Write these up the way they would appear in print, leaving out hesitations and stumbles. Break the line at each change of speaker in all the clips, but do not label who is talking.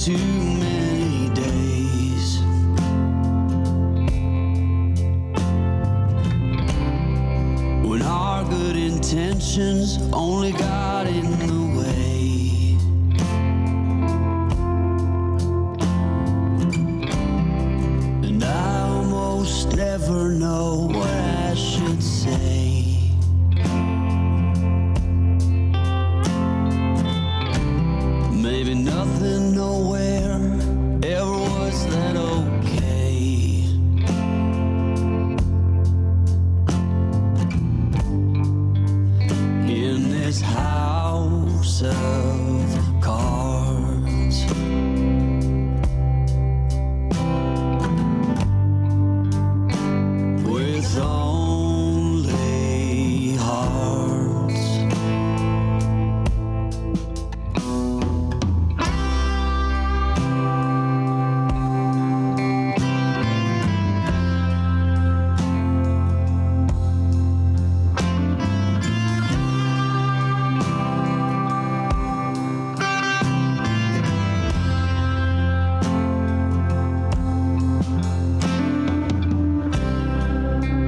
too many days. When our good intentions only got in the way. And I almost never know what I should say. Maybe nothing nowhere ever was that okay. In this house of cards, with only hearts.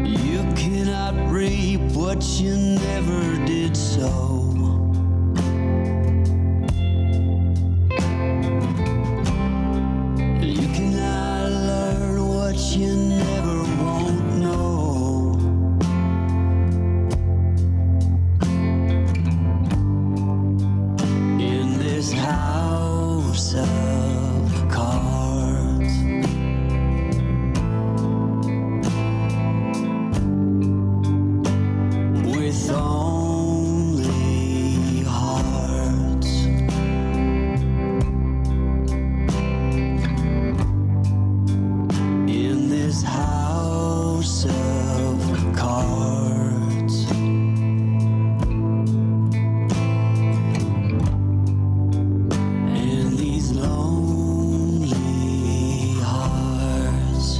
You cannot reap what you never did sow. You cannot learn what you never won't know. In this house of cards, with only hearts. In this house of cards, and these lonely hearts.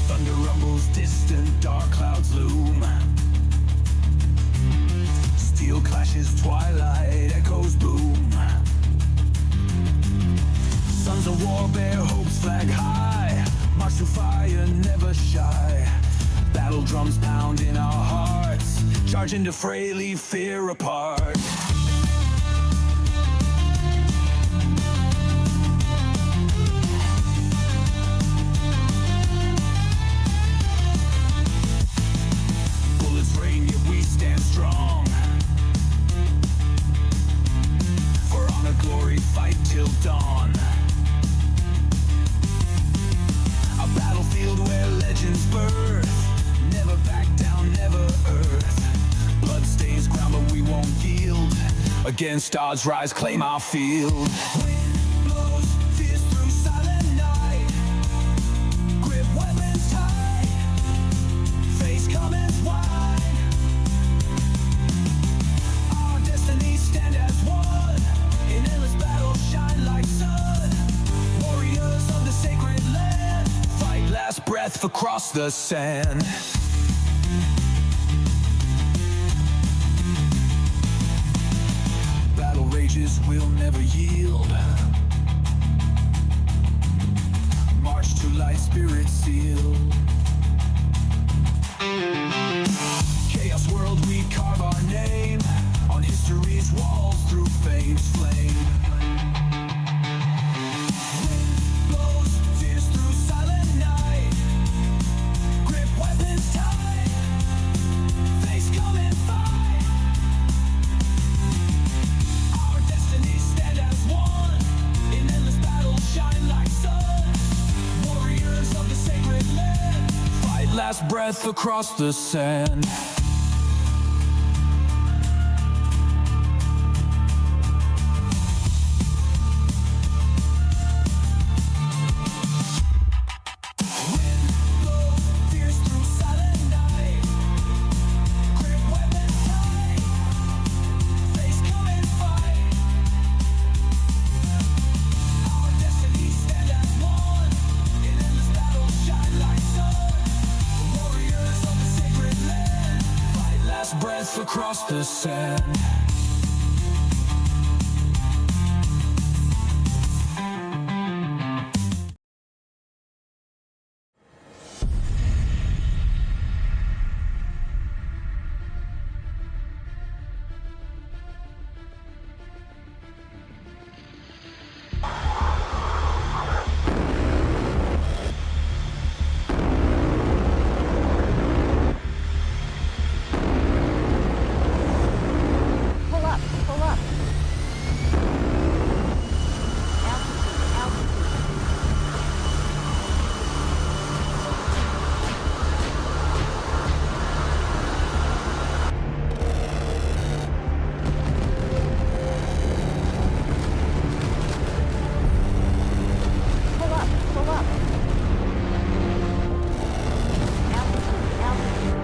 Thunder rumbles distant, dark clouds loom. Steel clashes, twilight echoes boom. Sons of war bear hopes flag high. March to fire, never shy. Battle drums pound in our hearts. Charge into fray, leave fear apart. Bullets rain, yet we stand strong. For honor, glory, fight till dawn. A battlefield where legends birth. Never back down, never earth. Blood stains ground, but we won't yield. Against odds, rise, claim our field. Wind blows, fierce through silent night. Grip weapons tight. Face comments wide. Our destinies stand as one. In endless battle, shine like sun. Warriors of the sacred land. Fight last breath across the sand. Battle rages will never yield. March to light, spirit seal. Chaos world, we carve our name on history's walls through fame's flame. Wind blows, fierce through silent night. Grip weapons tight. Face come and fight. Our destinies stand as one. In endless battle, shine like sun. Warriors of the sacred land. Fight last breath across the sand. Wind blows, fierce through silent night. across the sand.
Pull up, pull up. Altitude, altitude. Pull up, pull up. Altitude, altitude.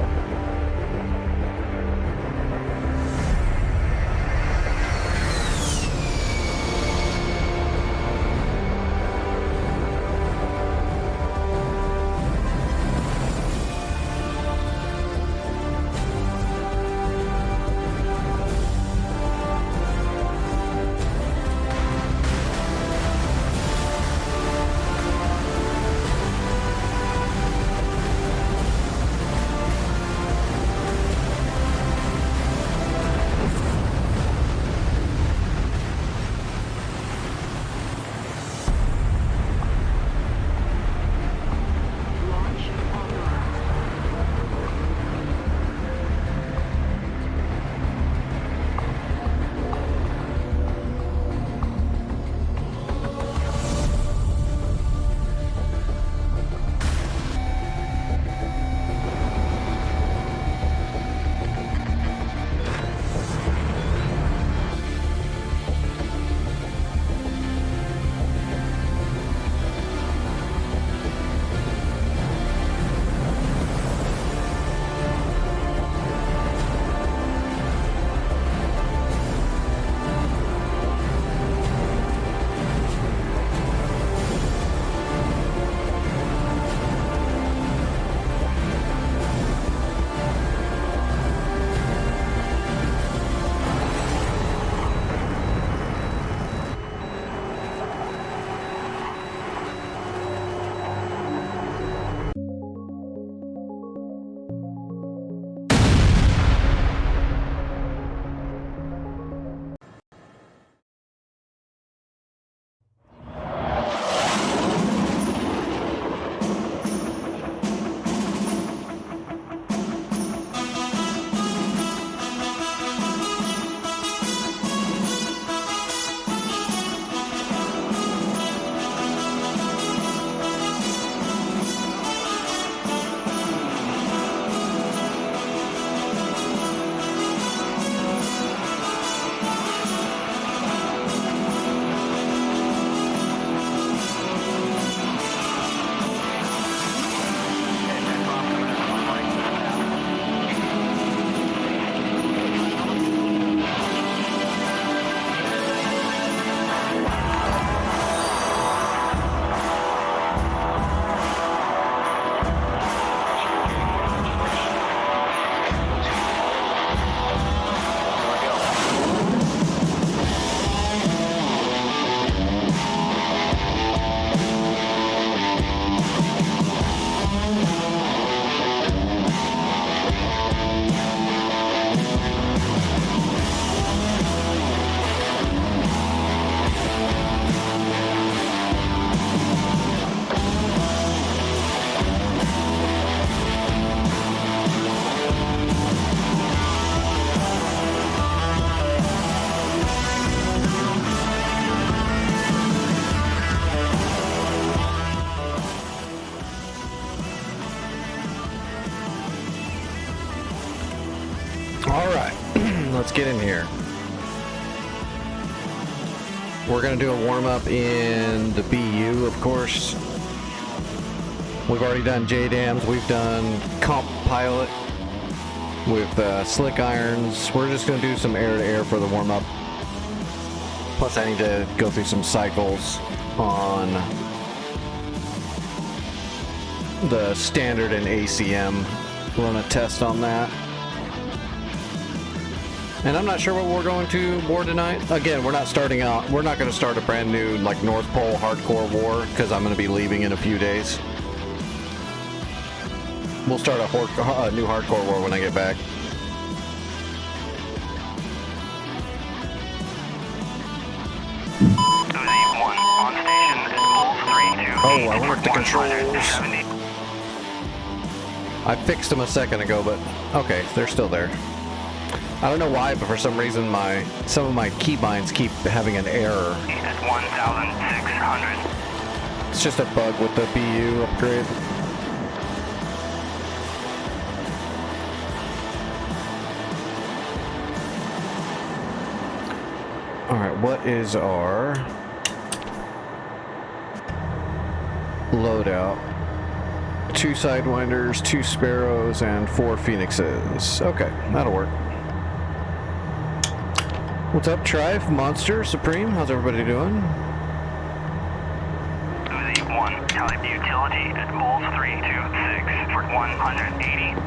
Launch authorized.
Let's get in here. We're going to do a warm-up in the BU, of course. We've already done JDAMs. We've done Comp Pilot with Slick Irons. We're just going to do some air-to-air for the warm-up. Plus, I need to go through some cycles on the standard and ACM. Run a test on that. And I'm not sure what we're going to war tonight. Again, we're not starting out. We're not going to start a brand new like North Pole hardcore war because I'm going to be leaving in a few days. We'll start a new hardcore war when I get back. Oh, I wonder if the controls... I fixed them a second ago, but okay, they're still there. I don't know why, but for some reason some of my keybinds keep having an error.
1,600.
It's just a bug with the BU upgrade. Alright, what is our loadout? 2 Sidewinders, 2 Sparrows, and 4 Phoenixes. Okay, that'll work. What's up, Trife, Monster, Supreme? How's everybody doing?
Uzi 1, type utility at Bulls 326 for 180.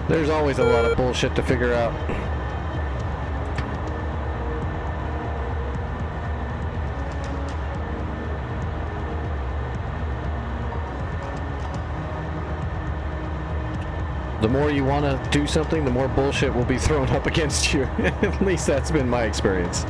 There's always a lot of bullshit to figure out. The more you want to do something, the more bullshit will be thrown up against you. At least that's been my experience.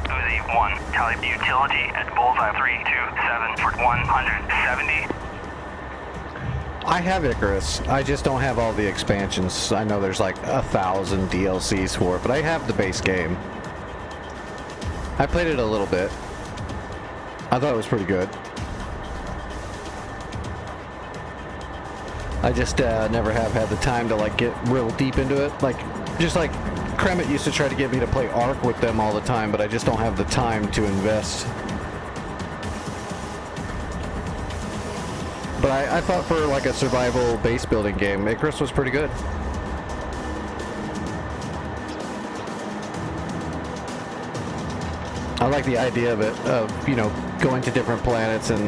Uzi 1, type utility at Bullseye 327 for 170.
I have Icarus. I just don't have all the expansions. I know there's like 1,000 DLCs for it, but I have the base game. I played it a little bit. I thought it was pretty good. I just never have had the time to like get real deep into it. Like, just like Kremet used to try to get me to play Ark with them all the time, but I just don't have the time to invest. But I thought for like a survival base building game, Icarus was pretty good. I like the idea of it, of, you know, going to different planets and,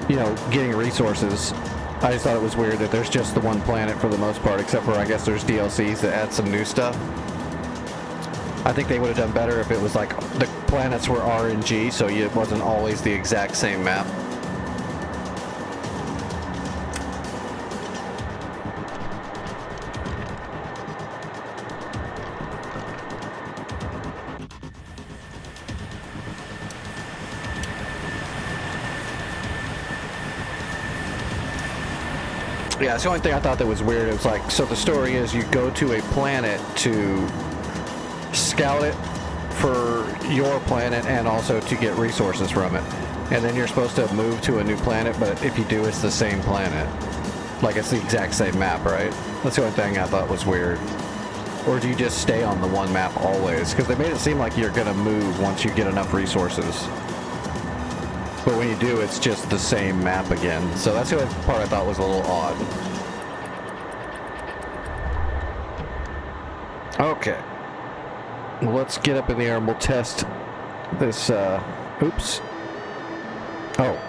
you know, getting resources. I just thought it was weird that there's just the one planet for the most part, except for I guess there's DLCs that add some new stuff. I think they would have done better if it was like the planets were RNG, so it wasn't always the exact same map. Yeah, it's the only thing I thought that was weird. It was like, so the story is you go to a planet to scout it for your planet and also to get resources from it. And then you're supposed to move to a new planet, but if you do, it's the same planet. Like, it's the exact same map, right? That's the only thing I thought was weird. Or do you just stay on the one map always? Because they made it seem like you're going to move once you get enough resources. But when you do, it's just the same map again. So that's the only part I thought was a little odd. Okay. Well, let's get up in the air and we'll test this, oops. Oh.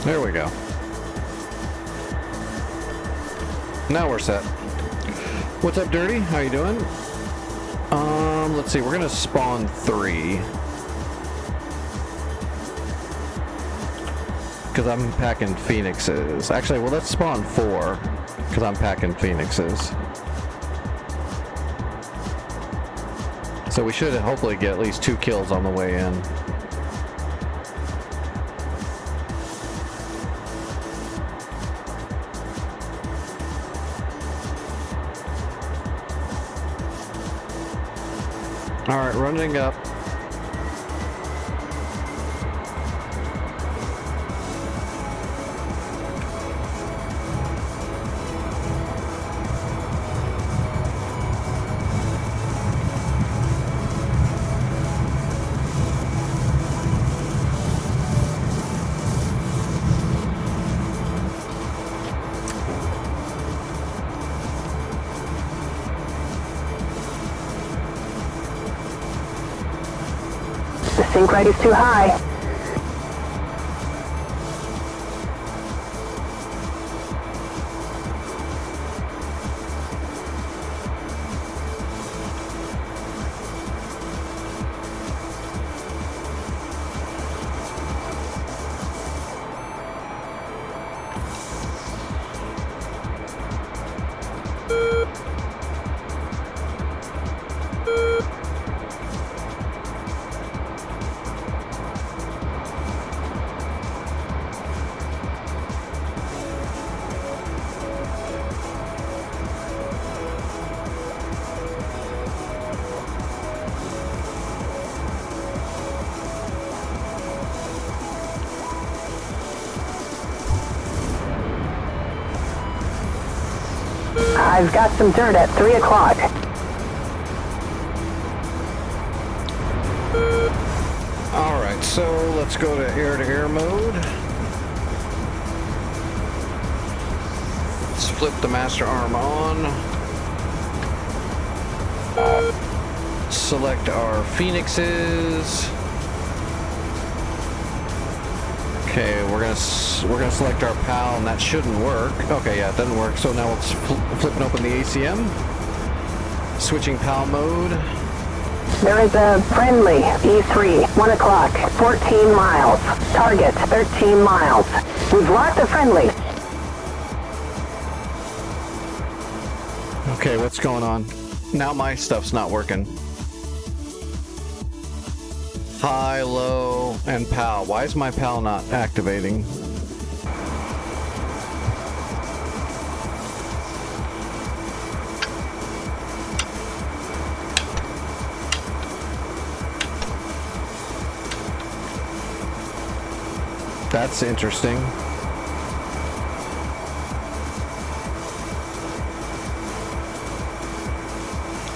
There we go. Now we're set. What's up, Dirty? How you doing? Let's see. We're gonna spawn 3. Because I'm packing Phoenixes. Actually, well, let's spawn 4. Because I'm packing Phoenixes. So we should hopefully get at least 2 kills on the way in. Alright, running up.
The sync rate is too high. I've got some dirt at 3 o'clock.
Alright, so let's go to air mode. Let's flip the master arm on. Select our Phoenixes. Okay, we're gonna select our PAL, and that shouldn't work. Okay, yeah, it doesn't work. So now let's flipping open the ACM. Switching PAL mode.
There is a friendly E3, 1 o'clock, 14 miles. Target, 13 miles. We've locked the friendly.
Okay, what's going on? Now my stuff's not working. High, low, and PAL. Why is my PAL not activating? That's interesting.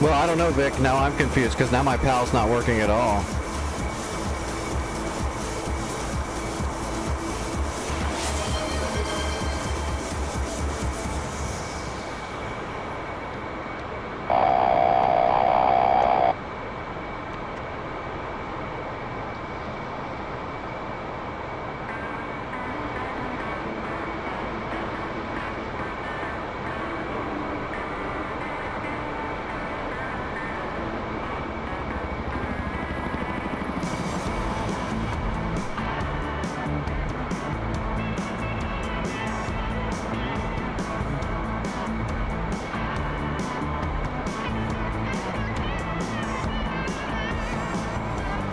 Well, I don't know, Vic. Now I'm confused because now my PAL's not working at all.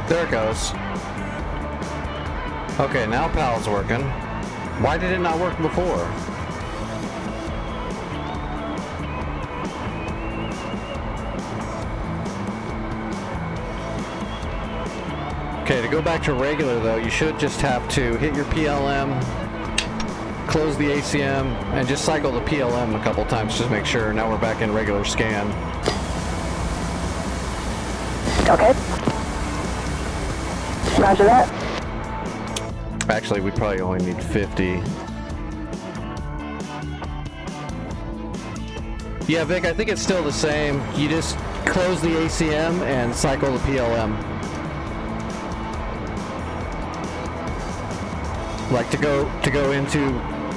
There it goes. Okay, now PAL's working. Why did it not work before? Okay, to go back to regular though, you should just have to hit your PLM, close the ACM and just cycle the PLM a couple times just to make sure. Now we're back in regular scan.
Okay. Roger that.
Actually, we probably only need 50. Yeah, Vic, I think it's still the same. You just close the ACM and cycle the PLM. Like to go into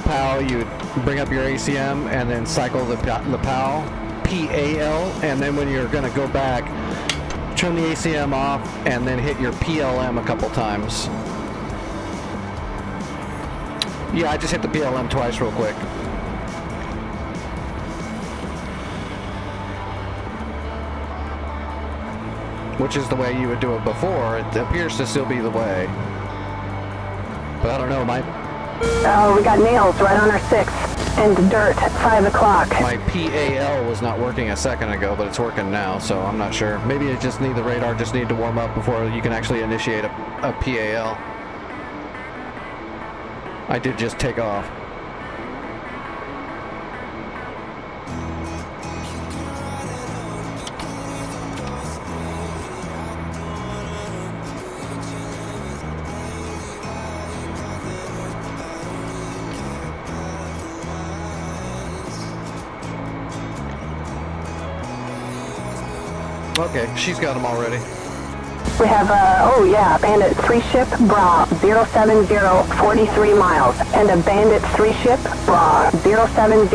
PAL, you would bring up your ACM and then cycle the PAL, PAL, and then when you're going to go back, turn the ACM off and then hit your PLM a couple times. Yeah, I just hit the PLM twice real quick. Which is the way you would do it before. It appears to still be the way. But I don't know,
Oh, we got nails right on our 6. And dirt, 5 o'clock.
my PAL was not working a second ago, but it's working now, so I'm not sure. Maybe it just the radar just need to warm up before you can actually initiate a PAL. I did just take off. Okay, she's got them already.
We have, Bandit 3-ship, Bra, 070, 43 miles. And a Bandit 3-ship, Bra, 070,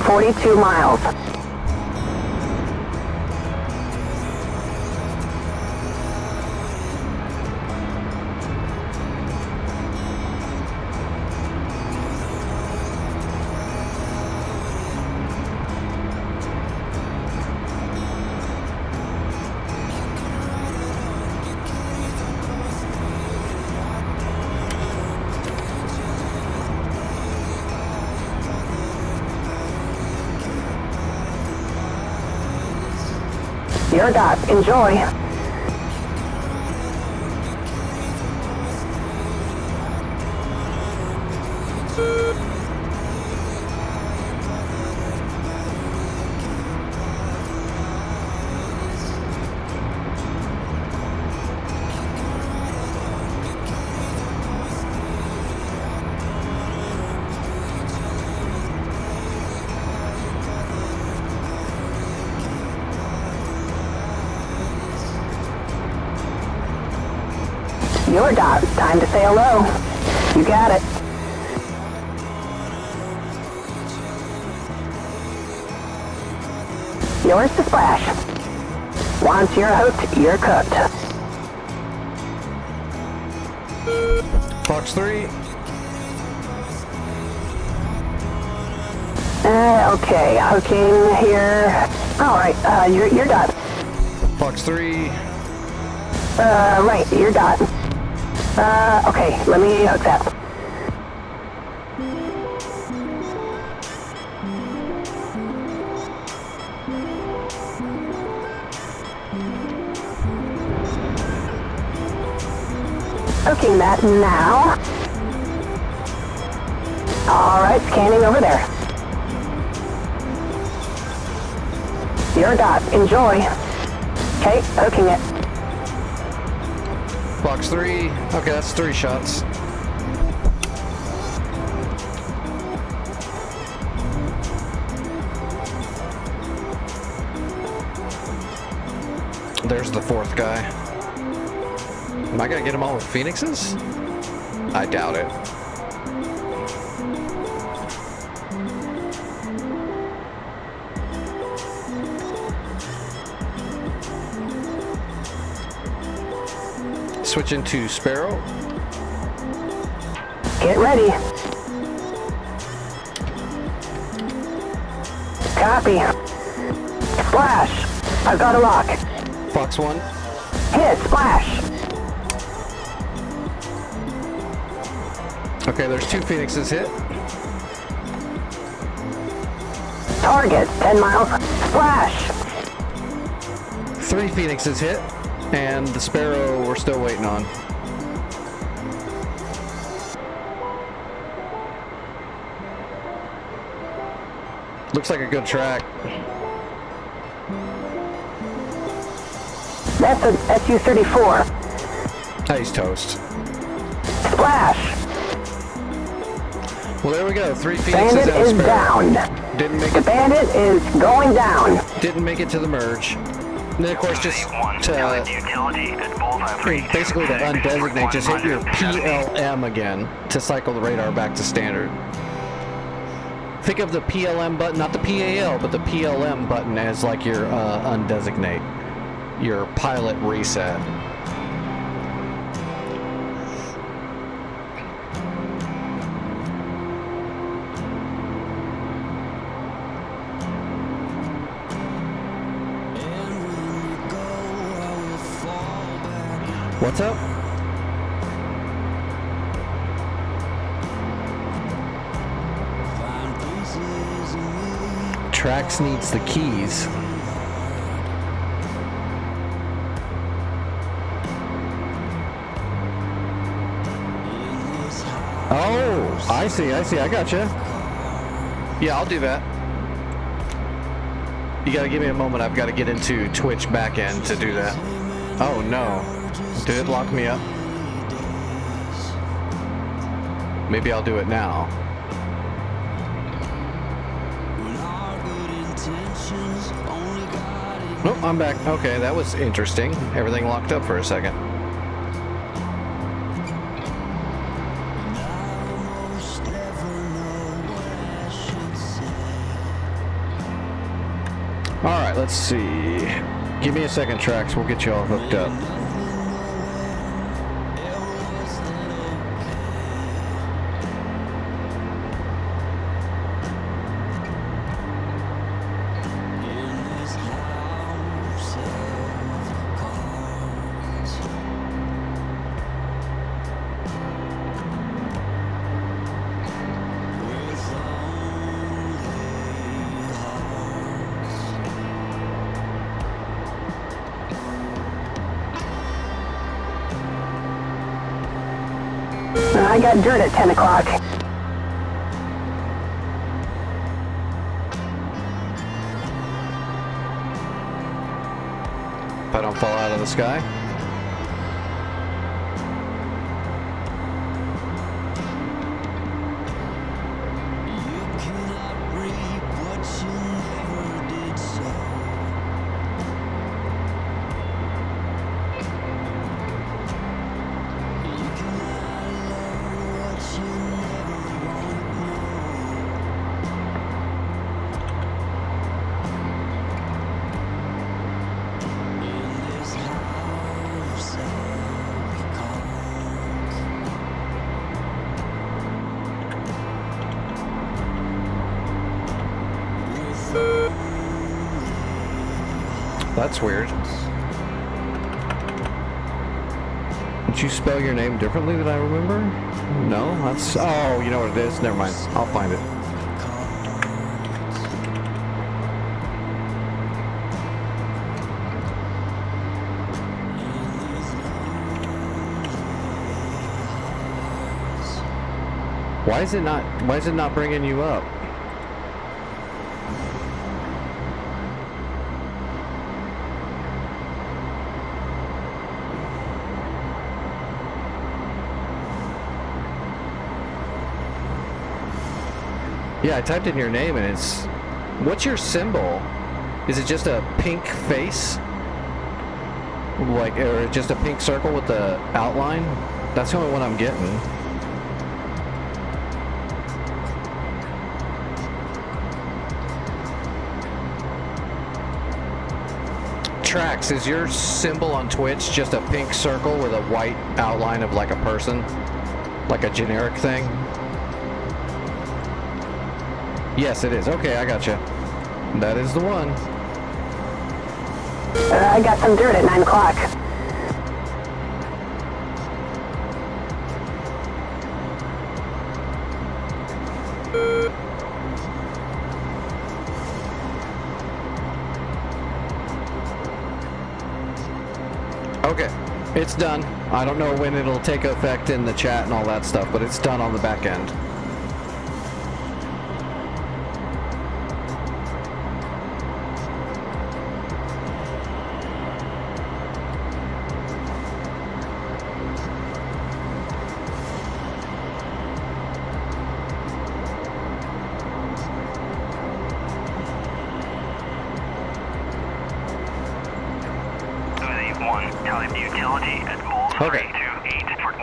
42 miles. Your dot. Enjoy. Your dot. Time to say hello. You got it. Yours to splash. Once you're hooked, you're cooked.
Fox 3.
Okay, hooking here. Alright, you're dot.
Fox 3.
Right, you're dot. Okay, let me hook that. Hooking that now. Alright, scanning over there. Your dot. Enjoy. Okay, hooking it.
Fox 3. Okay, that's 3 shots. There's the 4th guy. Am I gonna get them all with Phoenixes? I doubt it. Switch into Sparrow.
Get ready. Copy. Splash. I've got a lock.
Fox 1.
Hit. Splash.
Okay, there's 2 Phoenixes hit.
Target. 10 miles. Splash.
3 Phoenixes hit. And the Sparrow we're still waiting on. Looks like a good track.
That's a SU-34.
Oh, he's toast.
Splash.
Well, there we go. 3 Phoenixes
Bandit
and a
is
spare.
down.
Didn't make
The
it.
bandit is going down.
Didn't make it to the merge. And then, of course, just to
Allied utility at Bullseye 3.
basically to undesignate, just hit your PLM again to cycle the radar back to standard. Think of the PLM button, not the PAL, but the PLM button as like your undesignate, your pilot reset. What's up? Trax needs the keys. Oh, I see, I gotcha. Yeah, I'll do that. You gotta give me a moment, I've gotta get into Twitch backend to do that. Oh no. Did it lock me up? Maybe I'll do it now. Nope, I'm back. Okay, that was interesting. Everything locked up for a second. Alright, let's see. Give me a second, Trax. We'll get you all hooked up.
I got dirt at 10 o'clock.
If I don't fall out of the sky. That's weird. Did you spell your name differently than I remember? No? That's... Oh, you know what it is? Never mind. I'll find it. Why is it not bringing you up? Yeah, I typed in your name and it's... What's your symbol? Is it just a pink face? Like, or just a pink circle with the outline? That's the only one I'm getting. Trax, is your symbol on Twitch just a pink circle with a white outline of like a person? Like a generic thing? Yes, it is. Okay, I gotcha. That is the one.
I got some dirt at 9 o'clock.
Okay, it's done. I don't know when it'll take effect in the chat and all that stuff, but it's done on the back end.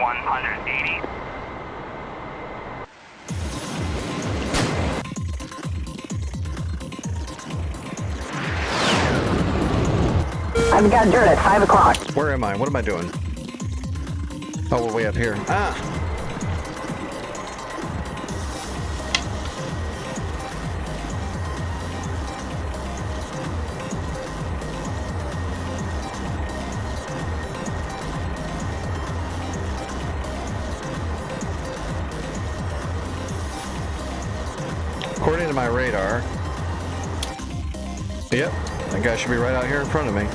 180.
I've got dirt at 5 o'clock.
Where am I? What am I doing? Oh, we're way up here. Ah! According to my radar, yep, that guy should be right out here in front of me.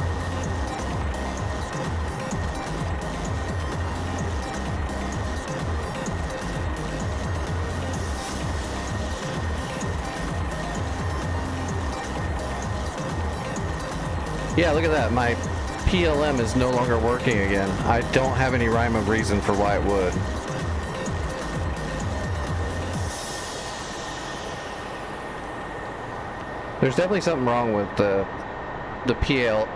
Yeah, look at that. My PLM is no longer working again. I don't have any rhyme or reason for why it would. There's definitely something wrong with the PAL.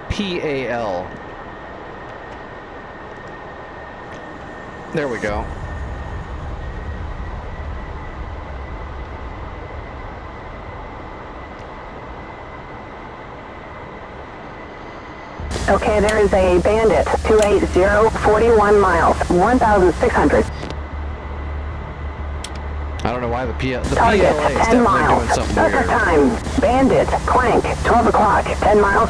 There we go.
Okay, there is a Bandit, 280, 41 miles, 1,600.
I don't know why the PLA is
Target,
definitely
10 miles.
doing something
Upper
weird.
time, Bandit, Clank, 12 o'clock, 10 miles.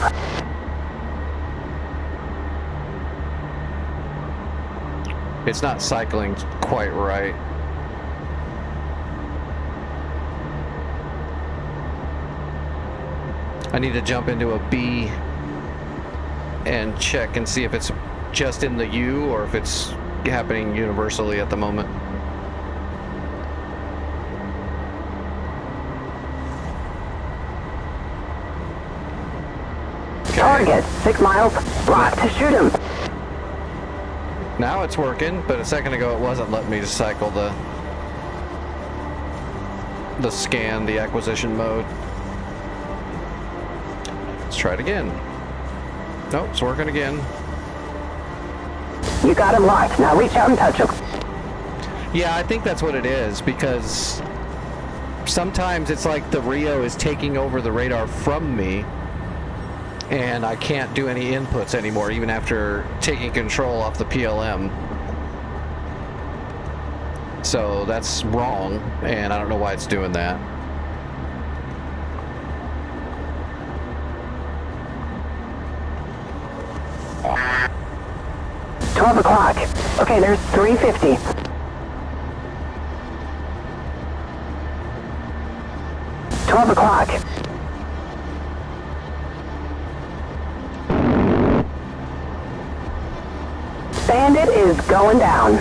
It's not cycling quite right. I need to jump into a B and check and see if it's just in the U or if it's happening universally at the moment.
Target, 6 miles, block to shoot him.
Now it's working, but a second ago it wasn't letting me cycle the scan, the acquisition mode. Let's try it again. Nope, it's working again.
You got him locked, now reach out and touch him.
Yeah, I think that's what it is, because sometimes it's like the Rio is taking over the radar from me, and I can't do any inputs anymore, even after taking control off the PLM. So that's wrong, and I don't know why it's doing that.
– 12 o'clock. Okay, there's 350. $12 o'clock. Bandit is going down.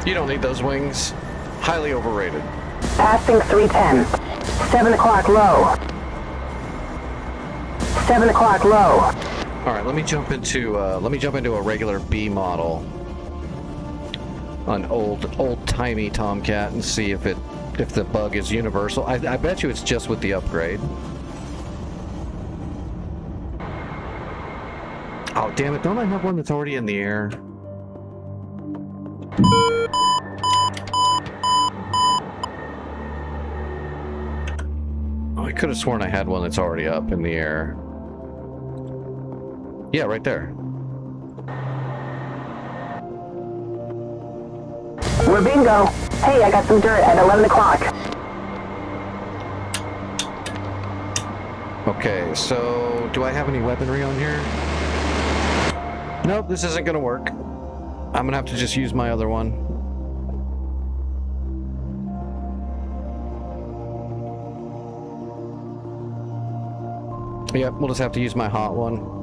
You don't need those wings. Highly overrated.
Passing 310. 7 o'clock low. 7 o'clock low.
All right, let me jump into a regular B model, an old-timey Tomcat, and see if the bug is universal. I bet you it's just with the upgrade. Oh damn it! Don't I have one that's already in the air? Oh, I could have sworn I had one that's already up in the air. Yeah, right there.
We're bingo. Hey, I got some dirt at 11 o'clock.
Okay, so do I have any weaponry on here? Nope, this isn't gonna work. I'm gonna have to just use my other one. Yep, we'll just have to use my hot one.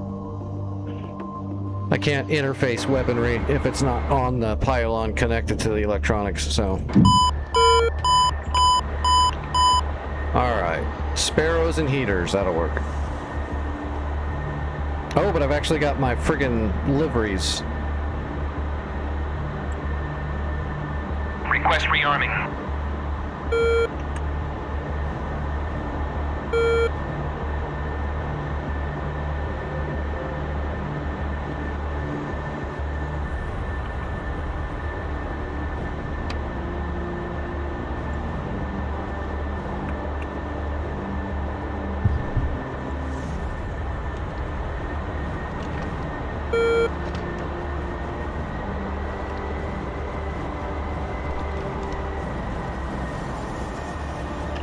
I can't interface weaponry if it's not on the pylon connected to the electronics, so. Alright, sparrows and heaters, that'll work. Oh, but I've actually got my friggin' liveries.
Request rearming.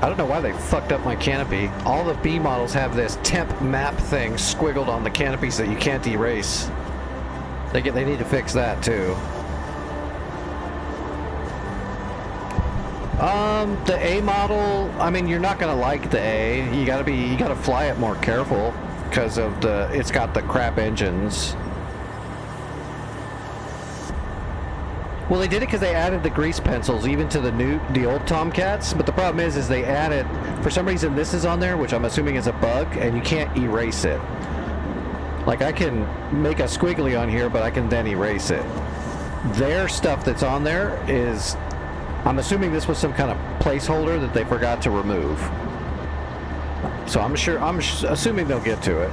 I don't know why they fucked up my canopy. All the B models have this temp map thing squiggled on the canopies that you can't erase. They need to fix that too. The A model, I mean, you're not gonna like the A. You gotta fly it more careful because of it's got the crap engines. Well, they did it because they added the grease pencils even to the old Tomcats. But the problem is they added, for some reason, this is on there, which I'm assuming is a bug, and you can't erase it. Like, I can make a squiggly on here, but I can then erase it. Their stuff that's on there is, I'm assuming this was some kind of placeholder that they forgot to remove. So I'm assuming they'll get to it.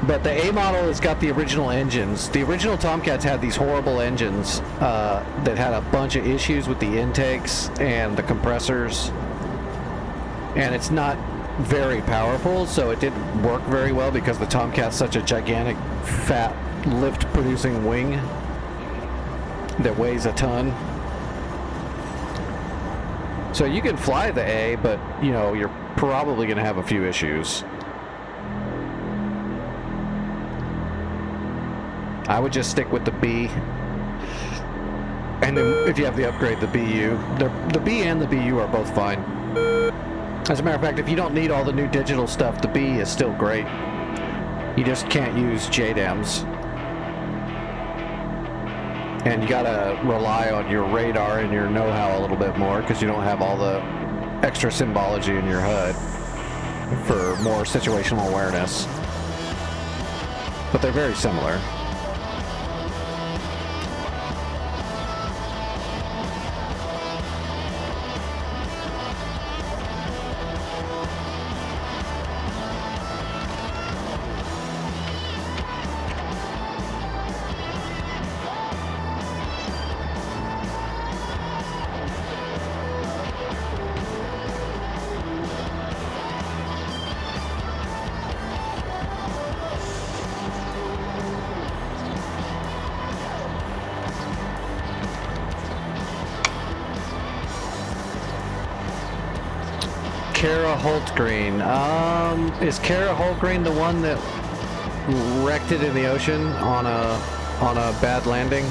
But the A model has got the original engines. The original Tomcats had these horrible engines that had a bunch of issues with the intakes and the compressors. And it's not very powerful, so it didn't work very well because the Tomcat's such a gigantic, fat, lift-producing wing that weighs a ton. So you can fly the A, but, you know, you're probably going to have a few issues. I would just stick with the B. And then if you have the upgrade, the BU. The B and the BU are both fine. As a matter of fact, if you don't need all the new digital stuff, the B is still great. You just can't use JDAMs. And you gotta rely on your radar and your know-how a little bit more because you don't have all the extra symbology in your HUD for more situational awareness. But they're very similar. Kara Holtgreen. Is Kara Holtgreen the one that wrecked it in the ocean on a bad landing?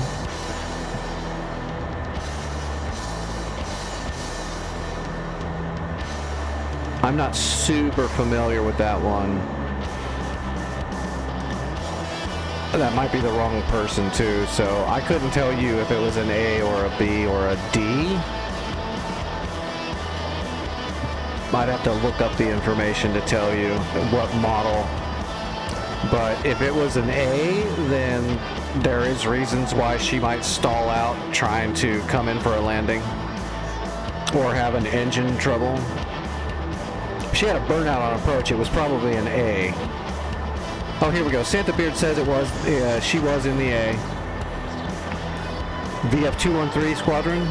I'm not super familiar with that one. That might be the wrong person too, so I couldn't tell you if it was an A or a B or a D. Might have to look up the information to tell you what model. But if it was an A, then there is reasons why she might stall out trying to come in for a landing or have an engine trouble. If she had a burnout on approach, it was probably an A. Oh, here we go. Santa Beard says it was. She was in the A. VF213 Squadron.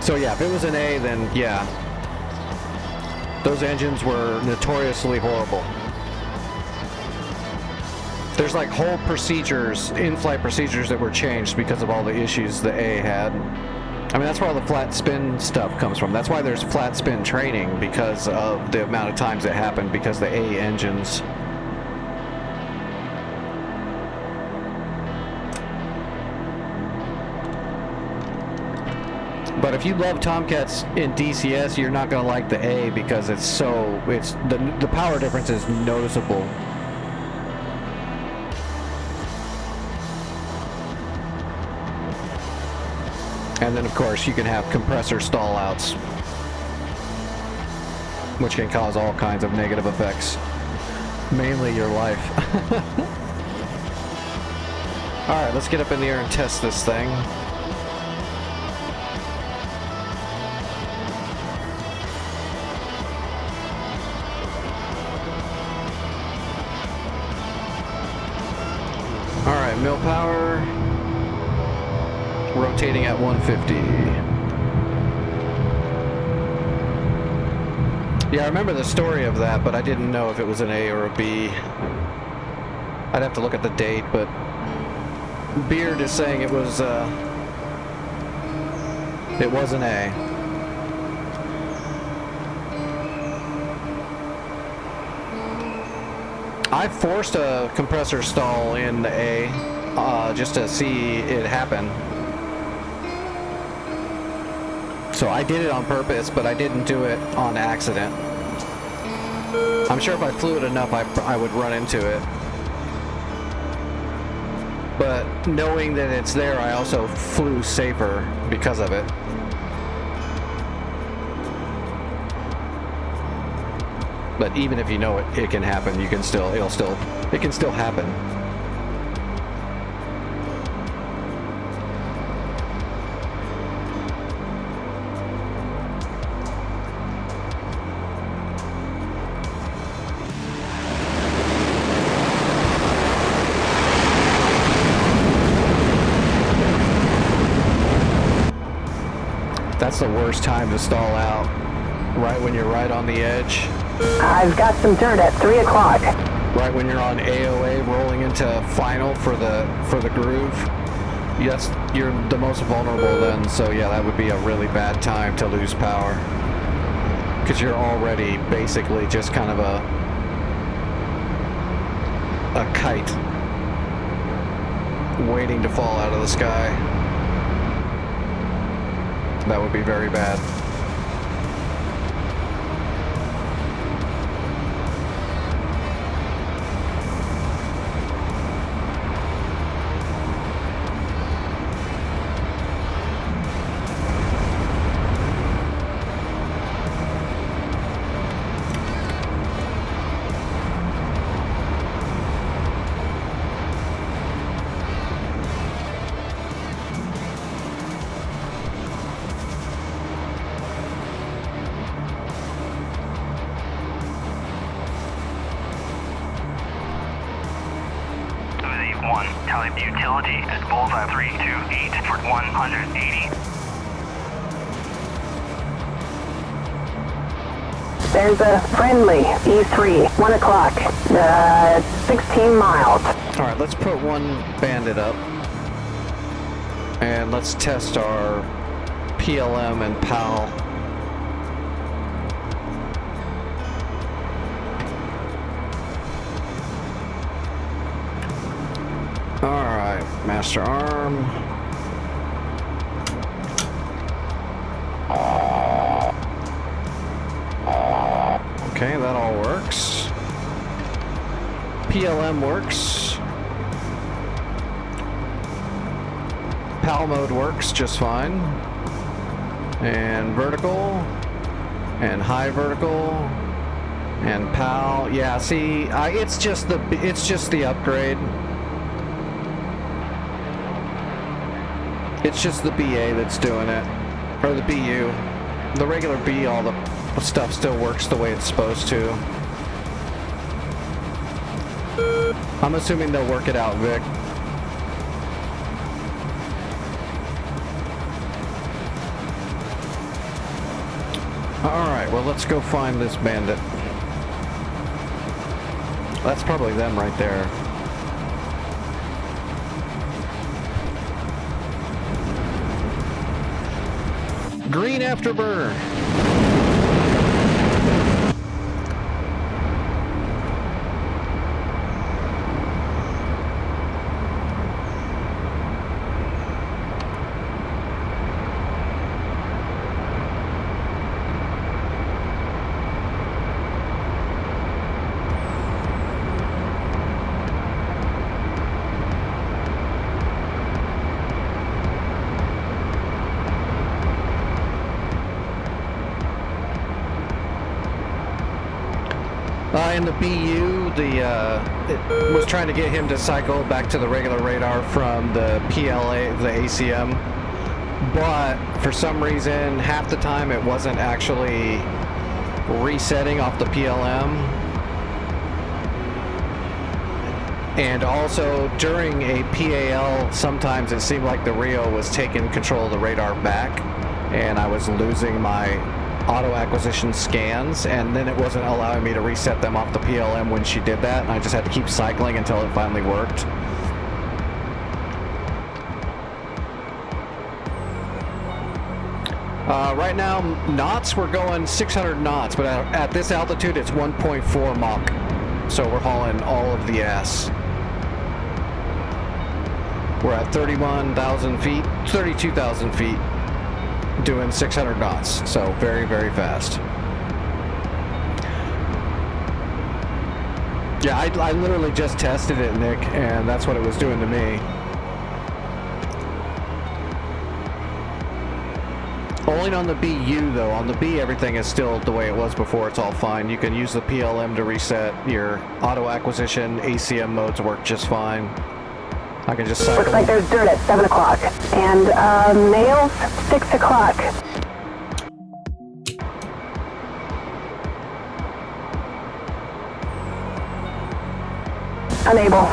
So yeah, if it was an A, then yeah. Those engines were notoriously horrible. There's like whole procedures, in-flight procedures that were changed because of all the issues the A had. I mean, that's where all the flat spin stuff comes from. That's why there's flat spin training, because of the amount of times it happened because the A engines. But if you love Tomcats in DCS, you're not going to like the A because the power difference is noticeable. And then of course you can have compressor stall outs, which can cause all kinds of negative effects, mainly your life. Alright, let's get up in the air and test this thing. Alright, mil power, rotating at 150. Yeah, I remember the story of that, but I didn't know if it was an A or a B. I'd have to look at the date, but Beard is saying it was an A. I forced a compressor stall in the A just to see it happen. So I did it on purpose, but I didn't do it on accident. I'm sure if I flew it enough, I would run into it. But knowing that it's there, I also flew safer because of it. But even if you know it can happen, it can still happen. That's the worst time to stall out, right when you're right on the edge.
I've got some dirt at 3 o'clock.
Right when you're on AOA rolling into final for the groove. Yes, you're the most vulnerable then, so yeah, that would be a really bad time to lose power. Because you're already basically just kind of a kite waiting to fall out of the sky. That would be very bad.
Type utility at Bullseye 328 for 180.
There's a friendly E3, 1 o'clock, 16 miles.
All right, let's put one bandit up. And let's test our PLM and PAL. Alright, master arm. Okay, that all works. PLM works. PAL mode works just fine. And vertical. And high vertical. And PAL. Yeah, see, it's just the upgrade. It's just the BA that's doing it, or the BU. The regular B, all the stuff still works the way it's supposed to. I'm assuming they'll work it out, Vic. Alright, well let's go find this bandit. That's probably them right there. Green afterburner. In the BU, it was trying to get him to cycle back to the regular radar from the PLA, the ACM, but for some reason, half the time it wasn't actually resetting off the PLM. And also, during a PAL, sometimes it seemed like the Rio was taking control of the radar back, and I was losing my auto acquisition scans, and then it wasn't allowing me to reset them off the PLM when she did that, and I just had to keep cycling until it finally worked. Right now, knots, we're going 600 knots, but at this altitude, it's 1.4 Mach. So we're hauling all of the ass. We're at 31,000 feet, 32,000 feet, doing 600 knots. So very, very fast. Yeah, I literally just tested it, Nick, and that's what it was doing to me. Only on the BU though. On the B, everything is still the way it was before. It's all fine. You can use the PLM to reset your auto acquisition. ACM modes work just fine. I can just cycle.
Looks like there's dirt at 7 o'clock. And males, 6 o'clock. Unable.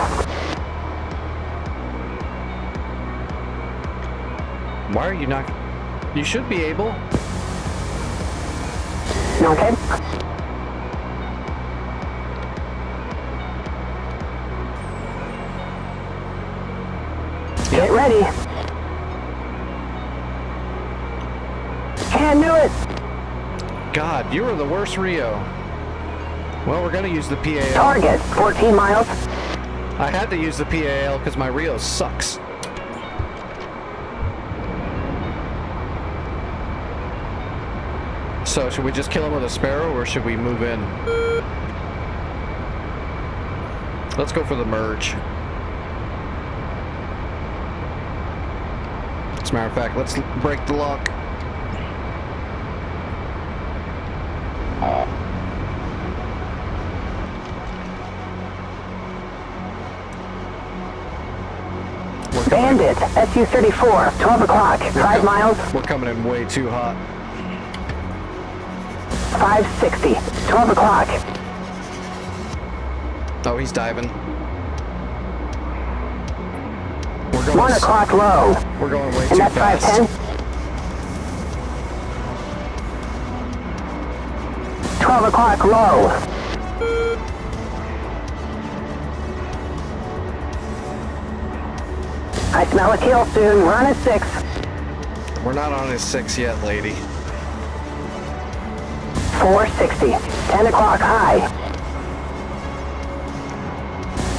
Why are you not? You should be able.
Okay. Get ready. Can't do it.
God, you were the worst Rio. Well, we're gonna use the PAL.
Target, 14 miles.
I had to use the PAL because my Rio sucks. So should we just kill him with a Sparrow, or should we move in? Let's go for the merge. As a matter of fact, let's break the lock.
Bandit, SU-34, 12 o'clock, 5 miles,
We're coming in way too hot.
560, 12 o'clock.
Oh, he's diving. We're going
1 o'clock low.
We're going way
And
too
that's
fast.
510. 12 o'clock low. I smell a kill soon. We're on a 6.
We're not on his 6 yet, lady.
460. 10 o'clock high.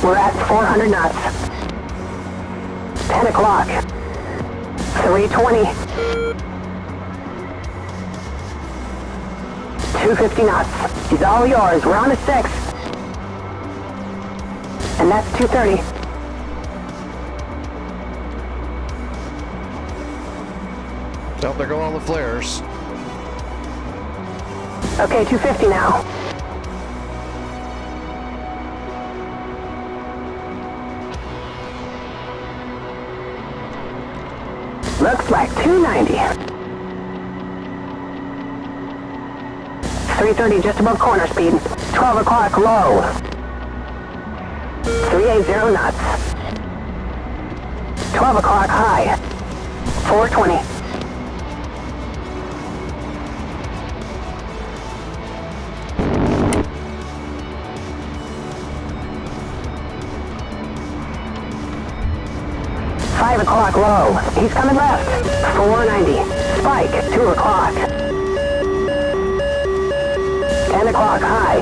We're at 400 knots. 10 o'clock. 320. 250 knots. He's all yours. We're on a 6. And that's 230.
Oh, there go all the flares.
Okay, 250 now. Looks like 290. 330 just above corner speed. 12 o'clock low. 380 knots. 12 o'clock high. 420. Five o'clock low. He's coming left. 490. Spike. 2 o'clock. 10 o'clock high.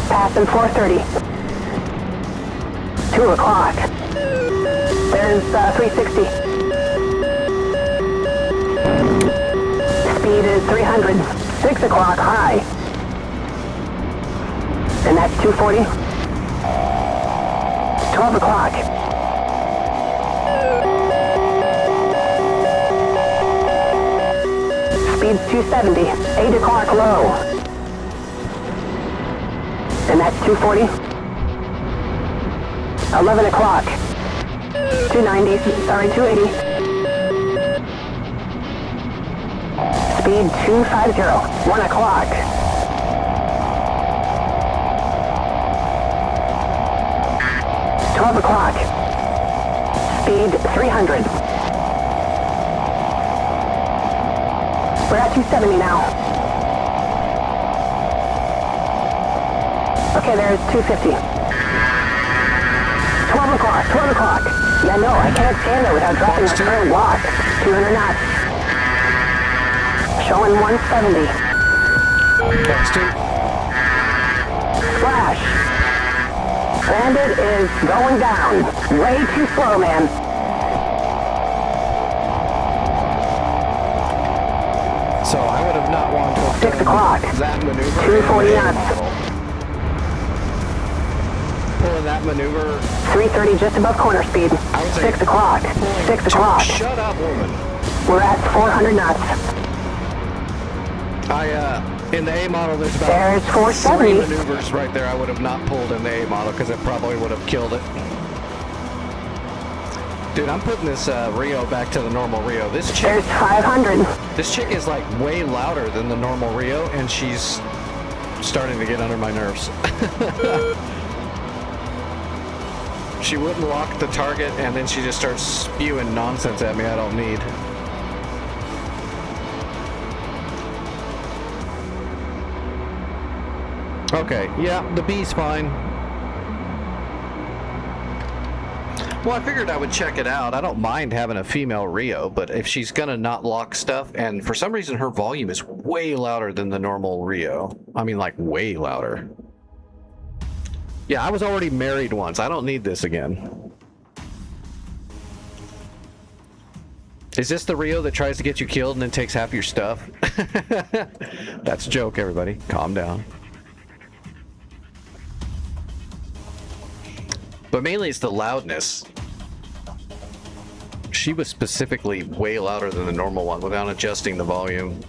Passing 430. 2 o'clock. There's 360. Speed is 300. 6 o'clock high. And that's 240. 12 o'clock. Speed's 270. 8 o'clock low. And that's 240. 11 o'clock. 290. Sorry, 280. Speed 250. 1 o'clock. 12 o'clock. Speed 300. We're at 270 now. Okay, there's 250. 12 o'clock, 12 o'clock. Yeah, no, I can't stand there without dropping the current walk. 200 knots. Showing 170.
Fox 2.
Flash. Bandit is going down. Way too slow, man.
So I would have not wanted to have
6 o'clock.
that maneuver.
240 knots.
Pulling that maneuver.
330 just above corner speed.
I would say
6 o'clock. 6 o'clock.
Shut up, woman.
We're at 400 knots.
In the A model, there's about
There's
3
470.
maneuvers right there I would have not pulled in the A model because it probably would have killed it. Dude, I'm putting this Rio back to the normal Rio. This chick
There's 500.
is like way louder than the normal Rio, and she's starting to get under my nerves. She wouldn't lock the target, and then she just starts spewing nonsense at me I don't need. Okay, yeah, the B's fine. Well, I figured I would check it out. I don't mind having a female Rio, but if she's gonna not lock stuff, and for some reason her volume is way louder than the normal Rio. I mean, like, way louder. Yeah, I was already married once. I don't need this again. Is this the Rio that tries to get you killed and then takes half your stuff? That's a joke, everybody. Calm down. But mainly it's the loudness. She was specifically way louder than the normal one without adjusting the volume.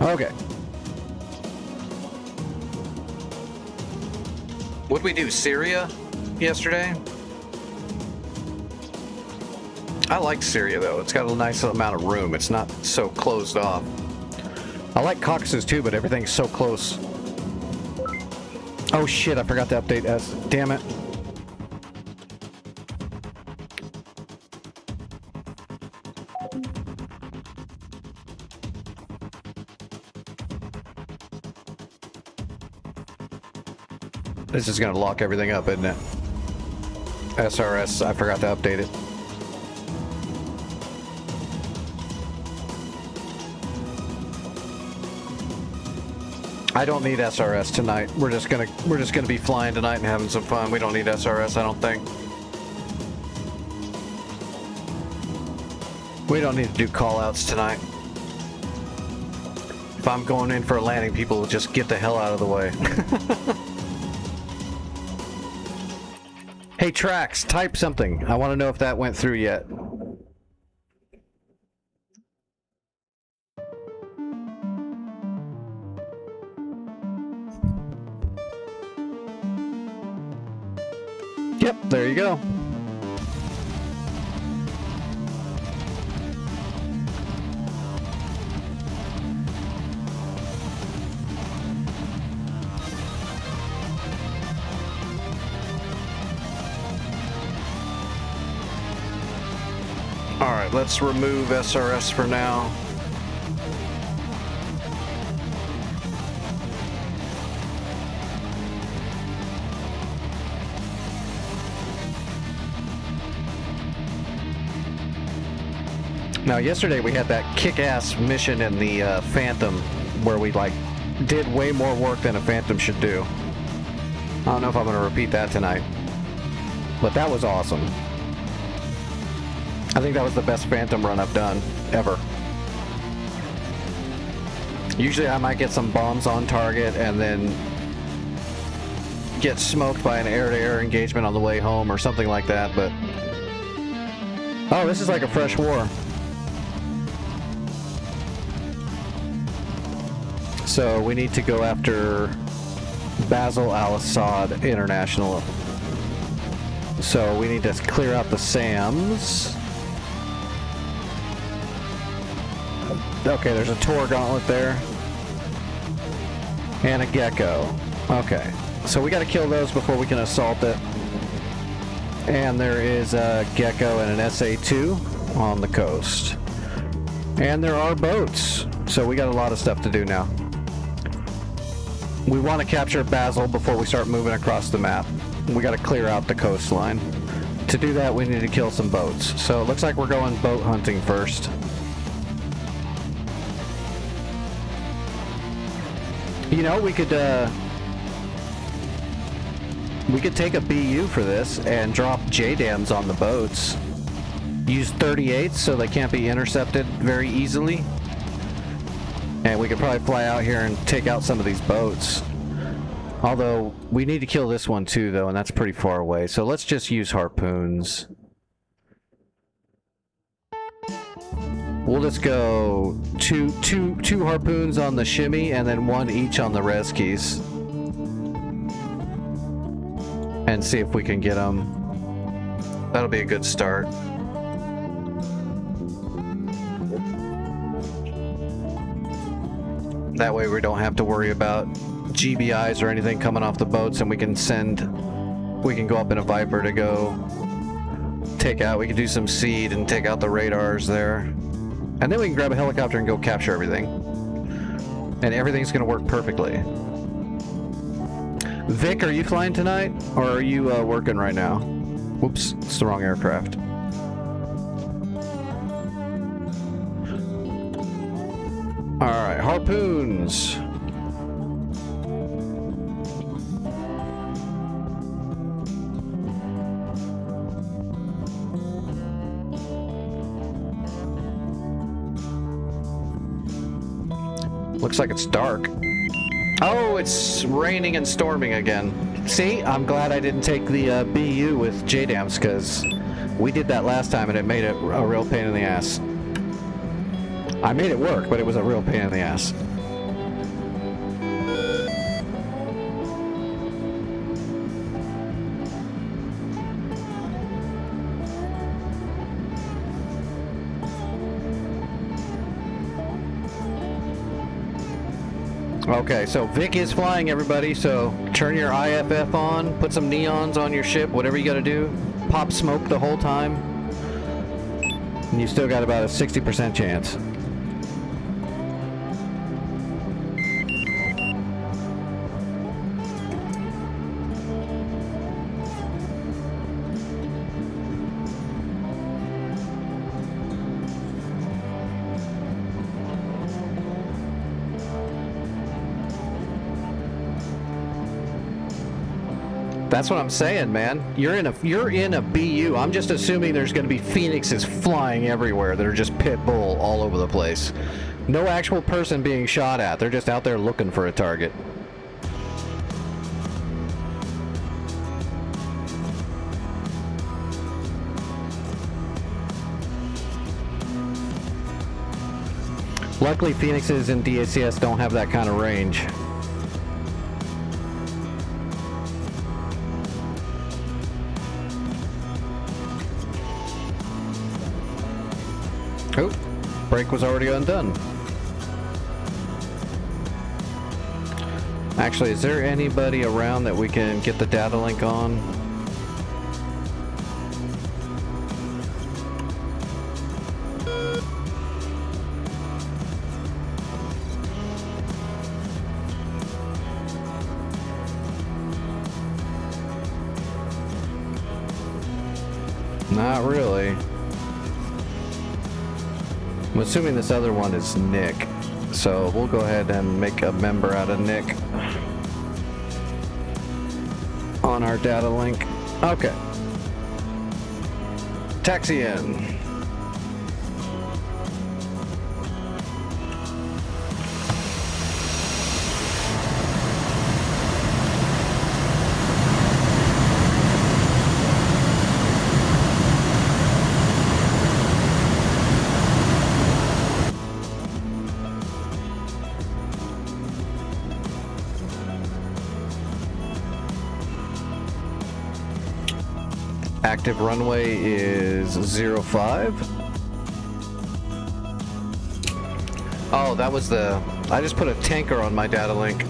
Okay. What'd we do, Syria yesterday? I like Syria though. It's got a nice amount of room. It's not so closed off. I like Caucasus too, but everything's so close. Oh shit, I forgot to update S. Damn it. This is going to lock everything up, isn't it? SRS, I forgot to update it. I don't need SRS tonight. We're just gonna be flying tonight and having some fun. We don't need SRS, I don't think. We don't need to do call-outs tonight. If I'm going in for a landing, people will just get the hell out of the way. Hey, Trax, type something. I want to know if that went through yet. Yep, there you go. All right, let's remove SRS for now. Now, yesterday we had that kick-ass mission in the Phantom where we like did way more work than a Phantom should do. I don't know if I'm going to repeat that tonight, but that was awesome. I think that was the best Phantom run I've done ever. Usually I might get some bombs on target and then get smoked by an air-to-air engagement on the way home or something like that, but... Oh, this is like a fresh war. So we need to go after Basil al-Assad International. So we need to clear out the SAMs. Okay, there's a Tor Gauntlet there. And a Gecko. Okay, so we got to kill those before we can assault it. And there is a Gecko and an SA-2 on the coast. And there are boats. So we got a lot of stuff to do now. We want to capture Basil before we start moving across the map. We got to clear out the coastline. To do that, we need to kill some boats. So it looks like we're going boat hunting first. You know, we could take a BU for this and drop JDAMs on the boats. Use 38s so they can't be intercepted very easily. And we could probably fly out here and take out some of these boats. Although, we need to kill this one too, though, and that's pretty far away. So let's just use harpoons. We'll just go two harpoons on the shimmy and then one each on the res keys. And see if we can get them. That'll be a good start. That way we don't have to worry about GBIs or anything coming off the boats, and we can go up in a Viper to go take out. We can do some seed and take out the radars there. And then we can grab a helicopter and go capture everything. And everything's gonna work perfectly. Vic, are you flying tonight? Or are you working right now? Whoops, it's the wrong aircraft. Alright, harpoons. Looks like it's dark. Oh, it's raining and storming again. See, I'm glad I didn't take the BU with JDAMs, because we did that last time and it made it a real pain in the ass. I made it work, but it was a real pain in the ass. Okay, so Vic is flying, everybody, so turn your IFF on, put some neons on your ship, whatever you gotta do. Pop smoke the whole time. And you still got about a 60% chance. That's what I'm saying, man. You're in a BU. I'm just assuming there's going to be Phoenixes flying everywhere that are just pit bull all over the place. No actual person being shot at. They're just out there looking for a target. Luckily, Phoenixes in DACS don't have that kind of range. Oh, brake was already undone. Actually, is there anybody around that we can get the data link on? Not really. I'm assuming this other one is Nick, so we'll go ahead and make a member out of Nick on our data link. Okay. Taxi in. Active runway is 05. Oh, that was the... I just put a tanker on my data link.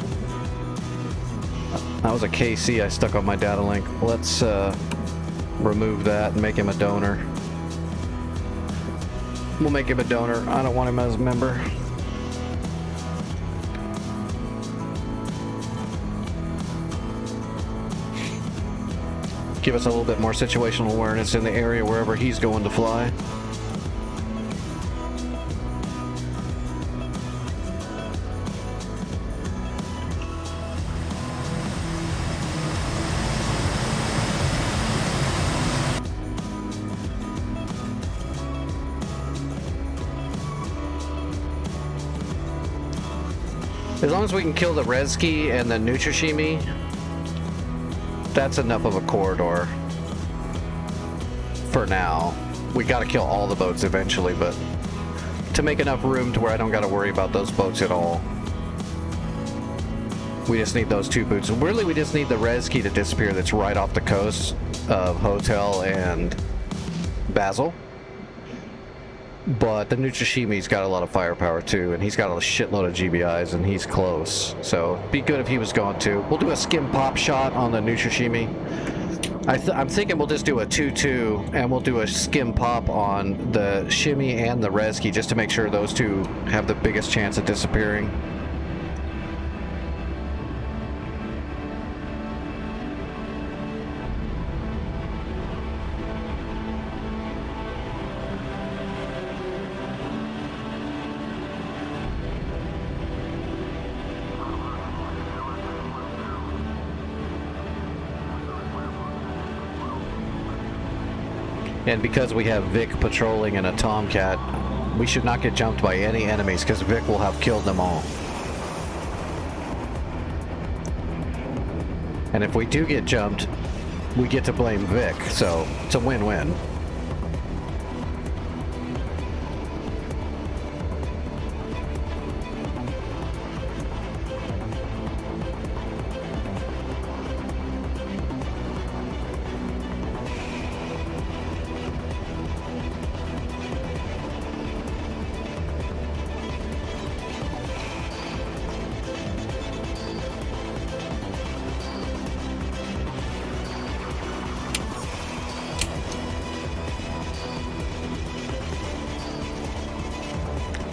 That was a KC I stuck on my data link. Let's remove that and make him a donor. We'll make him a donor. I don't want him as a member. Give us a little bit more situational awareness in the area wherever he's going to fly. As long as we can kill the Rezki and the Nutrishimi, that's enough of a corridor for now. We gotta kill all the boats eventually, but to make enough room to where I don't gotta worry about those boats at all. We just need those two boats. Really, we just need the Rezki to disappear that's right off the coast of Hotel and Basel. But the Nutrishimi's got a lot of firepower too, and he's got a shitload of GBIs, and he's close. So it'd be good if he was going to. We'll do a skim pop shot on the Nutrishimi. I'm thinking we'll just do a 2-2, and we'll do a skim pop on the Shimi and the Rezki, just to make sure those two have the biggest chance of disappearing. And because we have Vic patrolling in a Tomcat, we should not get jumped by any enemies, because Vic will have killed them all. And if we do get jumped, we get to blame Vic, so it's a win-win.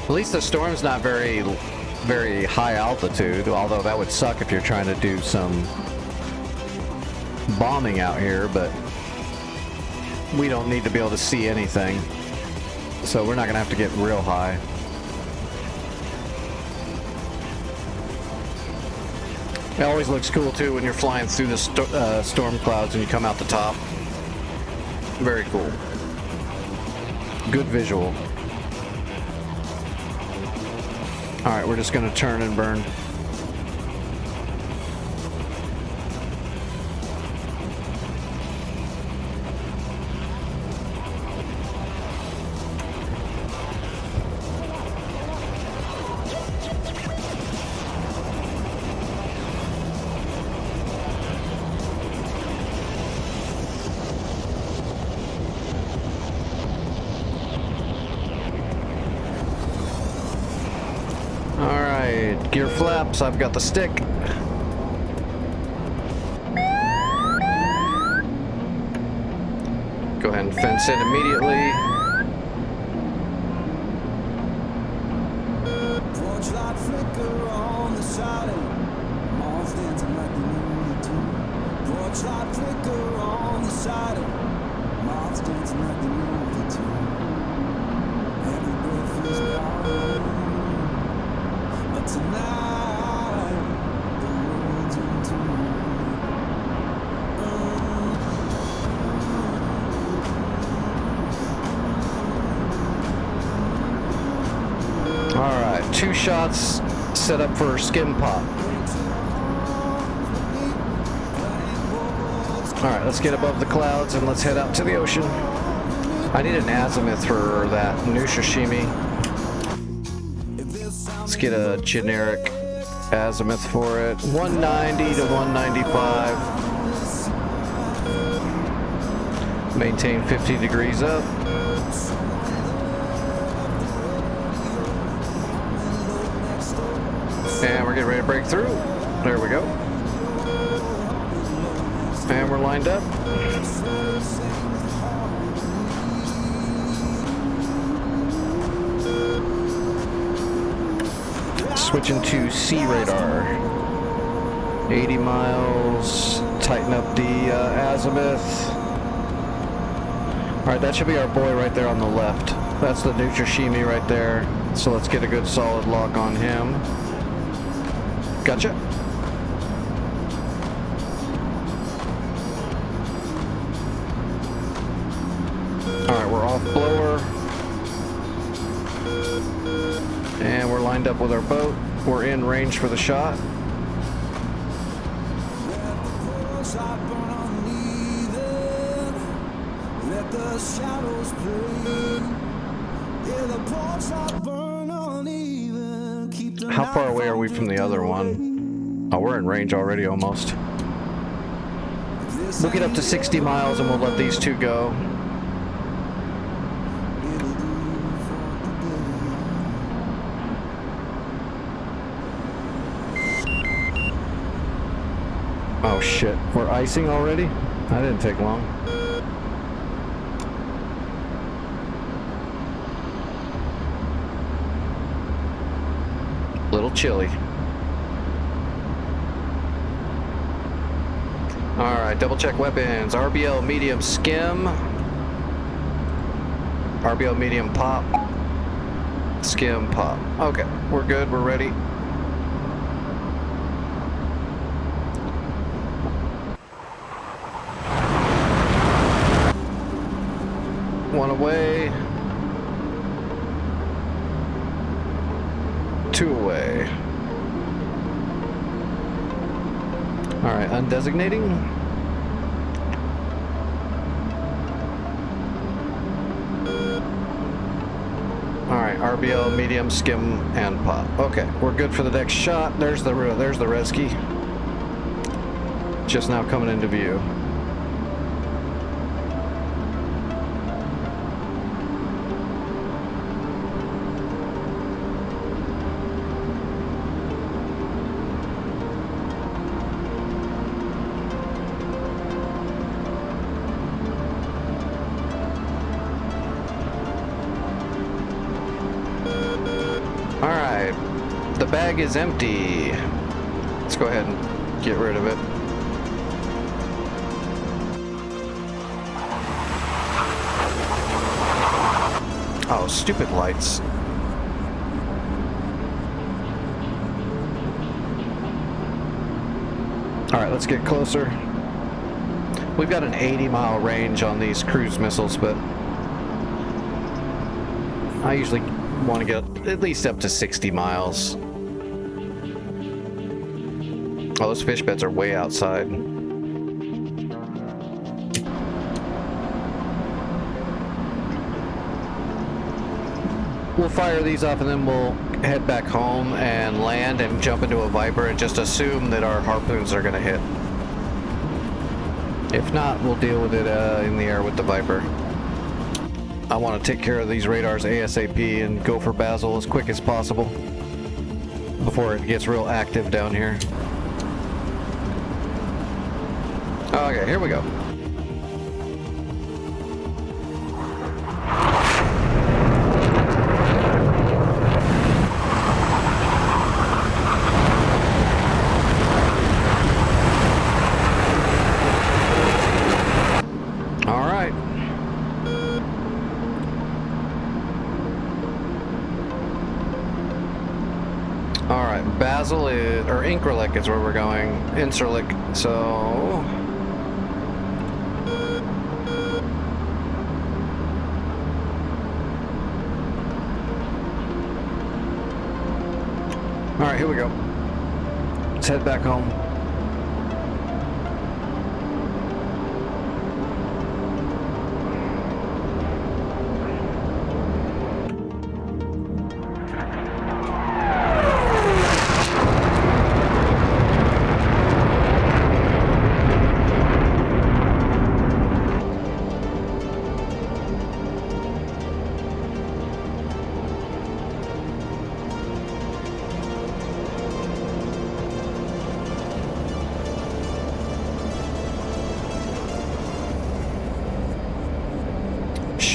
At least the storm's not very high altitude, although that would suck if you're trying to do some bombing out here, but we don't need to be able to see anything, so we're not gonna have to get real high. It always looks cool too when you're flying through the storm clouds and you come out the top. Very cool. Good visual. Alright, we're just gonna turn and burn. Gear flaps, I've got the stick. Go ahead and fence in immediately.
Porch light flicker on the siding. Mom's dancing like the Looney Tunes. Porch light flicker on the siding. Mom's dancing like the Looney Tunes. Every breath feels fine. But tonight, the world's in tune.
Alright, 2 shots set up for skim pop. Alright, let's get above the clouds and let's head out to the ocean. I need an azimuth for that Nutrishimi. Let's get a generic azimuth for it. 190 to 195. Maintain 50 degrees up. And we're getting ready to break through. There we go. And we're lined up. Switching to C radar. 80 miles. Tighten up the azimuth. Alright, that should be our boy right there on the left. That's the Nutrishimi right there. So let's get a good solid lock on him. Gotcha. Alright, we're off blower. And we're lined up with our boat. We're in range for the shot. How far away are we from the other one? Oh, we're in range already almost. We'll get up to 60 miles and we'll let these two go. Oh shit, we're icing already? That didn't take long. Little chilly. Alright, double check weapons. RBL medium skim. RBL medium pop. Skim pop. Okay, we're good, we're ready. One away. Two away. Alright, undesignating. Alright, RBL, medium, skim, and pop. Okay, we're good for the next shot. There's the Resky. Just now coming into view. Alright, the bag is empty. Let's go ahead and get rid of it. Oh, stupid lights. Alright, let's get closer. We've got an 80-mile range on these cruise missiles, but I usually want to get at least up to 60 miles. Oh, those fish beds are way outside. We'll fire these off and then we'll head back home and land and jump into a Viper and just assume that our harpoons are going to hit. If not, we'll deal with it in the air with the Viper. I want to take care of these radars ASAP and go for Basel as quick as possible before it gets real active down here. Okay, here we go. Alright, Basel is, or Increlec is where we're going. Increlec, so... Alright, here we go. Let's head back home.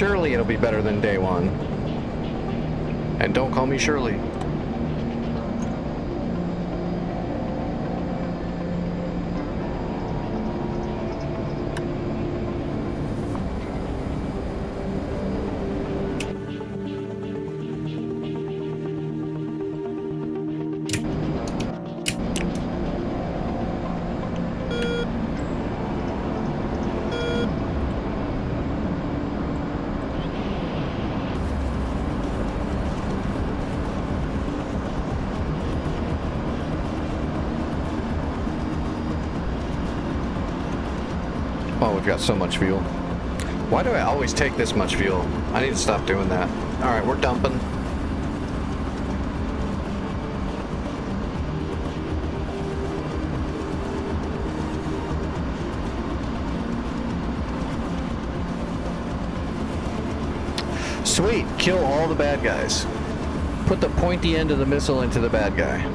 Surely it'll be better than day one. And don't call me Shirley. Oh, we've got so much fuel. Why do I always take this much fuel? I need to stop doing that. Alright, we're dumping. Sweet, kill all the bad guys. Put the pointy end of the missile into the bad guy.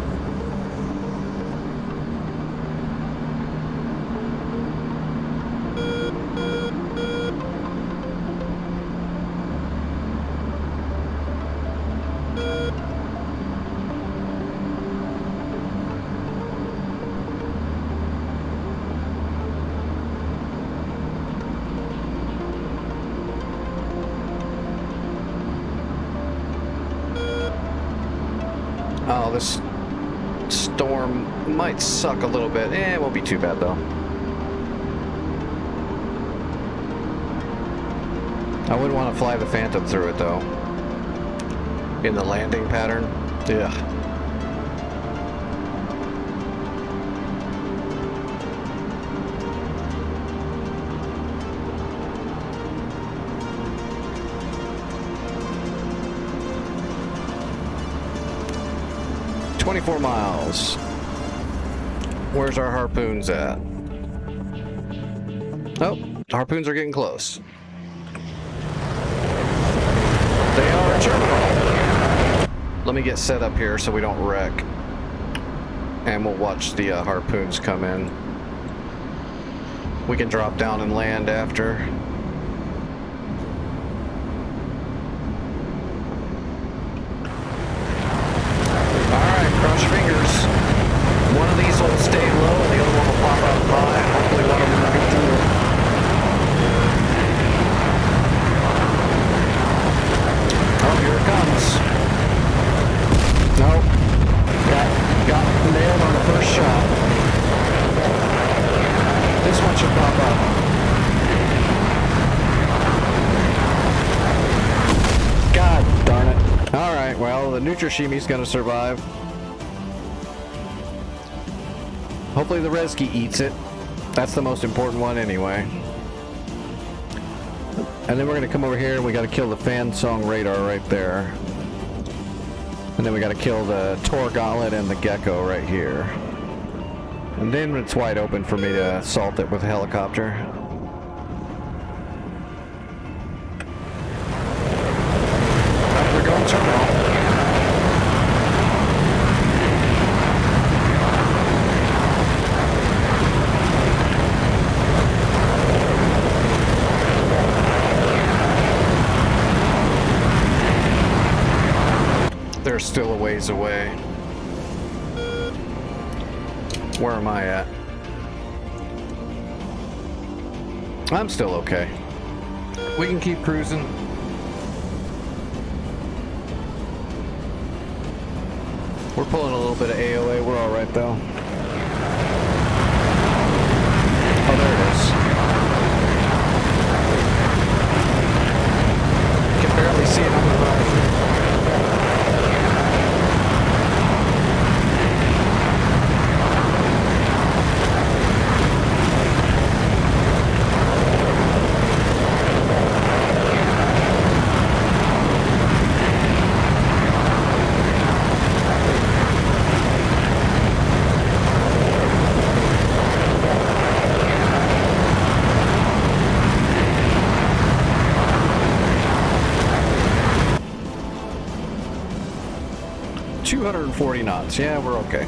Oh, this storm might suck a little bit. It won't be too bad though. I wouldn't want to fly the Phantom through it though. In the landing pattern. Yeah. "24 miles. Where's our harpoons at? Oh, the harpoons are getting close. They are terminal. Let me get set up here so we don't wreck. And we'll watch the harpoons come in. We can drop down and land after. Cross your fingers. One of these will stay low and the other one will pop out high. Hopefully one of them will get through. Oh, here it comes. Nope. Got nailed on the first shot. This one should pop up. God darn it. Alright, well, the Nutrishimi's gonna survive. Hopefully the Reski eats it. That's the most important one anyway. And then we're gonna come over here and we gotta kill the Fansong radar right there. And then we gotta kill the Tor Gauntlet and the Gecko right here. And then it's wide open for me to assault it with a helicopter. We're going terminal. They're still a ways away. Where am I at? I'm still okay. We can keep cruising. We're pulling a little bit of AOA. We're all right though. Oh, there it is. Can barely see it on the right. .240 knots. Yeah, we're okay.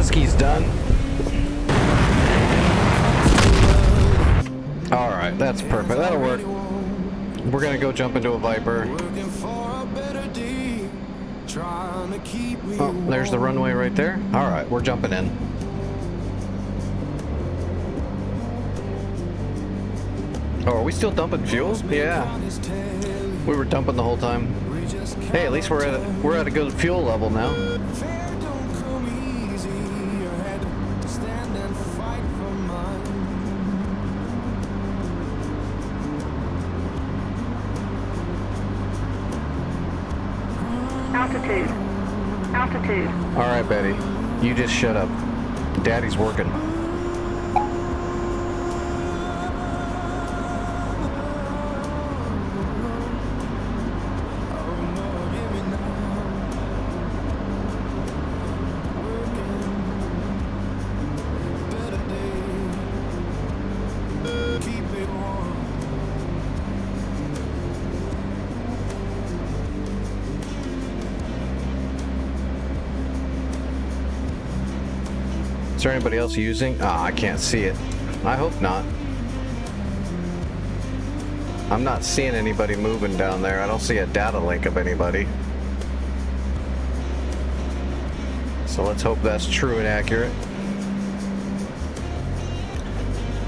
whiskey's done. Alright, that's perfect. That'll work. We're gonna go jump into a Viper. Oh, there's the runway right there. Alright, we're jumping in. Oh, are we still dumping fuel? Yeah. We were dumping the whole time. Hey, at least we're at a good fuel level now.
Altitude. Altitude.
All right, Betty. You just shut up. Daddy's working. Is there anybody else using? I can't see it. I hope not. I'm not seeing anybody moving down there. I don't see a data link of anybody. So let's hope that's true and accurate.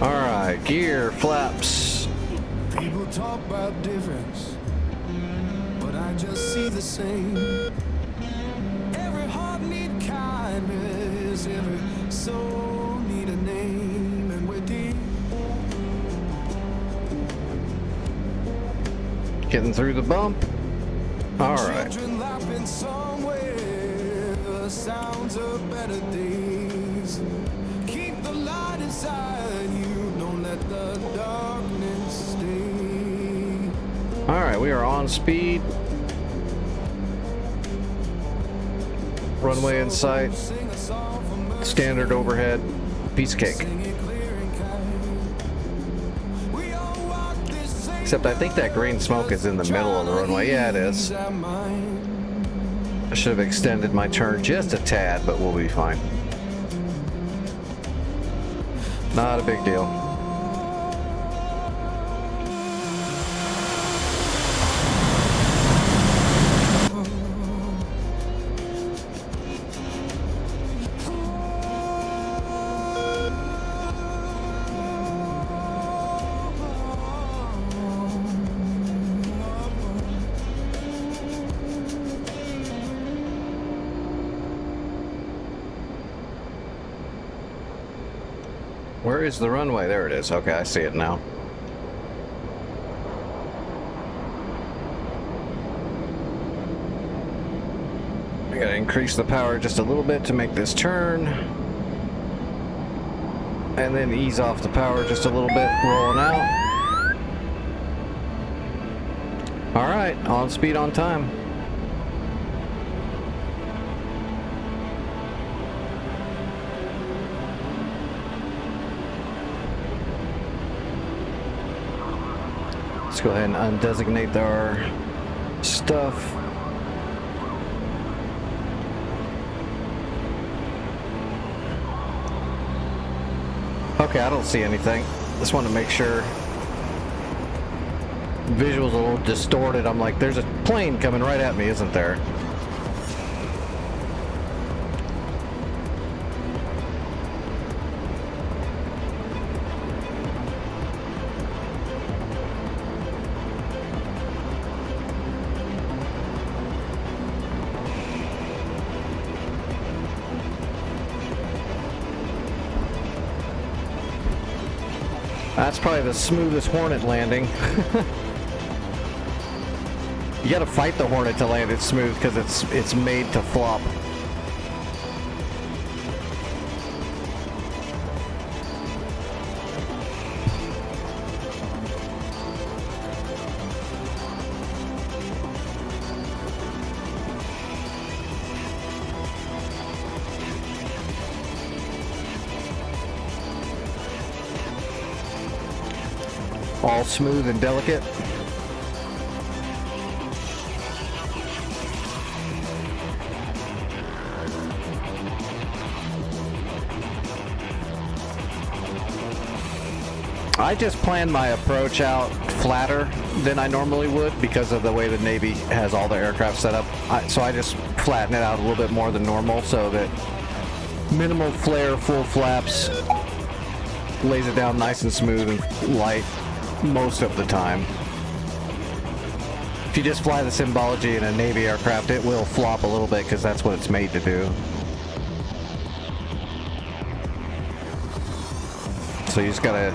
Alright, gear, flaps.
People talk about difference, but I just see the same. Every heart need kindness, every soul need a name, and we're deep.
Getting through the bump. Alright.
Children laughing somewhere, the sounds of better days. Keep the light inside you, don't let the darkness stay.
Alright, we are on speed. Runway in sight.
Sing a song for mercy,
Standard overhead. Piece of cake.
sing it clear and kind. We all walk this same
Except I think that green smoke is in the middle of the runway. Yeah, it is.
our mind.
I should have extended my turn just a tad, but we'll be fine. Not a big deal. Where is the runway? There it is. Okay, I see it now. I gotta increase the power just a little bit to make this turn. And then ease off the power just a little bit, rolling out. Alright, on speed, on time. Let's go ahead and undesignate our stuff. Okay, I don't see anything. Just want to make sure. Visual's a little distorted. I'm like, there's a plane coming right at me, isn't there? That's probably the smoothest Hornet landing. You gotta fight the Hornet to land it smooth because it's made to flop. All smooth and delicate. I just planned my approach out flatter than I normally would because of the way the Navy has all their aircraft set up. So I just flatten it out a little bit more than normal so that minimal flare, full flaps, lays it down nice and smooth and light most of the time. If you just fly the symbology in a Navy aircraft, it will flop a little bit because that's what it's made to do. So you just gotta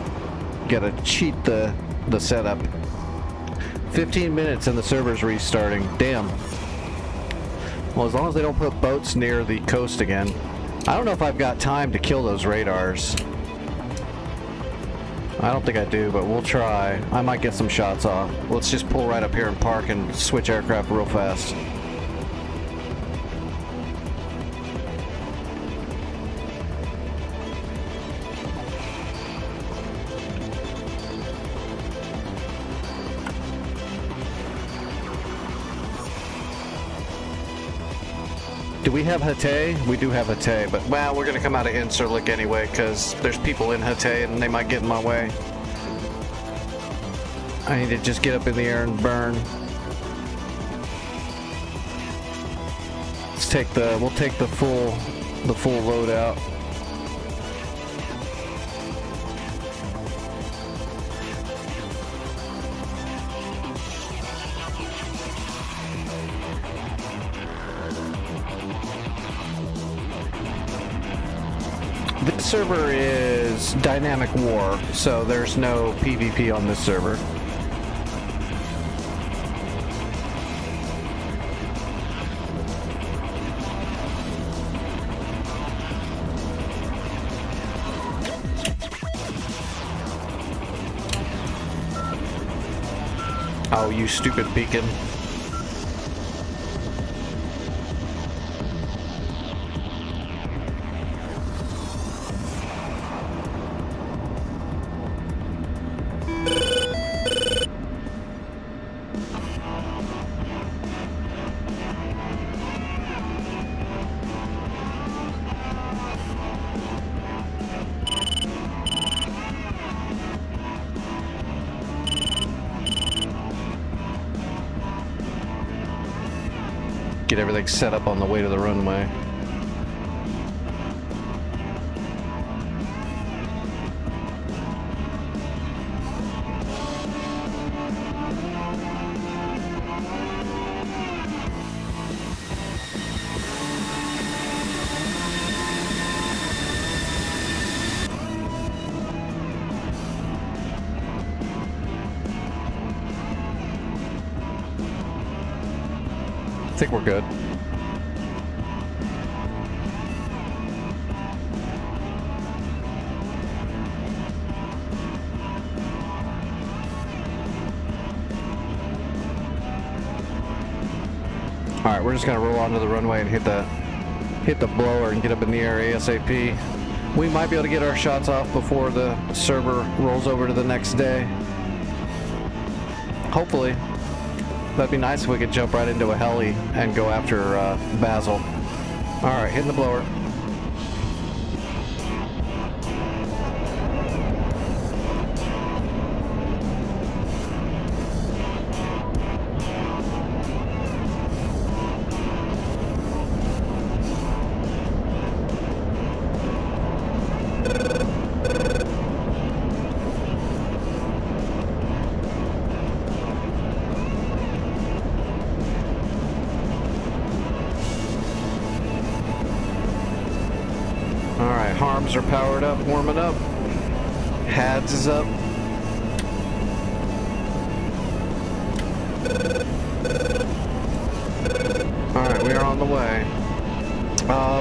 cheat the setup. 15 minutes and the server's restarting. Damn. Well, as long as they don't put boats near the coast again. I don't know if I've got time to kill those radars. I don't think I do, but we'll try. I might get some shots off. Let's just pull right up here and park and switch aircraft real fast. Do we have Hatay? We do have Hatay, but well, we're gonna come out of Incirlik anyway because there's people in Hatay and they might get in my way. I need to just get up in the air and burn. We'll take the full load out. This server is Dynamic War, so there's no PvP on this server. Oh, you stupid beacon. Get everything set up on the way to the runway. I think we're good. All right, we're just gonna roll onto the runway and hit the blower and get up in the air ASAP. We might be able to get our shots off before the server rolls over to the next day. Hopefully. That'd be nice if we could jump right into a heli and go after Basil. All right, hitting the blower. Harms are powered up, warming up. Hads is up. Alright, we are on the way.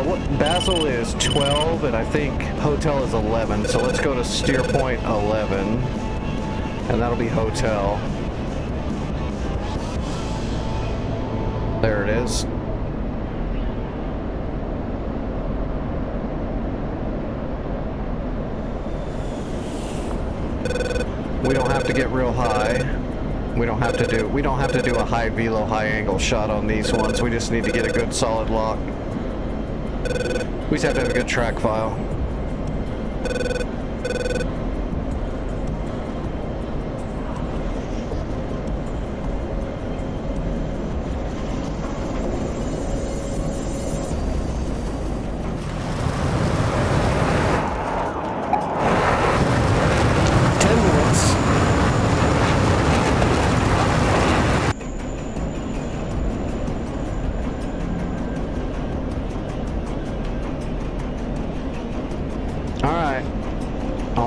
What Basil is 12 and I think Hotel is 11, so let's go to steer point 11 and that'll be Hotel. There it is. We don't have to get real high. We don't have to do a high velo, high angle shot on these ones. We just need to get a good solid lock. We just have to have a good track file.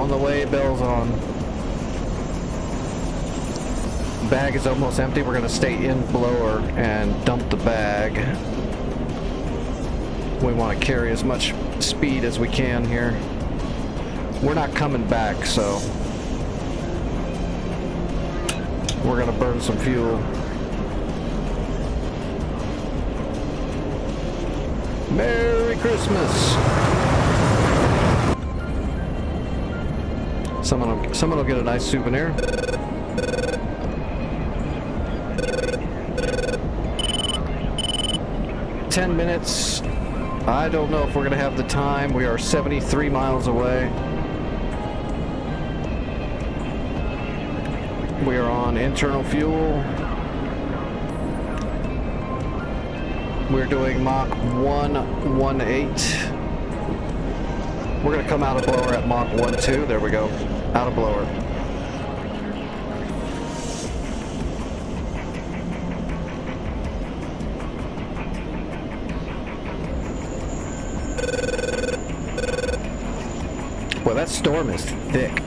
On the way, bells on. Bag is almost empty. We're gonna stay in blower and dump the bag. We want to carry as much speed as we can here. We're not coming back, so we're gonna burn some fuel. Merry Christmas! Someone will get a nice souvenir. "10 minutes. I don't know if we're gonna have the time. We are 73 miles away. We are on internal fuel. We're doing Mach 118. We're gonna come out of blower at Mach 12. There we go. Out of blower. Well, that storm is thick.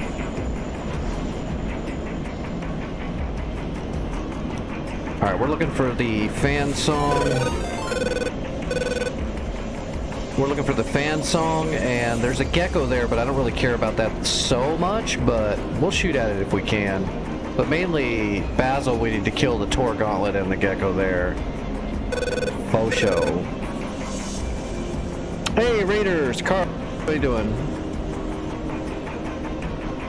All right, we're looking for the fan song. We're looking for the fan song, and there's a gecko there, but I don't really care about that so much, but we'll shoot at it if we can. But mainly, Basil, we need to kill the Tor Gauntlet and the gecko there. Faux show. Hey, Raiders! Carl, how you doing?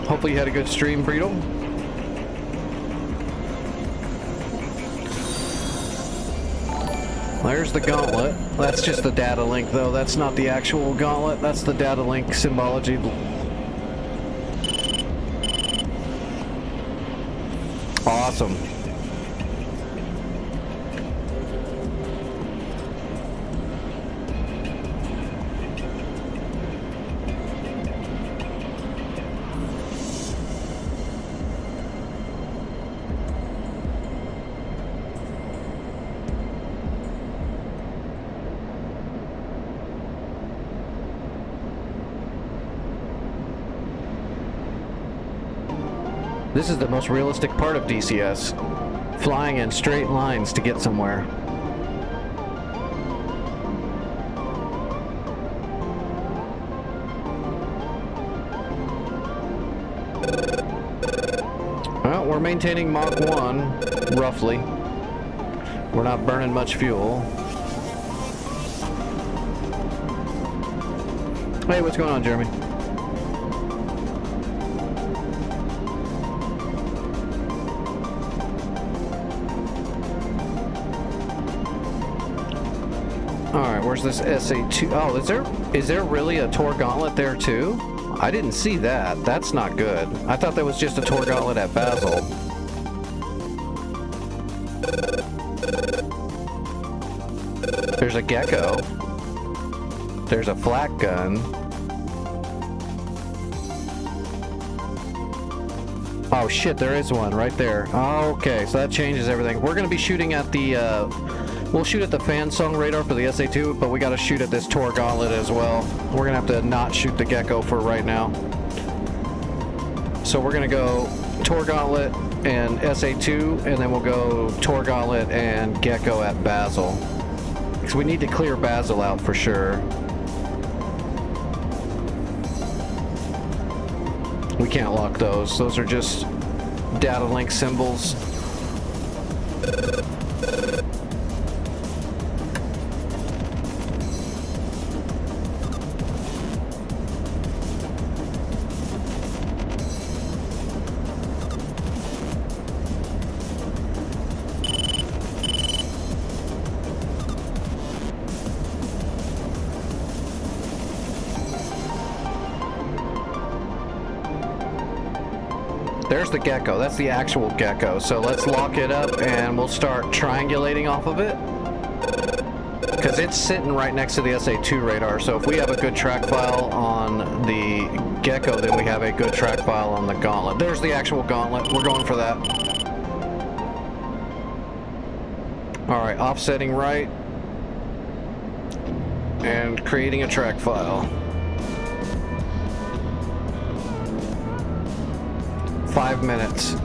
Hopefully you had a good stream, Breedle. There's the gauntlet. That's just the data link, though. That's not the actual gauntlet. That's the data link symbology. Awesome. This is the most realistic part of DCS. Flying in straight lines to get somewhere. Well, we're maintaining Mach 1, roughly. We're not burning much fuel. Hey, what's going on, Jeremy? Alright, where's this SA2? Oh, is there really a Tor Gauntlet there too? I didn't see that. That's not good. I thought that was just a Tor Gauntlet at Basil. There's a gecko. There's a flak gun. Oh shit, there is one right there. Okay, so that changes everything. We're gonna be shooting at the, we'll shoot at the fan song radar for the SA2, but we gotta shoot at this Tor Gauntlet as well. We're gonna have to not shoot the gecko for right now. So we're gonna go Tor Gauntlet and SA2, and then we'll go Tor Gauntlet and gecko at Basil. Because we need to clear Basil out for sure. We can't lock those. Those are just data link symbols. There's the gecko. That's the actual gecko. So let's lock it up and we'll start triangulating off of it. Because it's sitting right next to the SA2 radar. So if we have a good track file on the gecko, then we have a good track file on the gauntlet. There's the actual gauntlet. We're going for that. Alright, offsetting right. And creating a track file. 5 minutes.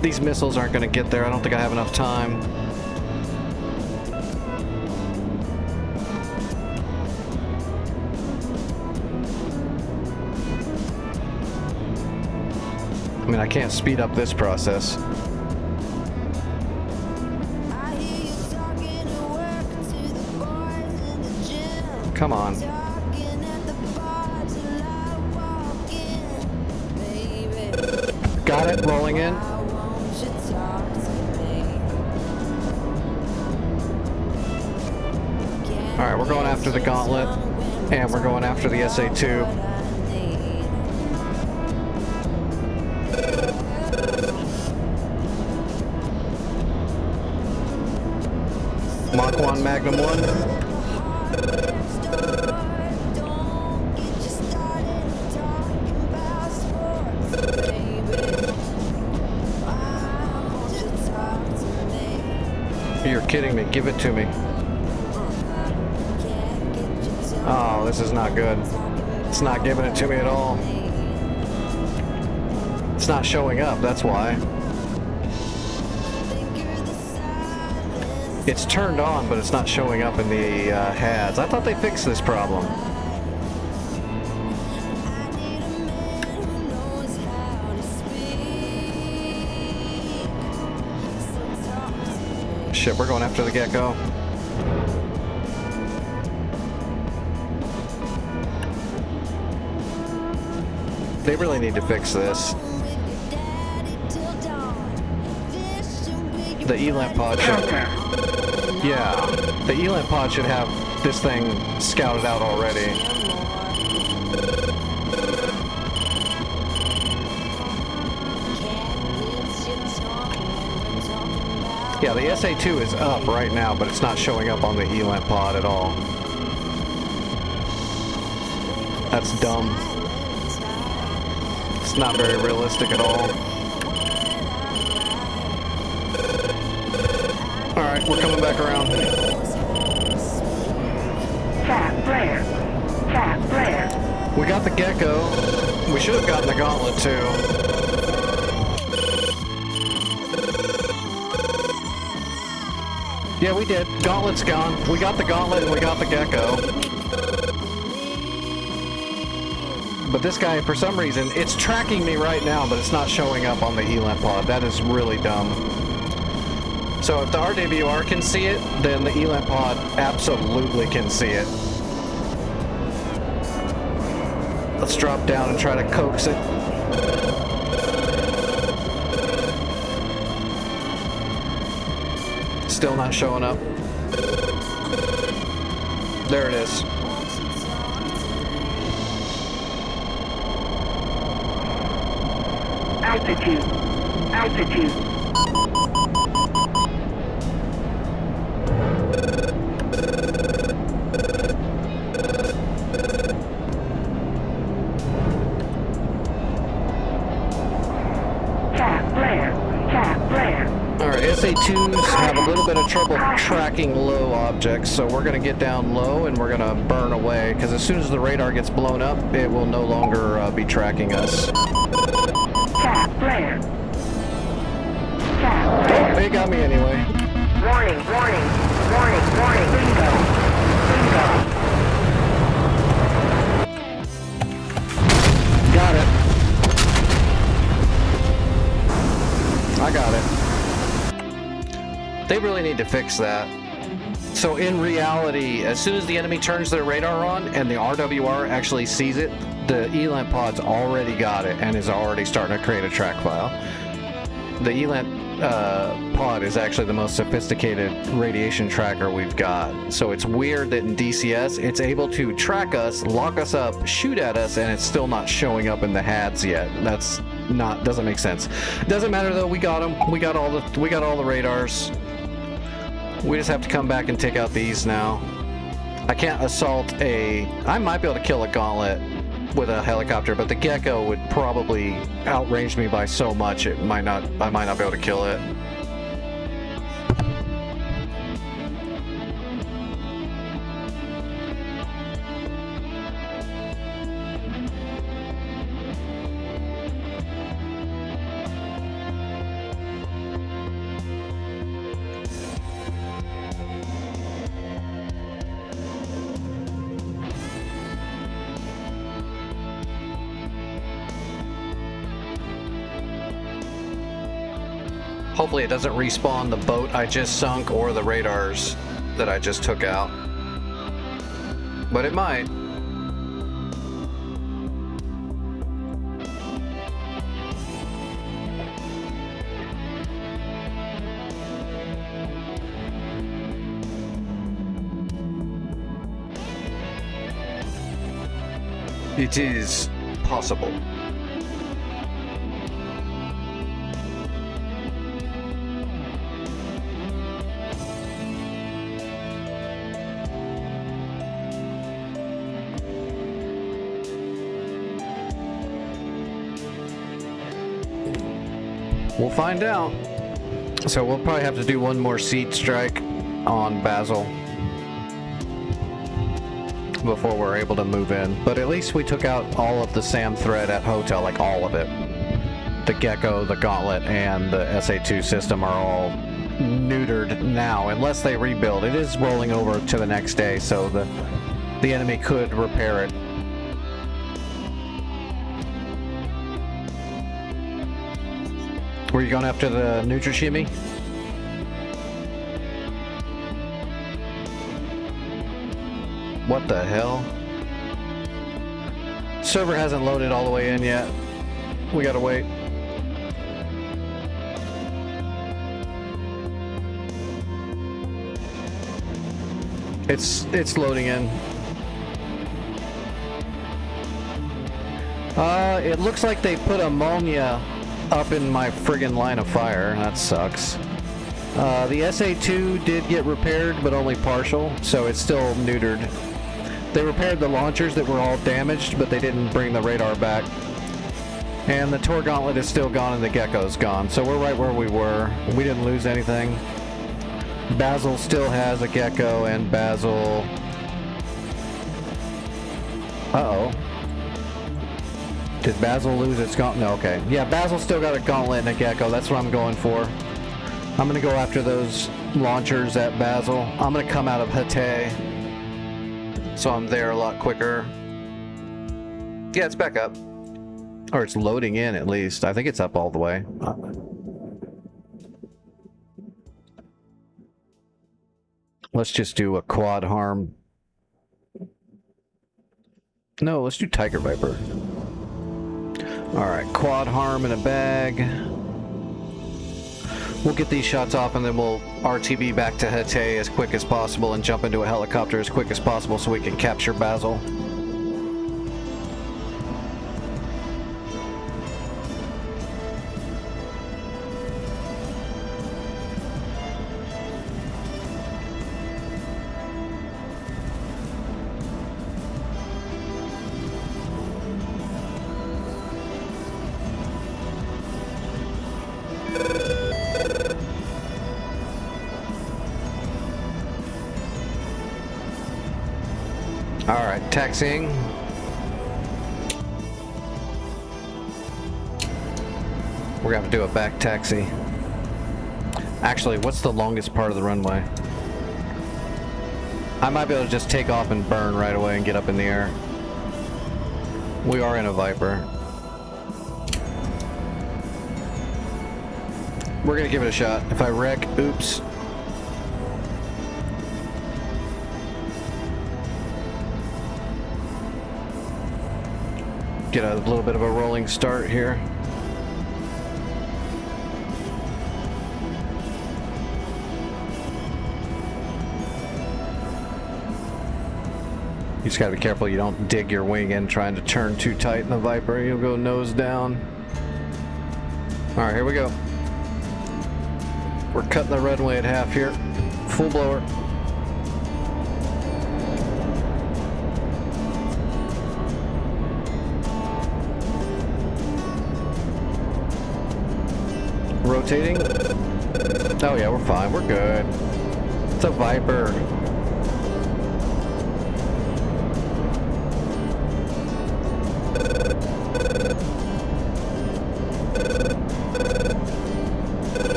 These missiles aren't going to get there. I don't think I have enough time. I mean, I can't speed up this process. Come on. Got it, rolling in. Alright, we're going after the Gauntlet, and we're going after the SA-2. Mach 1, Magnum 1. You're kidding me. Give it to me. Oh, this is not good. It's not giving it to me at all. It's not showing up, that's why. It's turned on, but it's not showing up in the HADs. I thought they fixed this problem. Shit, we're going after the Gecko. They really need to fix this. The ELANT pod should... Yeah, the ELANT pod should have this thing scouted out already. Yeah, the SA-2 is up right now, but it's not showing up on the ELANT pod at all. That's dumb. It's not very realistic at all. Alright, we're coming back around. Flare. We got the Gecko. We should have gotten the Gauntlet too. Yeah, we did. Gauntlet's gone. We got the Gauntlet and we got the Gecko. But this guy, for some reason, it's tracking me right now, but it's not showing up on the ELANT pod. That is really dumb. So if the RWR can see it, then the ELANT pod absolutely can see it. Let's drop down and try to coax it. Still not showing up. There it is.
Altitude.
Alright, SA-2s have a little bit of trouble tracking low objects, so we're going to get down low and we're going to burn away, because as soon as the radar gets blown up, it will no longer be tracking us.
Flare.
Oh, it got me anyway.
Warning. Bingo.
Got it. I got it. They really need to fix that. So in reality, as soon as the enemy turns their radar on and the RWR actually sees it, the ELANT pod's already got it and is already starting to create a track file. The ELANT pod is actually the most sophisticated radiation tracker we've got. So it's weird that in DCS, it's able to track us, lock us up, shoot at us, and it's still not showing up in the HADs yet. Doesn't make sense. Doesn't matter though, we got them. We got all the radars. We just have to come back and take out these now. I can't assault I might be able to kill a Gauntlet with a helicopter, but the Gecko would probably outrange me by so much I might not be able to kill it. Hopefully it doesn't respawn the boat I just sunk or the radars that I just took out. But it might. It is possible. We'll find out. So we'll probably have to do one more seed strike on Basil before we're able to move in. But at least we took out all of the SAM threat at Hotel, like all of it. The Gecko, the Gauntlet, and the SA2 system are all neutered now, unless they rebuild. It is rolling over to the next day, so the enemy could repair it. Were you going after the Nutrishimi? What the hell? Server hasn't loaded all the way in yet. We gotta wait. It's loading in. It looks like they put ammonia up in my friggin' line of fire. That sucks. The SA2 did get repaired, but only partial, so it's still neutered. They repaired the launchers that were all damaged, but they didn't bring the radar back. And the Tor Gauntlet is still gone and the Gecko's gone, so we're right where we were. We didn't lose anything. Basil still has a Gecko, and Basil... Uh-oh. Did Basil lose its gauntlet? No, okay. Yeah, Basil still got a Gauntlet and a Gecko. That's what I'm going for. I'm going to go after those launchers at Basil. I'm going to come out of Hatay, so I'm there a lot quicker. Yeah, it's back up. Or it's loading in, at least. I think it's up all the way. Let's just do a quad harm. No, let's do Tiger Viper. Alright, quad harm in a bag. We'll get these shots off and then we'll RTB back to Hatay as quick as possible and jump into a helicopter as quick as possible so we can capture Basil. Alright, taxiing. We're gonna have to do a back taxi. Actually, what's the longest part of the runway? I might be able to just take off and burn right away and get up in the air. We are in a Viper. We're gonna give it a shot. If I wreck, oops. Get a little bit of a rolling start here. You just gotta be careful you don't dig your wing in trying to turn too tight in the Viper. You'll go nose down. Alright, here we go. We're cutting the runway at half here. Full blower. Rotating. Oh yeah, we're fine. We're good. It's a Viper.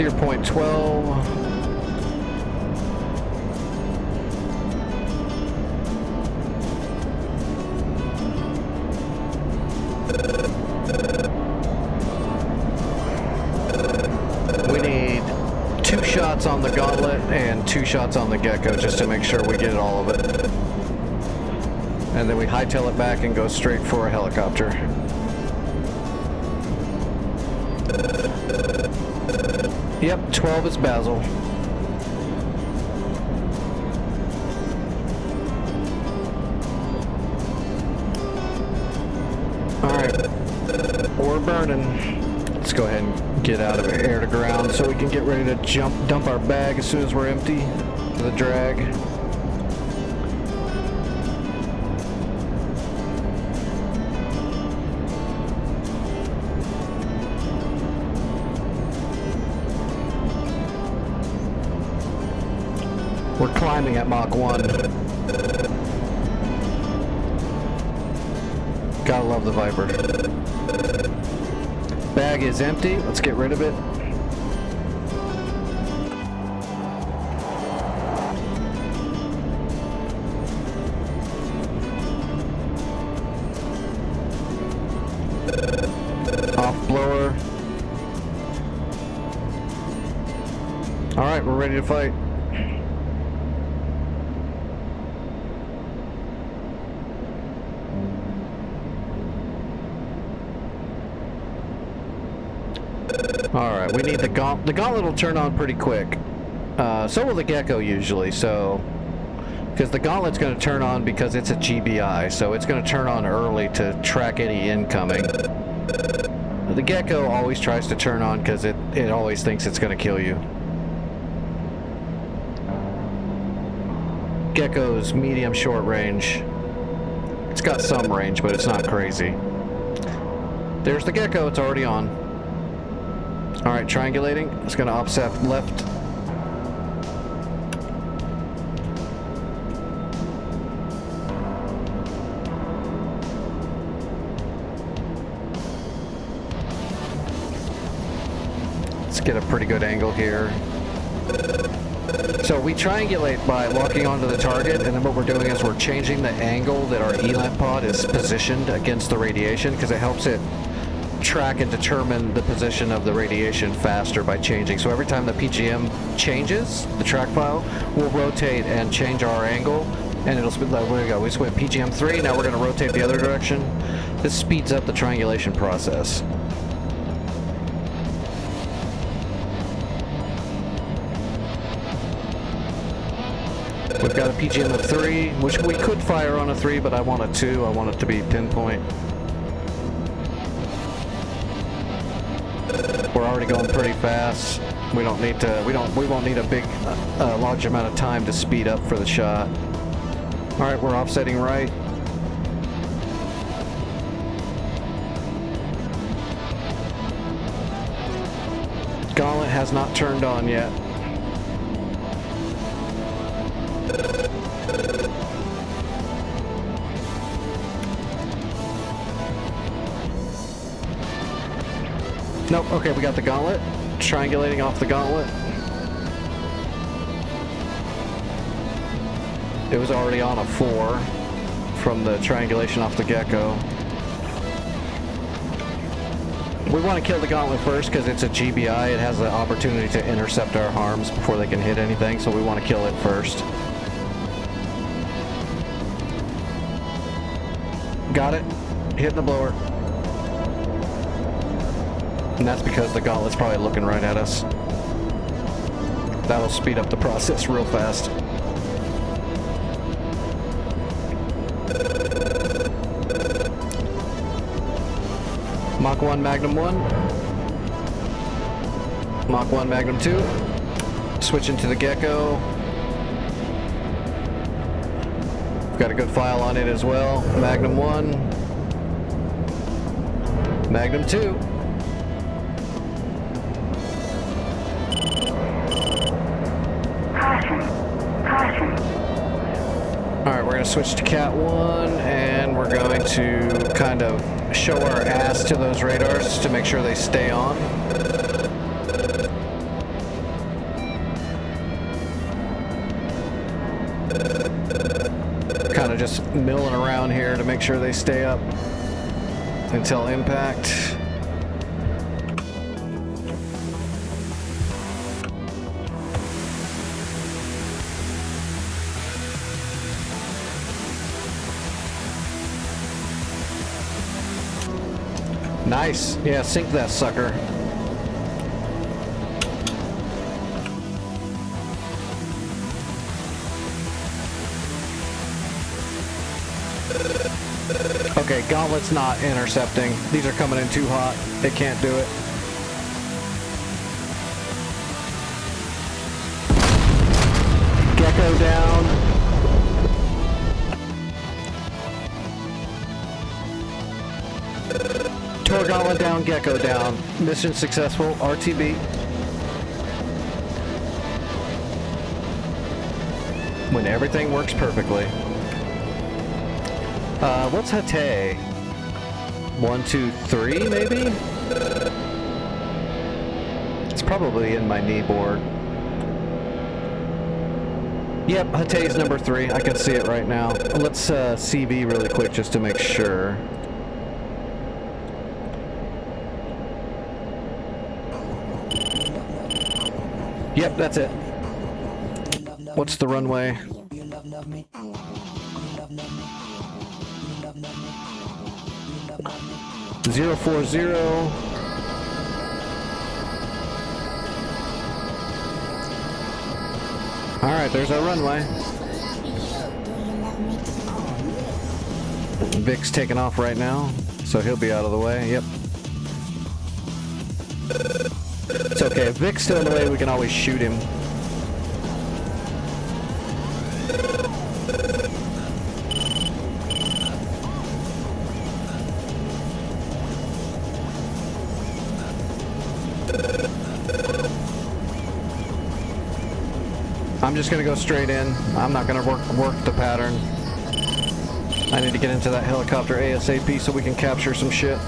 steer point 12. We need 2 shots on the Gauntlet and 2 shots on the Gecko just to make sure we get all of it. And then we hightail it back and go straight for a helicopter. Yep, 12 is Basil. Alright, we're burning. Let's go ahead and get out of air to ground so we can get ready to dump our bag as soon as we're empty. The drag. We're climbing at Mach 1. Gotta love the Viper. Bag is empty. Let's get rid of it. Off blower. All right, we're ready to fight. Alright, we need the gauntlet. The gauntlet will turn on pretty quick. So will the Gecko usually, so... Because the gauntlet's going to turn on because it's a GBI, so it's going to turn on early to track any incoming. The Gecko always tries to turn on because it always thinks it's going to kill you. Gecko's medium short range. It's got some range, but it's not crazy. There's the Gecko, it's already on. Alright, triangulating. It's going to offset left. Let's get a pretty good angle here. So we triangulate by locking onto the target, and then what we're doing is we're changing the angle that our ELANT pod is positioned against the radiation, because it helps it track and determine the position of the radiation faster by changing. So every time the PGM changes, the track file, we'll rotate and change our angle, and it'll spit like, there we go, we just went PGM 3, now we're going to rotate the other direction. This speeds up the triangulation process. We've got a PGM of 3, which we could fire on a 3, but I want a 2. I want it to be pinpoint. We're already going pretty fast. We don't need to. We won't need a big, large amount of time to speed up for the shot. All right, we're offsetting right. Gauntlet has not turned on yet. Nope, okay, we got the Gauntlet. Triangulating off the Gauntlet. It was already on a 4 from the triangulation off the Gecko. We want to kill the Gauntlet first because it's a GBI. It has the opportunity to intercept our harms before they can hit anything, so we want to kill it first. Got it. Hitting the blower. And that's because the Gauntlet's probably looking right at us. That'll speed up the process real fast. Mach 1, Magnum 1. Mach 1, Magnum 2. Switching to the Gecko. We've got a good file on it as well. Magnum 1. Magnum 2. Alright, we're going to switch to Cat 1, and we're going to kind of show our ass to those radars to make sure they stay on. Kind of just milling around here to make sure they stay up until impact. Nice. Yeah, sink that sucker. Okay, Gauntlet's not intercepting. These are coming in too hot. It can't do it. Gecko down. Tor Gauntlet down, Gecko down. Mission successful, RTB. When everything works perfectly. What's Hatay? 1, 2, 3, maybe? It's probably in my knee board. Yep, Hatay's number 3. I can see it right now. Let's CV really quick just to make sure. Yep, that's it. What's the runway? Zero 40. All right, there's our runway. Vic's taking off right now, so he'll be out of the way. Yep. It's okay. If Vic's still in the way, we can always shoot him. I'm just gonna go straight in. I'm not gonna work the pattern. I need to get into that helicopter ASAP so we can capture some shit.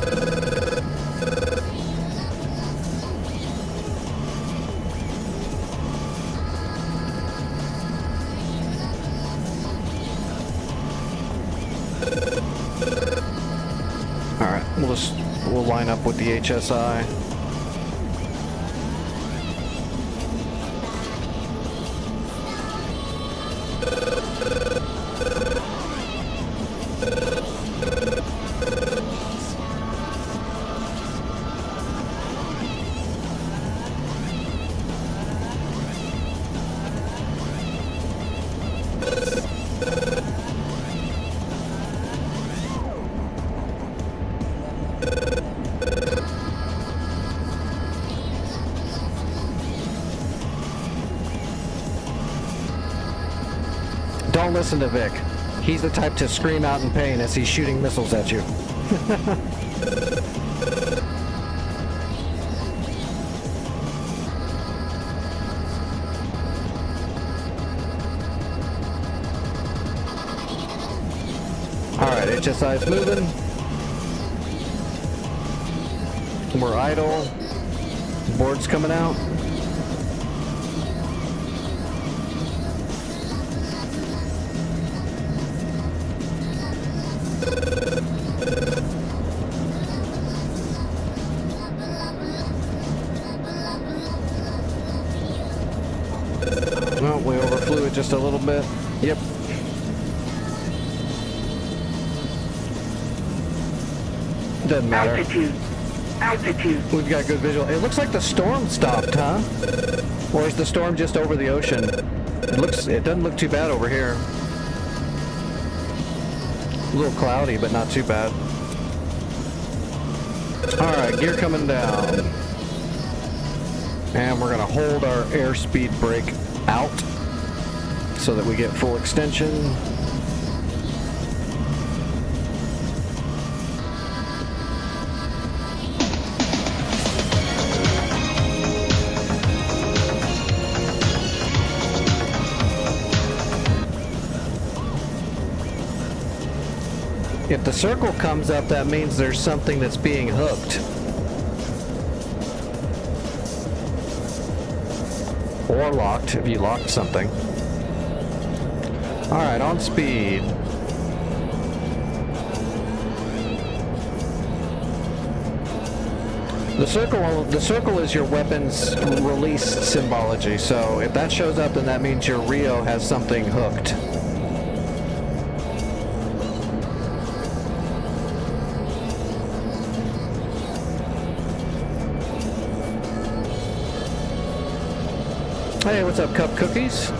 Alright, we'll line up with the HSI. Don't listen to Vic. He's the type to scream out in pain as he's shooting missiles at you. Alright, HSI's moving. We're idle. Board's coming out. Well, we overflew it just a little bit. Yep. Doesn't matter.
Altitude.
We've got good visual. It looks like the storm stopped, huh? Or is the storm just over the ocean? It doesn't look too bad over here. A little cloudy, but not too bad. Alright, gear coming down. And we're gonna hold our airspeed brake out so that we get full extension. If the circle comes up, that means there's something that's being hooked. Or locked, if you locked something. Alright, on speed. The circle is your weapon's release symbology, so if that shows up, then that means your Rio has something hooked. Hey, what's up, Cup Cookies?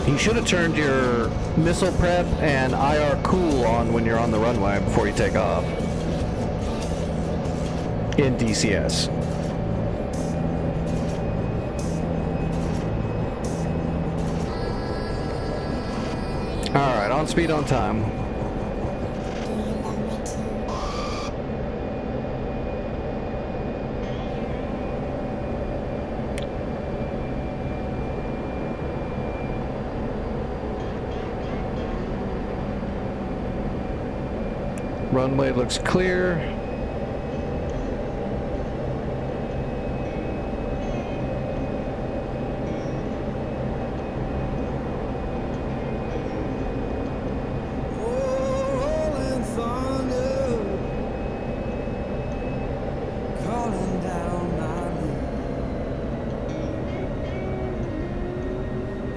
You should have turned your missile prep and IR cool on when you're on the runway before you take off. In DCS. Alright, on speed, on time. Runway looks clear.
Rolling thunder, calling down my name.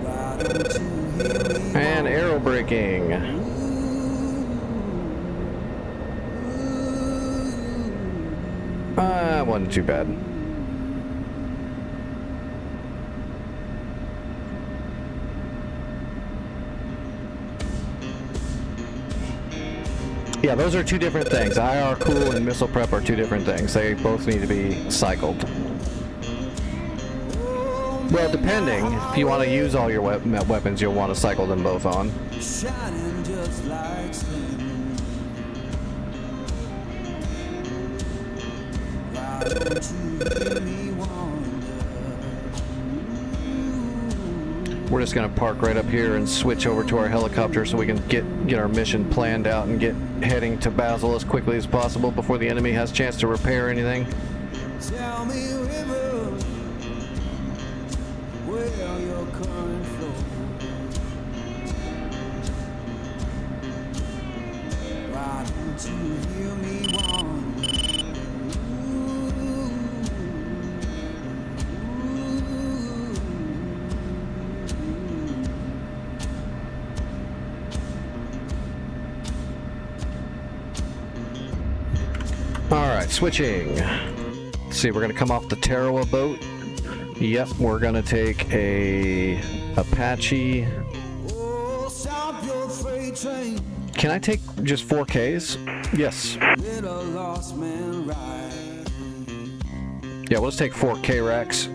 Why don't you hear me?
And aero braking. Wasn't too bad. Yeah, those are two different things. IR cool and missile prep are two different things. They both need to be cycled. Well, depending. If you want to use all your weapons, you'll want to cycle them both on.
Shining just like sin. Why don't you hear me wonder?
We're just going to park right up here and switch over to our helicopter so we can get our mission planned out and get heading to Basel as quickly as possible before the enemy has a chance to repair anything.
Tell me, river, where your current flows. Why don't you hear me wonder?
Alright, switching. Let's see, we're gonna come off the Tarawa boat. Yep, we're gonna take a Apache.
Oh, stop your freight train.
Can I take just 4Ks? Yes.
Let a lost man ride.
Yeah, we'll just take 4K racks.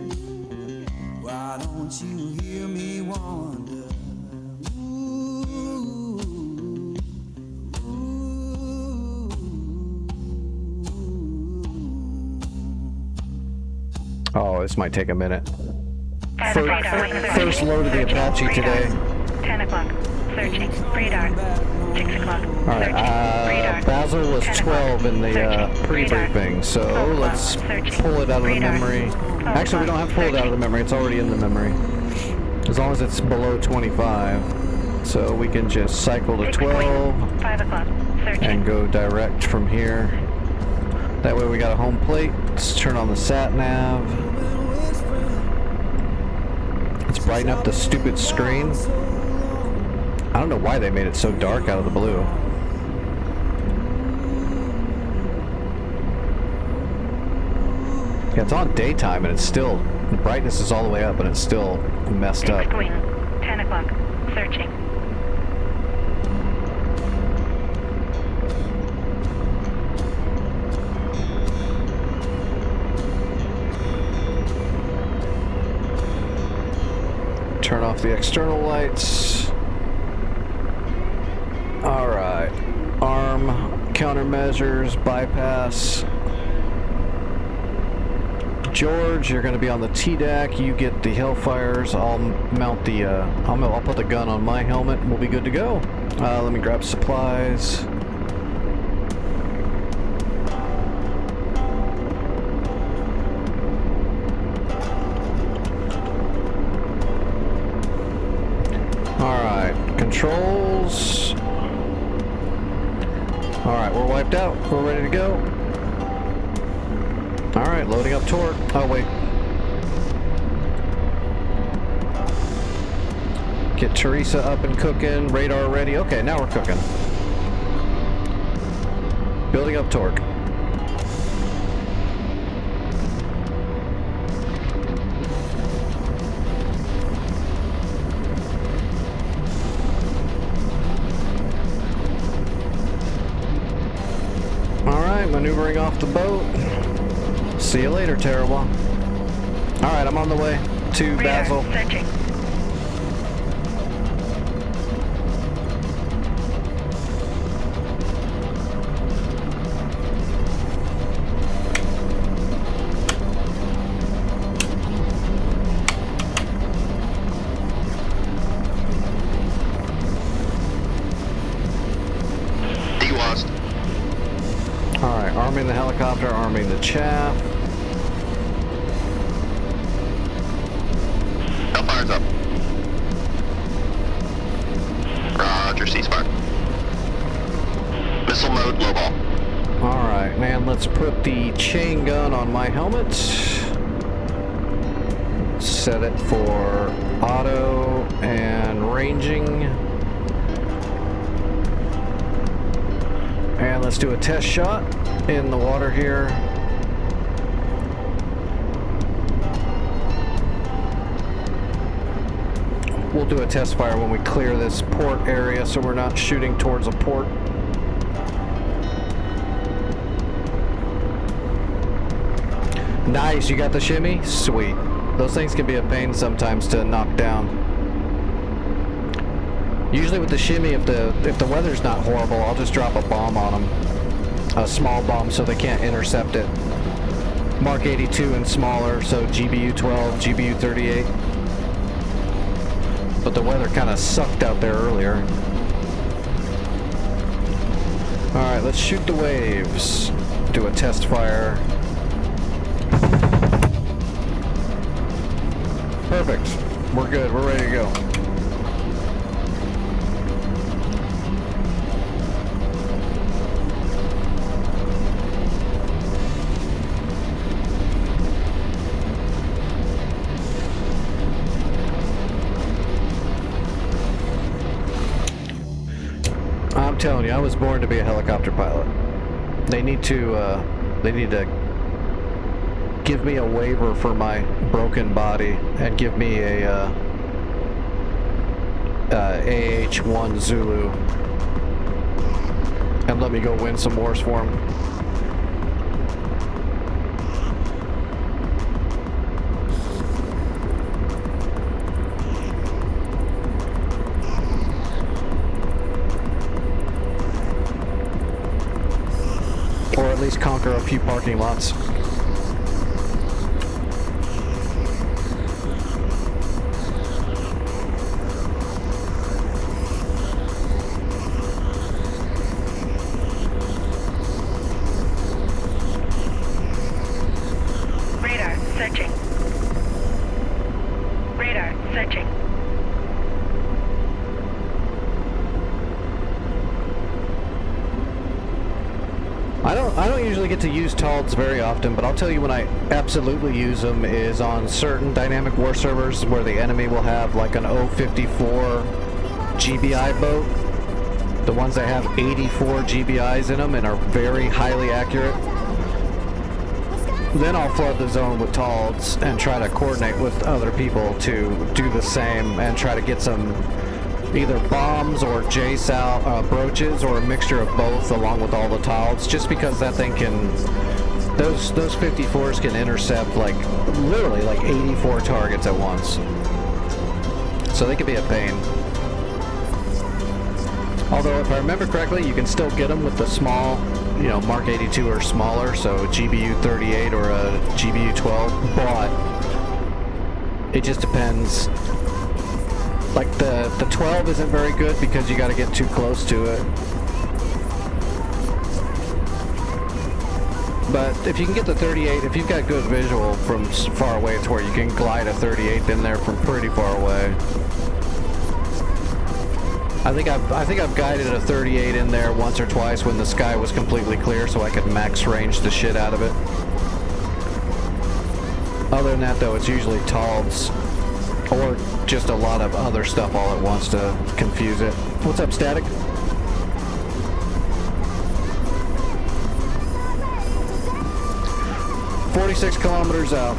Why don't you hear me wonder?
Oh, this might take a minute.
Radar.
First load of the Apache today.
10 o'clock. Searching. Radar. 6 o'clock.
Alright,
Radar.
Basil was
10
12 in the
Searching.
pre-briefing, so let's pull it out of the memory. Actually, we don't have to pull it out of the memory, it's already in the memory. As long as it's below 25. So we can just cycle to 12
5 o'clock. Searching.
and go direct from here. That way we got a home plate. Let's turn on the sat nav. Let's brighten up the stupid screen. I don't know why they made it so dark out of the blue. Yeah, it's on daytime and it's still, the brightness is all the way up and it's still messed up.
Fixed wing. 10 o'clock. Searching.
Turn off the external lights. Alright. Arm, countermeasures, bypass. George, you're going to be on the TDAC. You get the Hellfires. I'll mount the, I'll put the gun on my helmet. We'll be good to go. Let me grab supplies. checked out. We're ready to go. All right, loading up torque. Oh, wait. Get Teresa up and cooking. Radar ready. Okay, now we're cooking. Building up torque. Alright, maneuvering off the boat. See you later, Terrible. Alright, I'm on the way to Basil.
Searching.
Lost.
Alright, arming the helicopter, arming the chaff.
Hellfire's up. Roger, ceasefire. Missile mode, low ball.
Alright, man, let's put the chain gun on my helmet. Set it for auto and ranging. And let's do a test shot in the water here. We'll do a test fire when we clear this port area so we're not shooting towards a port. Nice, you got the shimmy? Sweet. Those things can be a pain sometimes to knock down. Usually with the shimmy, if the weather's not horrible, I'll just drop a bomb on them. A small bomb so they can't intercept it. Mark 82 and smaller, so GBU 12, GBU 38. But the weather kind of sucked out there earlier. Alright, let's shoot the waves. Do a test fire. Perfect. We're good. We're ready to go. I'm telling you, I was born to be a helicopter pilot. They need to give me a waiver for my broken body and give me a AH-1 Zulu and let me go win some wars for them. Or at least conquer a few parking lots.
Radar searching. Radar searching.
I don't usually get to use TALDs very often, but I'll tell you when I absolutely use them is on certain dynamic war servers where the enemy will have like an 054 GBI boat. The ones that have 84 GBIs in them and are very highly accurate. Then I'll flood the zone with TALDs and try to coordinate with other people to do the same and try to get some either bombs or JSOW broaches or a mixture of both along with all the TALDs, just because that thing can, those 54s can intercept like literally like 84 targets at once. So they can be a pain. Although if I remember correctly, you can still get them with the small, you know, Mark 82 or smaller, so GBU 38 or a GBU 12, but it just depends. Like the 12 isn't very good because you got to get too close to it. But if you can get the 38, if you've got good visual from far away, it's where you can glide a 38 in there from pretty far away. I think I've guided a 38 in there once or twice when the sky was completely clear, so I could max range the shit out of it. Other than that, though, it's usually TALDs or just a lot of other stuff all at once to confuse it. What's up, Static? "46 kilometers out."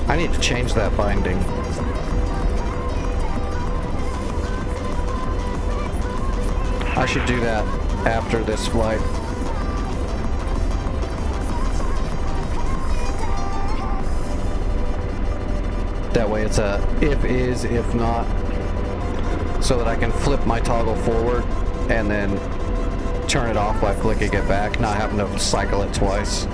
I need to change that binding. I should do that after this flight. That way it's a if is, if not, so that I can flip my toggle forward and then turn it off by flicking it back, not having to cycle it twice.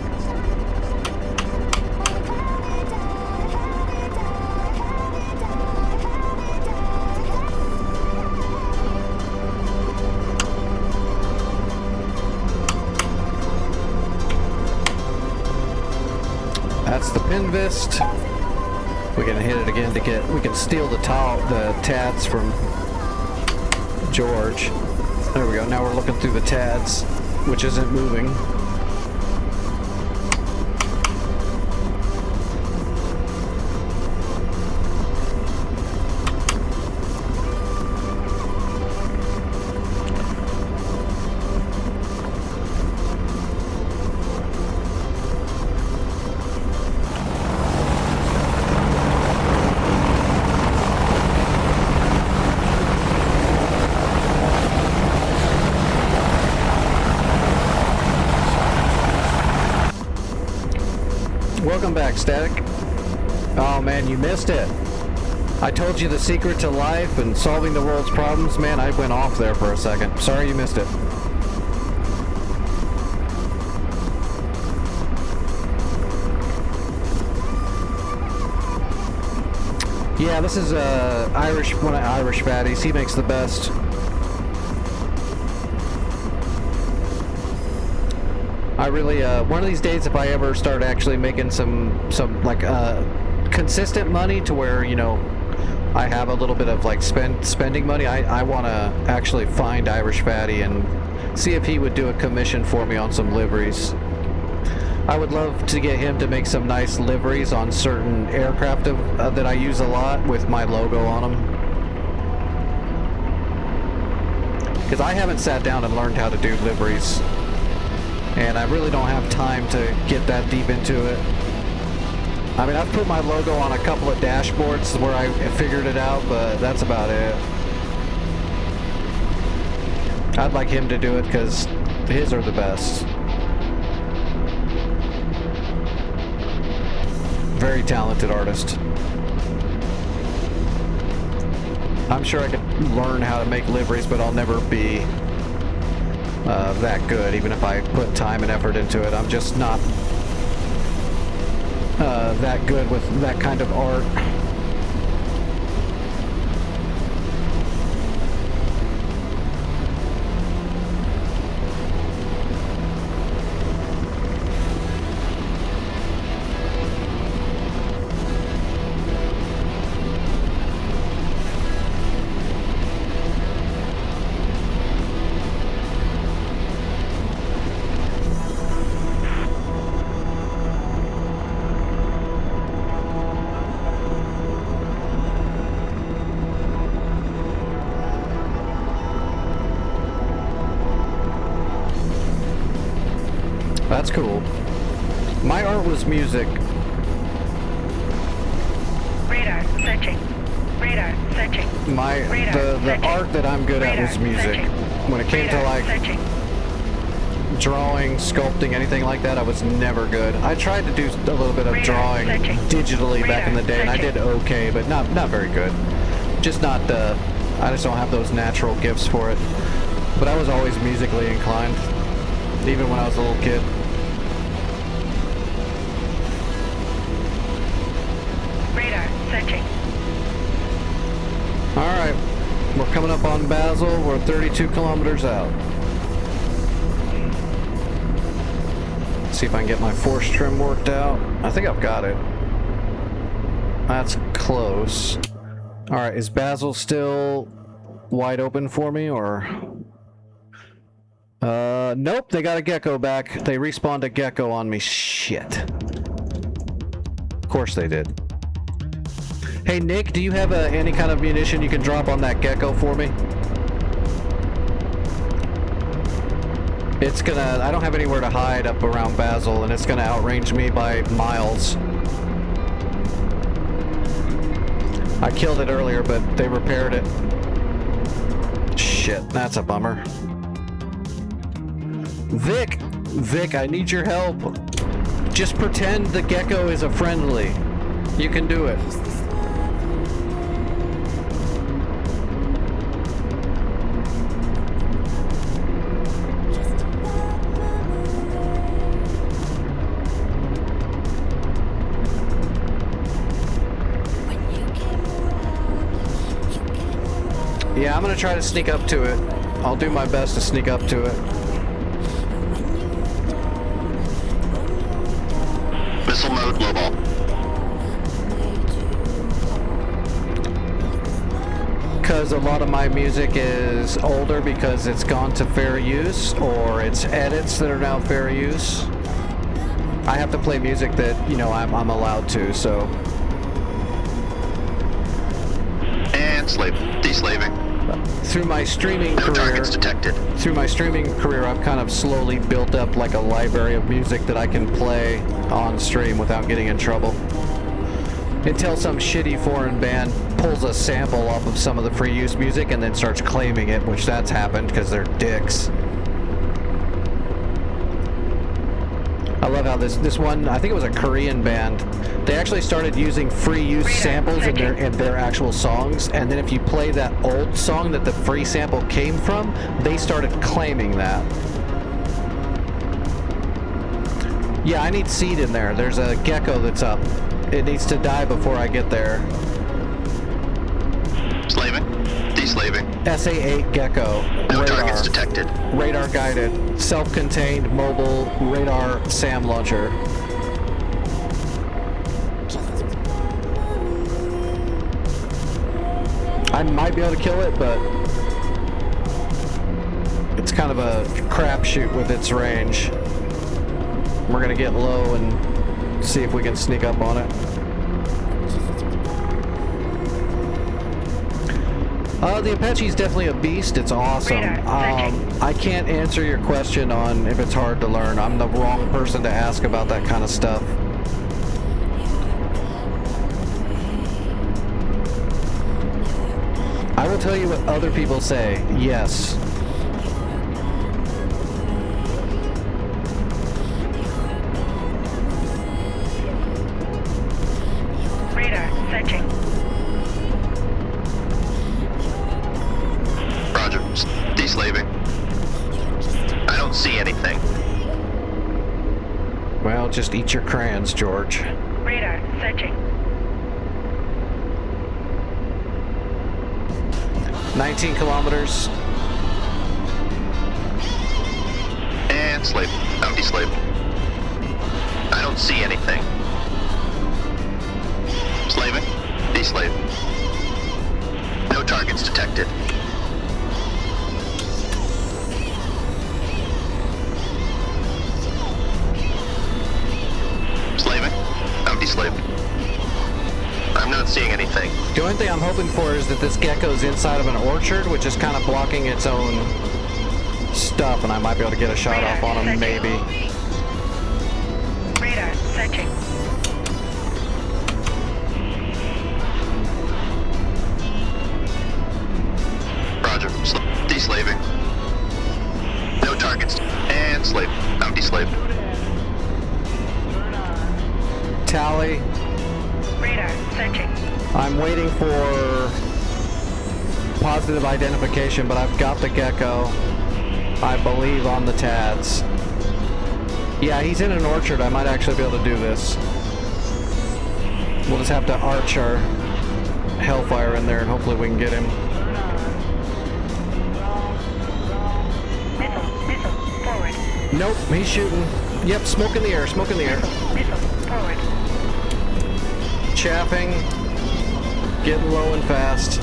That's the Pinvist. We can hit it again to get. We can steal the TADs from George. There we go. Now we're looking through the TADs, which isn't moving. Welcome back, Static. Oh man, you missed it. I told you the secret to life and solving the world's problems. Man, I went off there for a second. Sorry you missed it. Yeah, this is one of Irish fatties. He makes the best. I really, one of these days, if I ever start actually making some like consistent money to where, you know, I have a little bit of like spending money, I want to actually find Irish Fatty and see if he would do a commission for me on some liveries. I would love to get him to make some nice liveries on certain aircraft that I use a lot with my logo on them. Because I haven't sat down and learned how to do liveries. And I really don't have time to get that deep into it. I mean, I've put my logo on a couple of dashboards where I figured it out, but that's about it. I'd like him to do it because his are the best. Very talented artist. I'm sure I could learn how to make liveries, but I'll never be that good, even if I put time and effort into it. I'm just not that good with that kind of art. That's cool. My art was music.
Radar searching. Radar searching.
The art that I'm good at was music. When it came to like drawing, sculpting, anything like that, I was never good. I tried to do a little bit of drawing digitally back in the day, and I did okay, but not very good. Just not I just don't have those natural gifts for it. But I was always musically inclined, even when I was a little kid.
searching.
Alright, we're coming up on Basel. We're 32 kilometers out. See if I can get my force trim worked out. I think I've got it. That's close. Alright, is Basel still wide open for me, or... nope, they got a Gecko back. They respawned a Gecko on me. Shit. Of course they did. Hey, Nick, do you have any kind of munition you can drop on that Gecko for me? It's gonna... I don't have anywhere to hide up around Basel, and it's gonna outrange me by miles. I killed it earlier, but they repaired it. Shit, that's a bummer. Vic! Vic, I need your help. Just pretend the Gecko is a friendly. You can do it. Yeah, I'm gonna try to sneak up to it. I'll do my best to sneak up to it.
Missile mode, low ball.
Because a lot of my music is older because it's gone to fair use, or it's edits that are now fair use. I have to play music that, you know, I'm allowed to, so.
And slave. Deslaving.
Through my streaming
No
career,
targets detected.
I've kind of slowly built up like a library of music that I can play on stream without getting in trouble. Until some shitty foreign band pulls a sample off of some of the free use music and then starts claiming it, which that's happened because they're dicks. I love how this one, I think it was a Korean band, they actually started using free use samples in their actual songs, and then if you play that old song that the free sample came from, they started claiming that. Yeah, I need seed in there. There's a Gecko that's up. It needs to die before I get there.
Slaving. Deslaving.
SA-8 Gecko.
No
radar.
targets detected.
Radar guided. Self-contained mobile radar SAM launcher. I might be able to kill it, but it's kind of a crapshoot with its range. We're gonna get low and see if we can sneak up on it. The Apache's definitely a beast. It's awesome. I can't answer your question on if it's hard to learn. I'm the wrong person to ask about that kind of stuff. I will tell you what other people say. Yes.
Radar searching.
Roger. Deslaving. I don't see anything.
Well, just eat your crayons, George.
Radar searching.
19 kilometers.
And slave. I'm deslaved. I don't see anything. Slaving. Deslave. No targets detected. Slaving. I'm deslaved. I'm not seeing anything.
The only thing I'm hoping for is that this Gecko's inside of an orchard, which is kind of blocking its own stuff, and I might be able to get a shot off on him, maybe.
Radar searching.
Roger. Deslaving. No targets. And slave. I'm deslaved.
Tally.
Radar searching.
I'm waiting for positive identification, but I've got the Gecko, I believe, on the TADS. Yeah, he's in an orchard. I might actually be able to do this. We'll just have to arch our Hellfire in there and hopefully we can get him.
Missile forward.
Nope, he's shooting. Yep, smoke in the air, smoke in the air.
Missile forward.
Chaffing. Getting low and fast.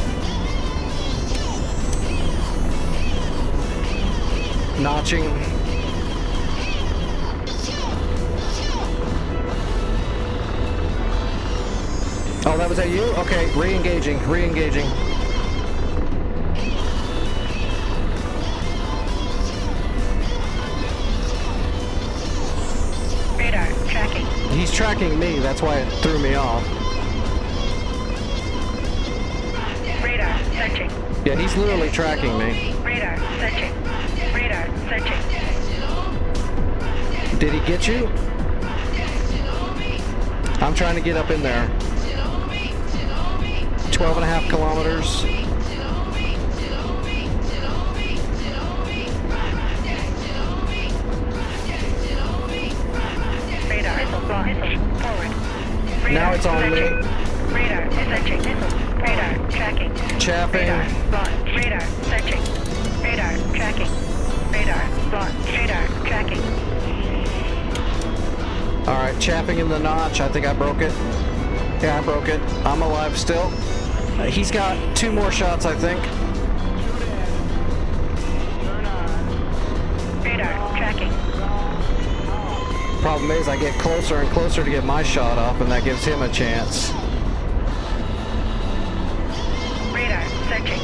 Notching. Oh, that was at you? Okay, re-engaging, re-engaging.
Radar tracking.
He's tracking me, that's why it threw me off.
Radar searching.
Yeah, he's literally tracking me.
Radar searching. Radar searching.
Did he get you? I'm trying to get up in there. 12.5 kilometers.
Radar missile forward. Radar
Now it's on me.
searching. Radar searching. Missile. Radar tracking.
Chaffing.
Radar launch. Radar searching. Radar tracking. Radar launch. Radar tracking.
Alright, chapping in the notch. I think I broke it. Yeah, I broke it. I'm alive still. He's got 2 more shots, I think.
Radar tracking.
Problem is, I get closer and closer to get my shot off, and that gives him a chance.
Radar searching.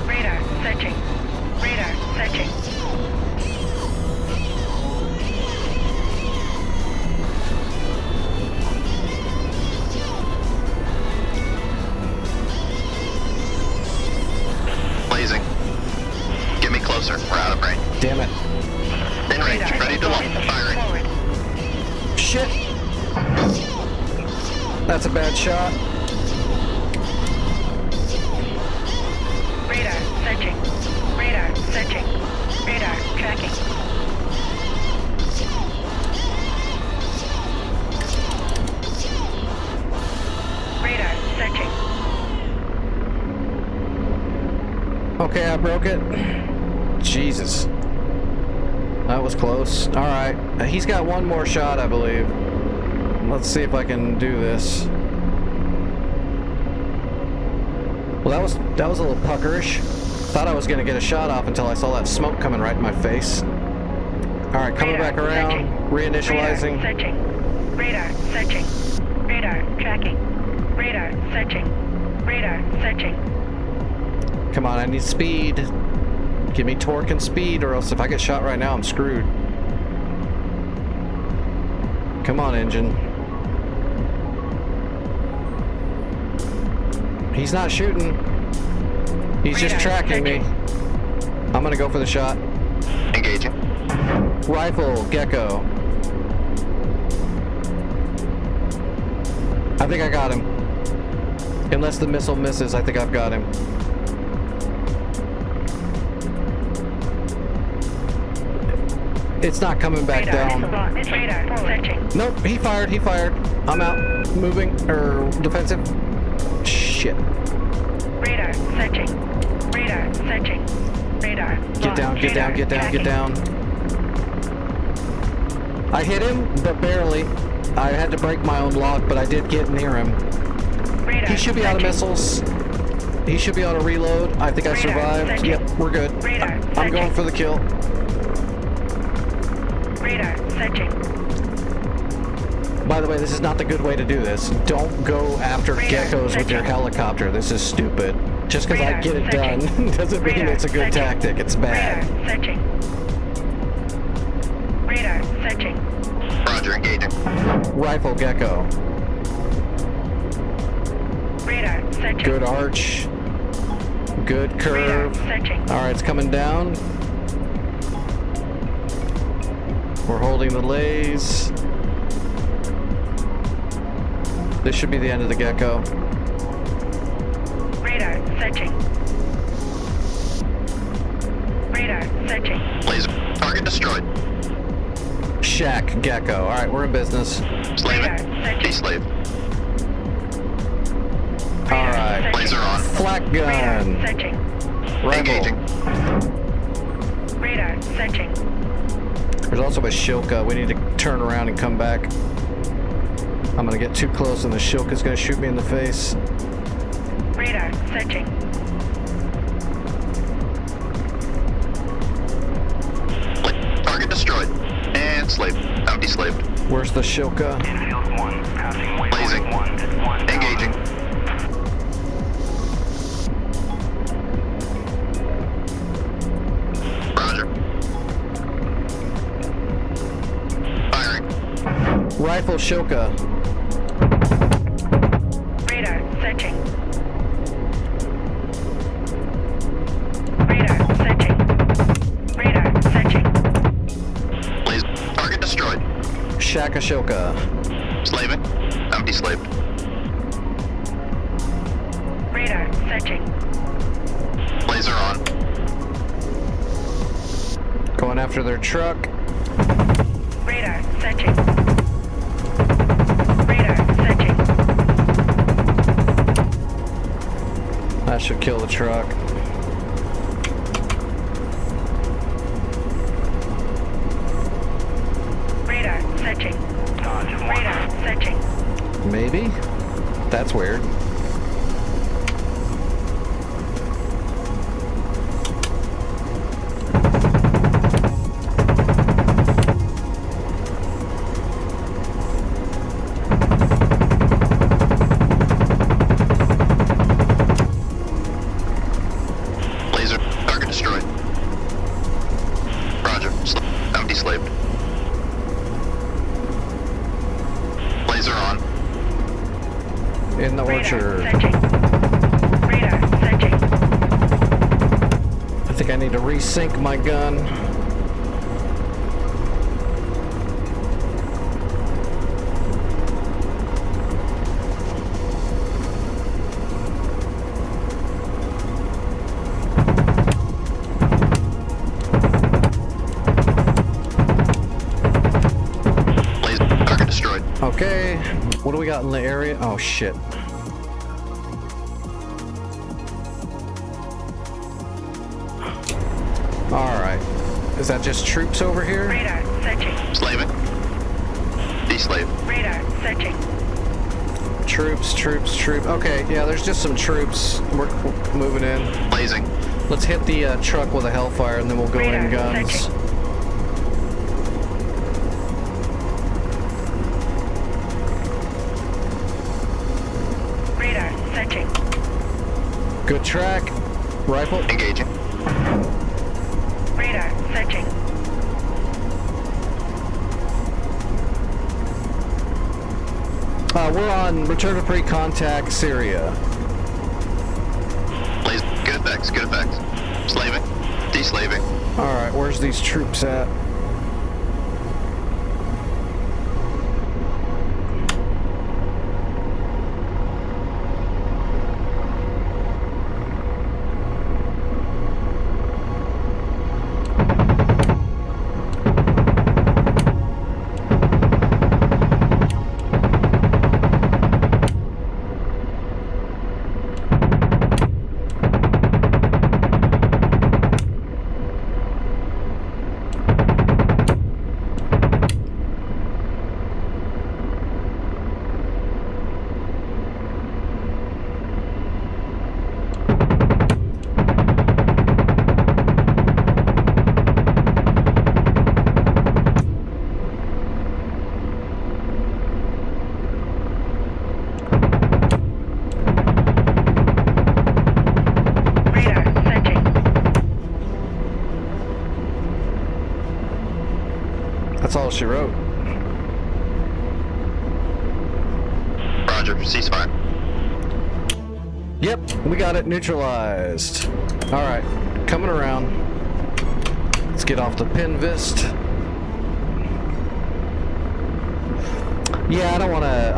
Radar searching. Radar searching.
Blazing. Get me closer. We're out of range.
Damn it.
In range.
Radar
Ready to launch. Firing.
forward.
Shit! That's a bad shot.
Radar searching. Radar searching. Radar tracking. Radar searching.
Okay, I broke it. Jesus. That was close. Alright. He's got 1 more shot, I believe. Let's see if I can do this. Well, that was a little puckerish. Thought I was going to get a shot off until I saw that smoke coming right in my face. Alright, coming
Radar
back around.
searching.
Reinitializing.
Radar searching. Radar searching. Radar tracking. Radar searching. Radar searching.
Come on, I need speed. Give me torque and speed, or else if I get shot right now, I'm screwed. Come on, engine. He's not shooting. He's just
Radar
tracking me. I'm gonna go for the shot.
Engaging.
Rifle, Gecko. I think I got him. Unless the missile misses, I think I've got him. It's not coming back down.
Radar searching.
Nope, he fired, he fired. I'm out. Moving, defensive. Shit.
Radar searching. Radar searching. Radar.
Get down, get down, get down, get down. I hit him, but barely. I had to break my own lock, but I did get near him.
Radar
He should be out of missiles. He should be able to reload. I think I
Radar
survived.
searching.
Yep, we're good.
Radar
I'm going
searching.
for the kill.
Radar searching.
By the way, this is not the good way to do this. Don't go after
Radar
geckos with your
searching.
helicopter. This is stupid. Just because I
Radar
get it
searching.
done doesn't mean
Radar
it's a good
searching.
tactic. It's bad.
Radar searching. Radar searching.
Roger. Engaging.
Rifle gecko.
Radar searching.
Good arch. Good
Radar
curve.
searching.
Alright, it's coming down. We're holding the lays. This should be the end of the gecko.
Radar searching. Radar searching.
Laser. Target destroyed.
Shack gecko. Alright, we're in business.
Slave
Radar
it.
searching.
Deslave.
Alright.
Laser on.
Flak
Radar
gun.
searching.
Engaging.
Rifle.
Radar searching.
There's also a Shilka. We need to turn around and come back. I'm gonna get too close and the Shilka's gonna shoot me in the face.
Radar searching.
Target destroyed. And slaved. Out deslaved.
Where's the Shilka?
Infield 1, passing
Blazing.
waypoint 1 at 1.
Engaging. Roger. Firing.
Rifle Shilka.
Radar searching. Radar searching. Radar searching.
Laser. Target destroyed.
Shaka Shilka.
Slaving. Out deslaved.
Radar searching.
Laser on.
Going after their truck.
Radar searching. Radar searching.
That should kill the truck.
Radar searching.
Dodge 1.
Radar searching.
Maybe? That's weird.
Laser. Target destroyed. Roger. Out deslaved. Laser on.
In the
Radar
orchard.
searching. Radar searching.
I think I need to resync my gun.
Laser. Target destroyed.
Okay, what do we got in the area? Oh shit. Alright. Is that just troops over here?
Radar searching.
Slaving. Deslave.
Radar searching.
Troops. Okay, yeah, there's just some troops. We're moving in.
Blazing.
Let's hit the truck with a Hellfire and then we'll go in
Radar
guns.
searching. Radar searching.
Good track. Rifle.
Engaging.
Radar searching.
We're on return to pre-contact Syria.
Blaze. Good effects. Good effects. Slaving. Deslaving.
Alright, where's these troops at?
Radar searching.
That's all she wrote.
Roger. Ceasefire.
Yep, we got it neutralized. Alright, coming around. Let's get off the Pinvist. Yeah, I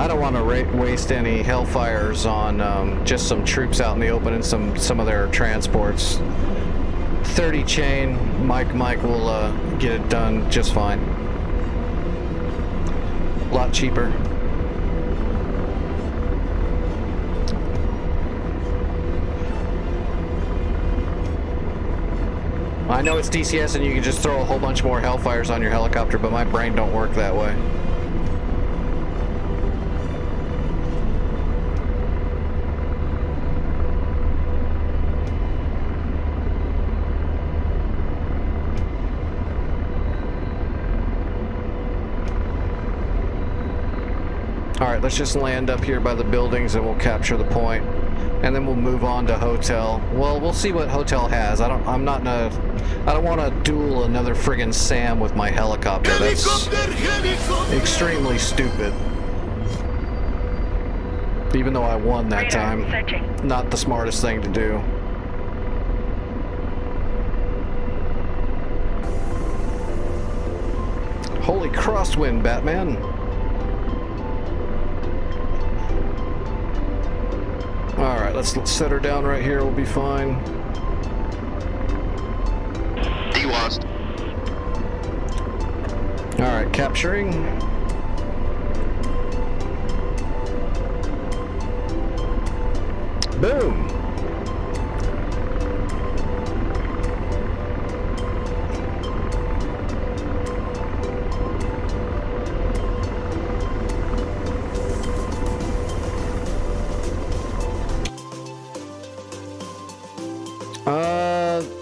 don't wanna waste any Hellfires on just some troops out in the open and some of their transports. 30 chain, Mike will get it done just fine. A lot cheaper. I know it's DCS and you can just throw a whole bunch more Hellfires on your helicopter, but my brain don't work that way. Alright, let's just land up here by the buildings and we'll capture the point. And then we'll move on to hotel. Well, we'll see what hotel has. I don't want to duel another friggin' SAM with my helicopter. That's extremely stupid. Even though I won that time. Not the smartest thing to do. Holy crosswind, Batman. Alright, let's set her down right here. We'll be fine.
D-lost.
Alright, capturing. Boom!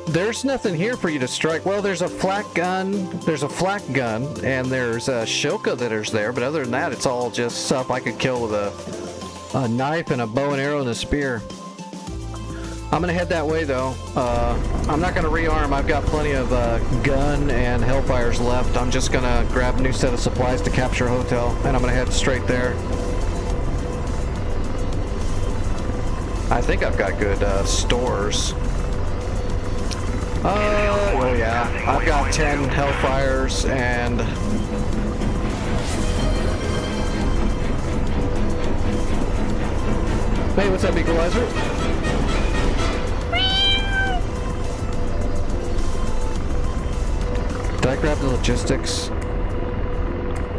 There's nothing here for you to strike. Well, there's a flak gun. There's a flak gun, and there's a Shilka that is there. But other than that, it's all just stuff I could kill with a knife and a bow and arrow and a spear. I'm gonna head that way though. I'm not gonna rearm. I've got plenty of gun and Hellfires left. I'm just gonna grab a new set of supplies to capture hotel, and I'm gonna head straight there. I think I've got good stores. Oh yeah, I've got 10 Hellfires and hey, what's up, Equalizer? Did I grab the logistics?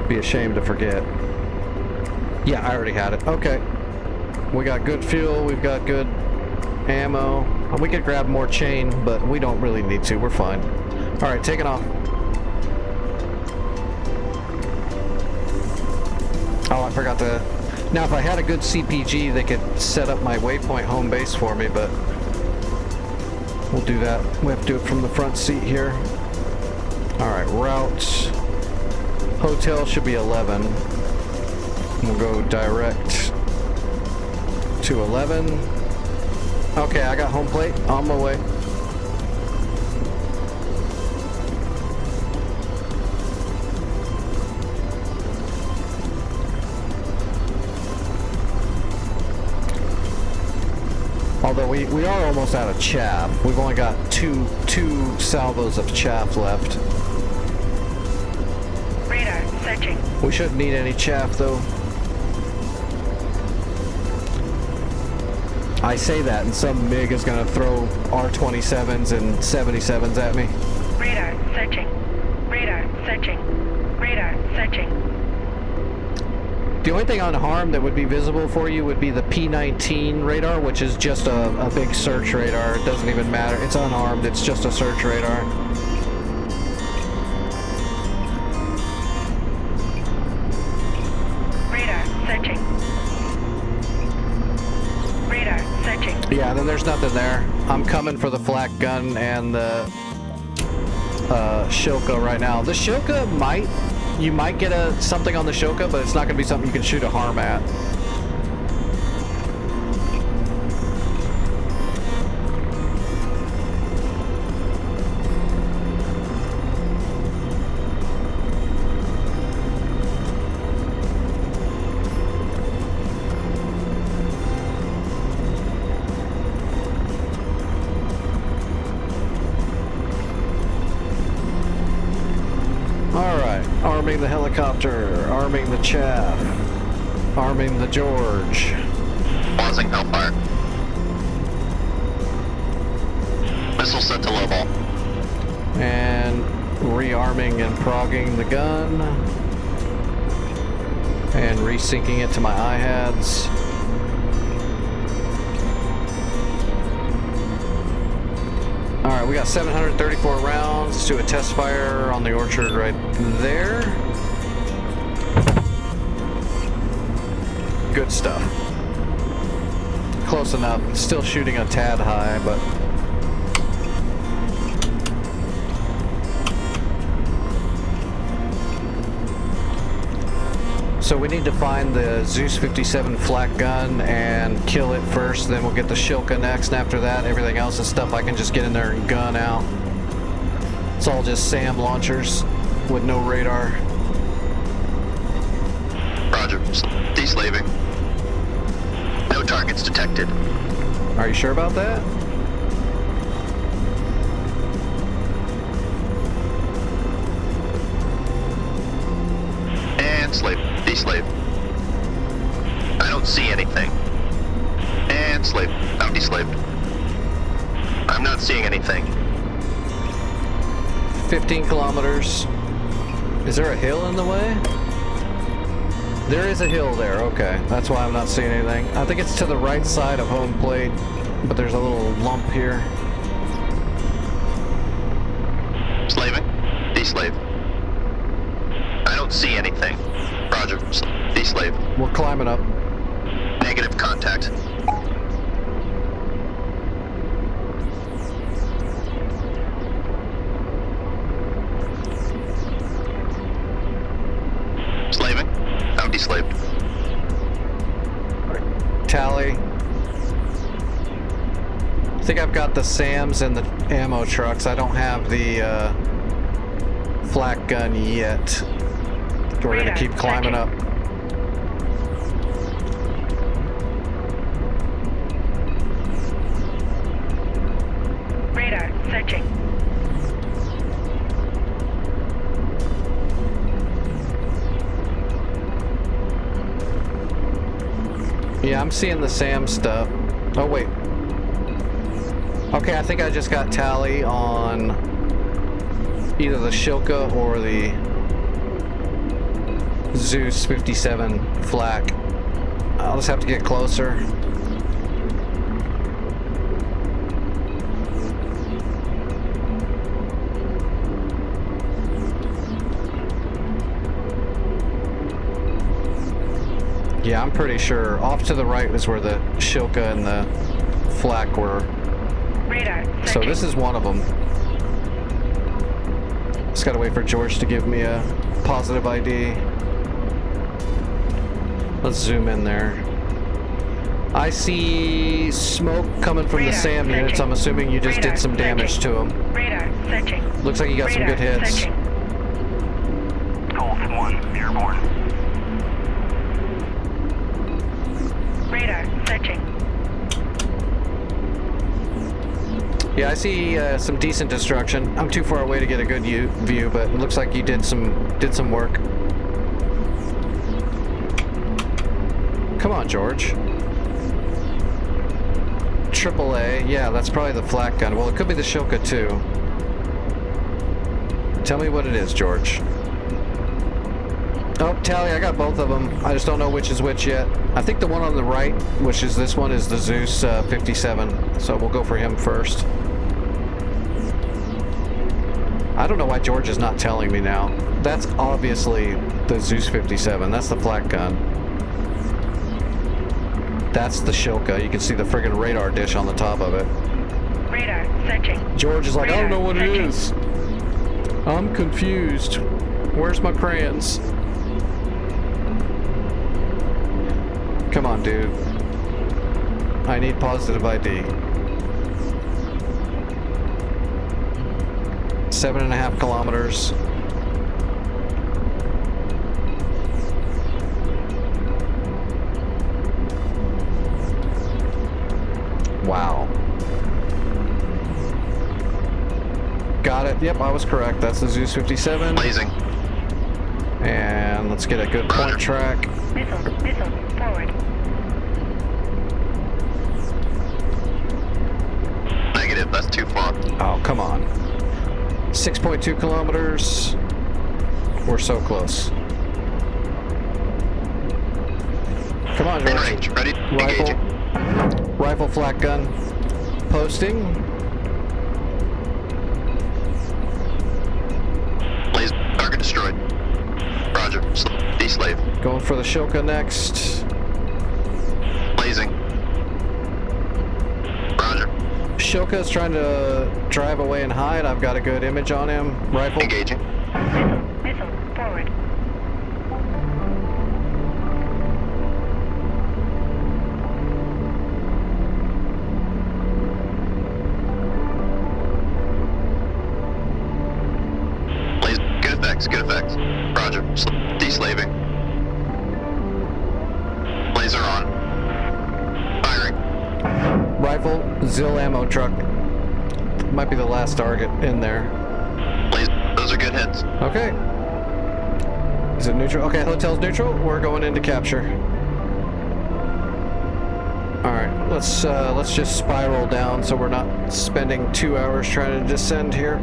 Be ashamed to forget. Yeah, I already had it. Okay. We got good fuel, we've got good ammo. We could grab more chain, but we don't really need to. We're fine. Alright, taking off. Oh, I forgot to... Now, if I had a good CPG, they could set up my waypoint home base for me, but... We'll do that. We have to do it from the front seat here. Alright, route... Hotel should be 11. We'll go direct to 11. Okay, I got home plate on my way. Although we are almost out of chaff. We've only got two salvos of chaff left.
Radar searching.
We shouldn't need any chaff though. I say that, and some MiG is going to throw R-27s and 77s at me.
Radar searching. Radar searching. Radar searching.
The only thing unharmed that would be visible for you would be the P-19 radar, which is just a big search radar. It doesn't even matter. It's unarmed. It's just a search radar.
Radar searching. Radar searching.
Yeah, then there's nothing there. I'm coming for the flak gun and the Shilka right now. The Shilka you might get something on the Shilka, but it's not going to be something you can shoot a harm at. Arming the helicopter, arming the chaff, arming the George.
Pausing Hellfire. Missile set to low ball.
And rearming and progging the gun. And resyncing it to my IHADS. All right, we got 734 rounds. Let's do a test fire on the orchard right there. Good stuff. Close enough. Still shooting a tad high, but so we need to find the Zeus 57 flak gun and kill it first, then we'll get the Shilka next, and after that, everything else is stuff I can just get in there and gun out. It's all just SAM launchers with no radar.
Roger. Deslaving. No targets detected.
Are you sure about that?
And slave. Deslave. I don't see anything. And slave. I'm deslaved. I'm not seeing anything.
15 kilometers. Is there a hill in the way? There is a hill there, okay. That's why I'm not seeing anything. I think it's to the right side of home plate, but there's a little lump here.
Slaving. Deslave. I don't see anything. Roger. Deslave.
We're climbing up.
Negative contact. Slaving. I'm deslaved.
Tally. I think I've got the SAMs and the ammo trucks. I don't have the flak gun yet. We're gonna keep climbing up.
Radar searching.
Yeah, I'm seeing the SAM stuff. Oh, wait. Okay, I think I just got tally on either the Shilka or the Zeus 57 flak. I'll just have to get closer. Yeah, I'm pretty sure. Off to the right is where the Shilka and the flak were.
Radar searching.
So this is one of them. Just gotta wait for George to give me a positive ID. Let's zoom in there. I see smoke coming from the
Radar
SAM units.
searching.
I'm assuming you just
Radar
did some damage to
searching.
them.
Radar searching.
Looks like you got some good
Radar
hits.
searching.
Golf 1, airborne.
Radar searching.
Yeah, I see some decent destruction. I'm too far away to get a good view, but it looks like you did some work. Come on, George. AAA, yeah, that's probably the flak gun. Well, it could be the Shilka too. Tell me what it is, George. Oh, tally, I got both of them. I just don't know which is which yet. I think the one on the right, which is this one, is the Zeus 57. So we'll go for him first. I don't know why George is not telling me now. That's obviously the Zeus 57. That's the flak gun. That's the Shilka. You can see the friggin' radar dish on the top of it.
Radar searching.
George is like, I don't know what it
Radar
is. I'm confused. Where's my crayons? Come on, dude. I need positive ID. 7.5 kilometers. Wow. Got it. Yep, I was correct. That's the Zeus 57.
Blazing.
And let's get a good point track.
Missile forward.
Negative. That's too far.
Oh, come on. 6.2 kilometers. We're so close. Come on,
In
George.
range. Ready?
Rifle.
Engaging.
Rifle flak gun. Posting. Going for the Shilka next.
Blazing. Roger.
Shilka's trying to drive away and hide. I've got a good image on him. Rifle.
Engaging.
Missile forward.
Blaze. Good effects. Good effects. Roger. Deslaving. Laser on. Firing.
Rifle, Zill ammo truck. Might be the last target in there.
Blaze. Those are good hits.
Okay. Is it neutral? Okay, hotel's neutral. We're going into capture. Alright, let's just spiral down so we're not spending 2 hours trying to descend here.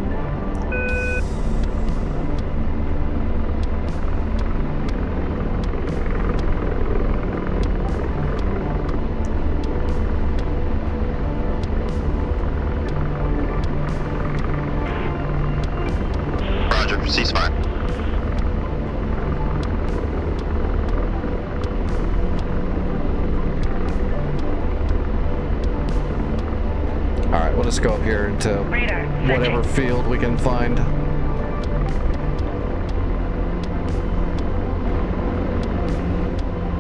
Roger. Ceasefire.
Alright, we'll just go up here into
Radar.
whatever field we can find.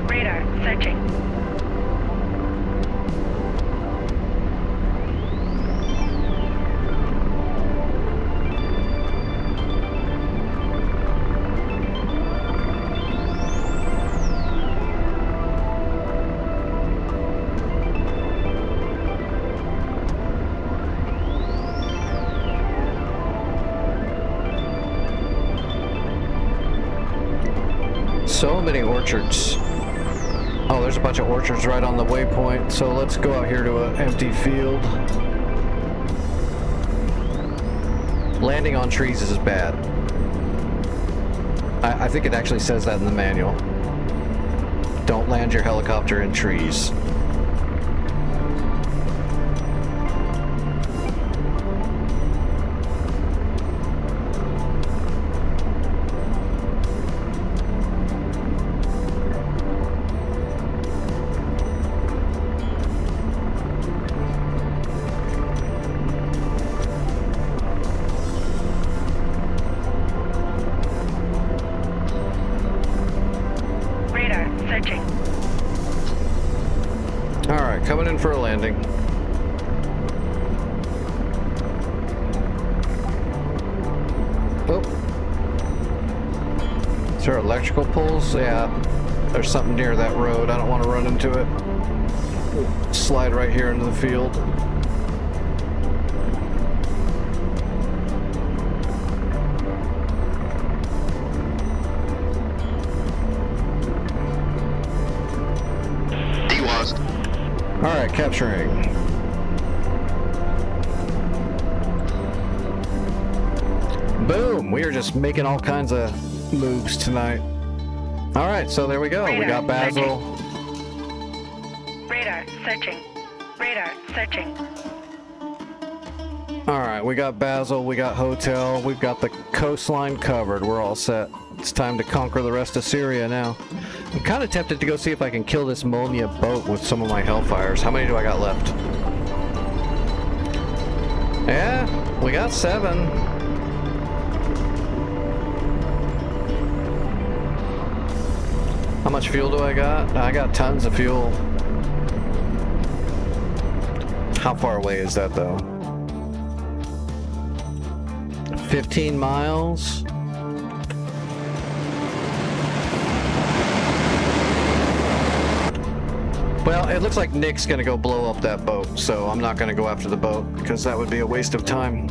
Radar searching.
So many orchards. Oh, there's a bunch of orchards right on the waypoint, so let's go out here to an empty field. Landing on trees is bad. I think it actually says that in the manual. Don't land your helicopter in trees.
Radar searching.
Alright, coming in for a landing. Oh. Is there electrical poles? Yeah. There's something near that road. I don't want to run into it. Slide right here into the field.
DWAS.
Alright, capturing. Boom! We are just making all kinds of moves tonight. Alright, so there we go. We got Basil.
Radar searching. Radar searching.
Alright, we got Basil, we got Hotel, we've got the coastline covered. We're all set. It's time to conquer the rest of Syria now. I'm kind of tempted to go see if I can kill this Molnia boat with some of my Hellfires. How many do I got left? Yeah, we got 7. How much fuel do I got? I got tons of fuel. How far away is that though? 15 miles. Well, it looks like Nick's gonna go blow up that boat, so I'm not gonna go after the boat because that would be a waste of time.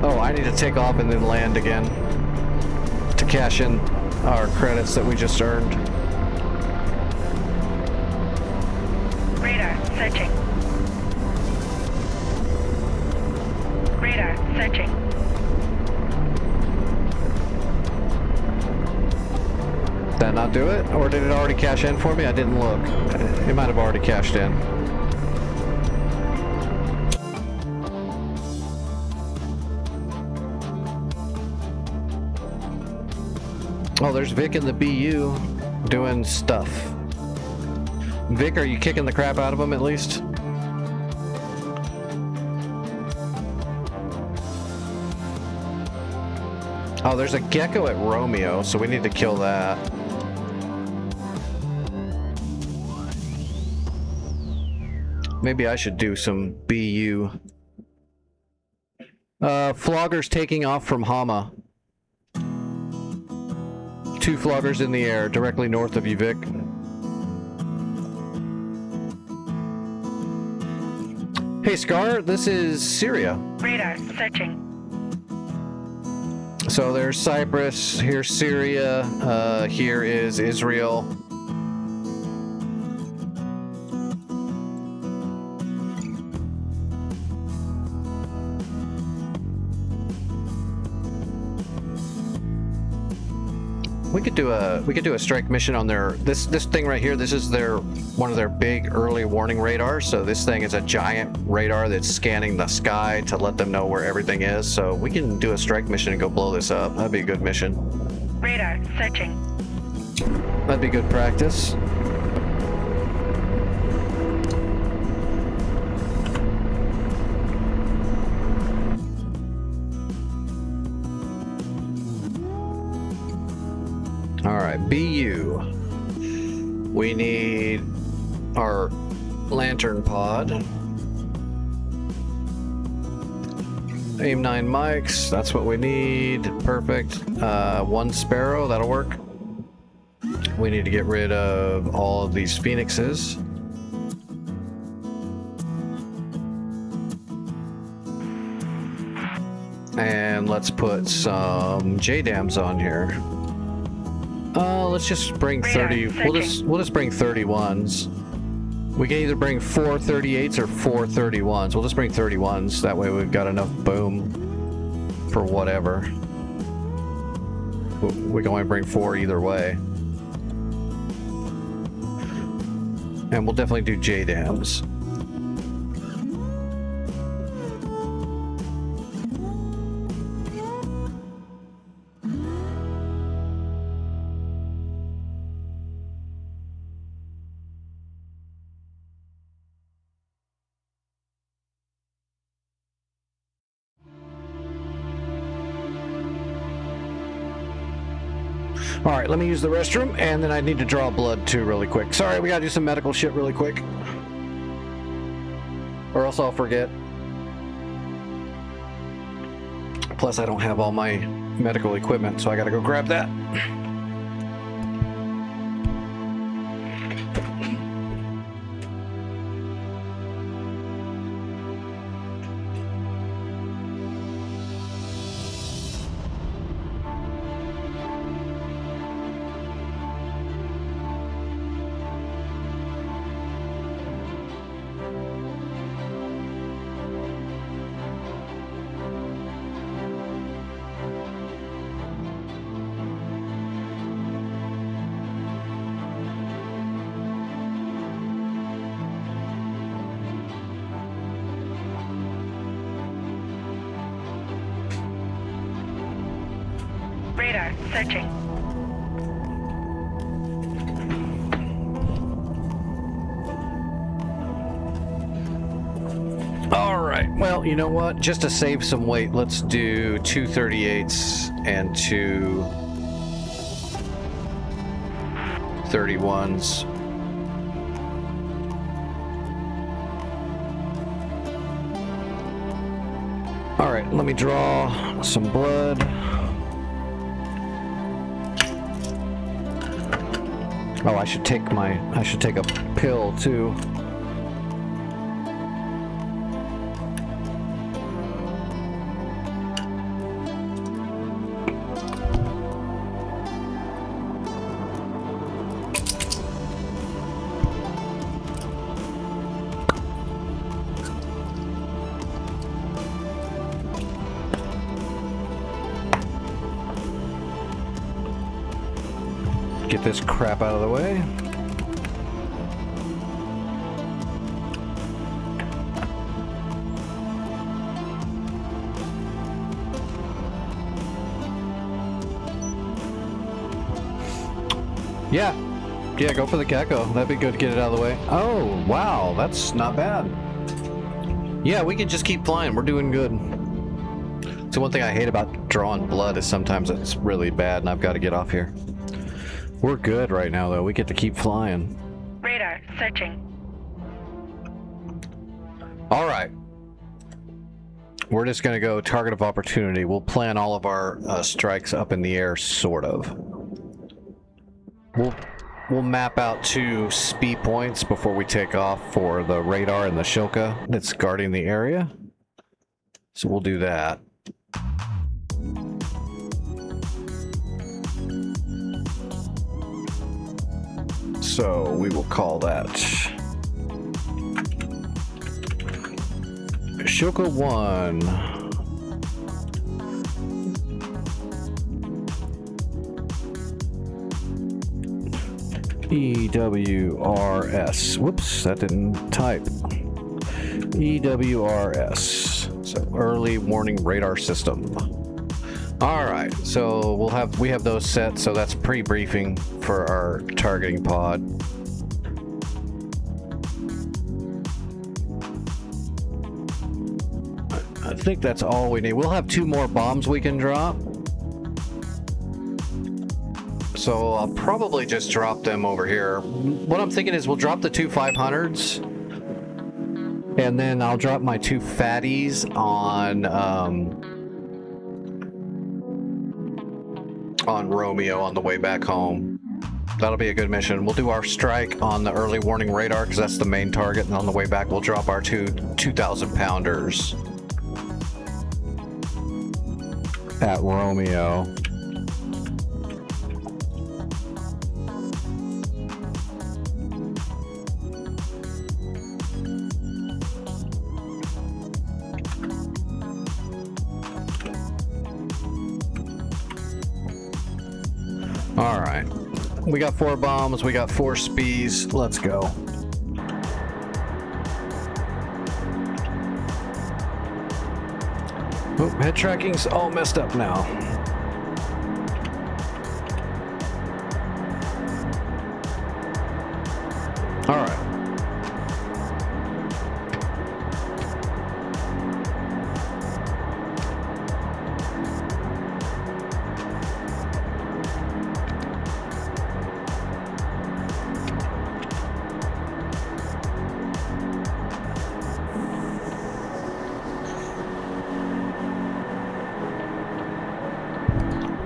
Oh, I need to take off and then land again to cash in our credits that we just earned.
Radar searching. Radar searching.
Did that not do it? Or did it already cash in for me? I didn't look. It might have already cashed in. Oh, there's Vic in the BU doing stuff. Vic, are you kicking the crap out of him at least? Oh, there's a gecko at Romeo, so we need to kill that. Maybe I should do some BU. Floggers taking off from Hama. 2 floggers in the air, directly north of you, Vic. Hey, Scar, this is Syria.
Radar searching.
So there's Cyprus, here's Syria, here is Israel. We could do a strike mission on their this thing right here. This is one of their big early warning radars. So this thing is a giant radar that's scanning the sky to let them know where everything is. So we can do a strike mission and go blow this up. That'd be a good mission.
Radar searching.
That'd be good practice. All right, BU. We need our lantern pod. AIM 9 mics, that's what we need. Perfect. 1 Sparrow, that'll work. We need to get rid of all of these Phoenixes. And let's put some JDAMs on here. Let's just bring 30. We'll just bring 31s. We can either bring 4 38s or 4 31s. We'll just bring 31s. That way we've got enough boom for whatever. We can only bring 4 either way. And we'll definitely do JDAMs. All right, let me use the restroom, and then I need to draw blood too really quick. Sorry, we gotta do some medical shit really quick. Or else I'll forget. Plus, I don't have all my medical equipment, so I gotta go grab that.
Radar searching.
All right, well, you know what? Just to save some weight, let's do 2 38s and 2 31s. All right, let me draw some blood. Oh, I should take a pill too. Get this crap out of the way. Yeah. Yeah, go for the Gecko. That'd be good to get it out of the way. Oh, wow. That's not bad. Yeah, we can just keep flying. We're doing good. So one thing I hate about drawing blood is sometimes it's really bad and I've got to get off here. We're good right now, though. We get to keep flying.
Radar searching.
All right. We're just going to go target of opportunity. We'll plan all of our strikes up in the air, sort of. We'll map out 2 speed points before we take off for the radar and the Shilka that's guarding the area. So we'll do that. So we will call that Shilka 1. EWRS. Whoops, that didn't type. EWRS. So early warning radar system. All right, so we have those set. So that's pre-briefing for our targeting pod. I think that's all we need. We'll have 2 more bombs we can drop. So I'll probably just drop them over here. What I'm thinking is we'll drop the 2 500s. And then I'll drop my 2 fatties on Romeo on the way back home. That'll be a good mission. We'll do our strike on the early warning radar because that's the main target. And on the way back, we'll drop our 2 2,000-pounders at Romeo. All right, we got 4 bombs, we got 4 spees. Let's go. Oh, head tracking's all messed up now. All right.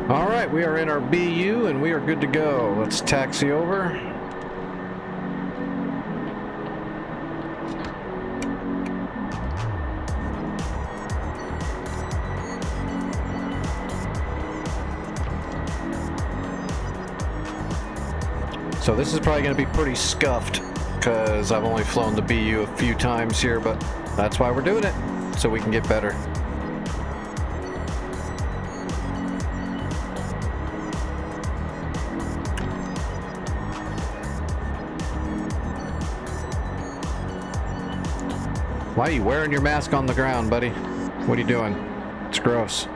All right, we are in our BU and we are good to go. Let's taxi over. So this is probably going to be pretty scuffed because I've only flown the BU a few times here, but that's why we're doing it, so we can get better. Why are you wearing your mask on the ground, buddy? What are you doing? It's gross.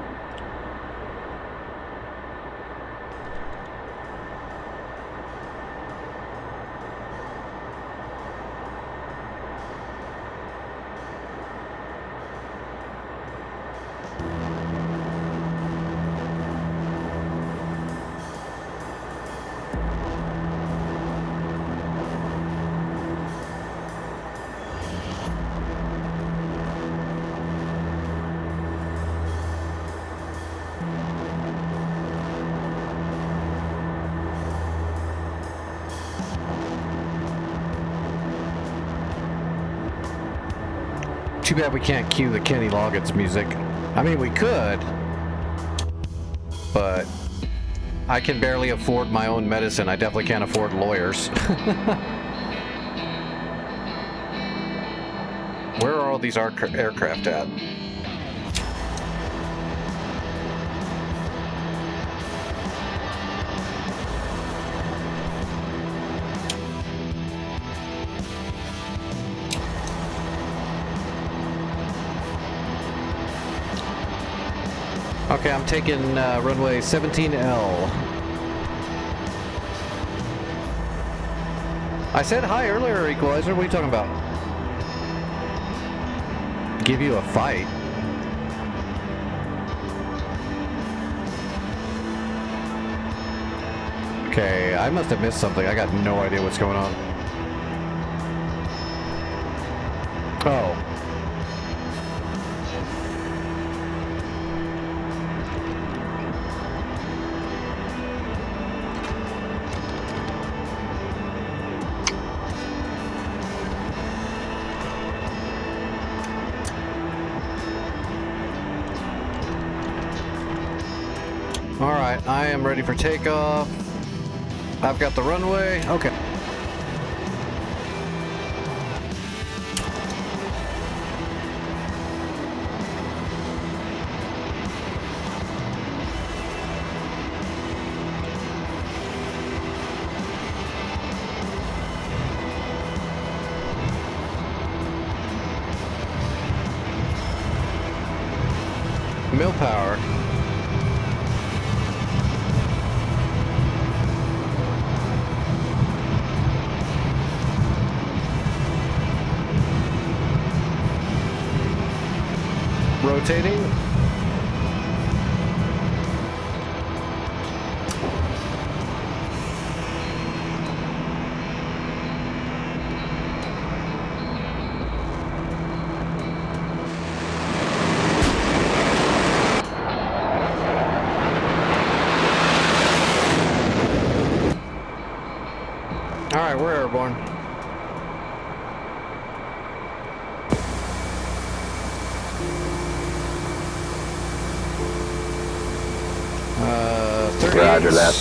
Too bad we can't cue the Kenny Loggins music. I mean, we could, but I can barely afford my own medicine. I definitely can't afford lawyers. Where are all these aircraft at? Okay, I'm taking runway 17L. I said hi earlier, Equalizer. What are you talking about? Give you a fight? Okay, I must have missed something. I got no idea what's going on. Oh. Alright, I am ready for takeoff. I've got the runway. Okay. Mill power. Rotating. All right, we're airborne.
Roger that.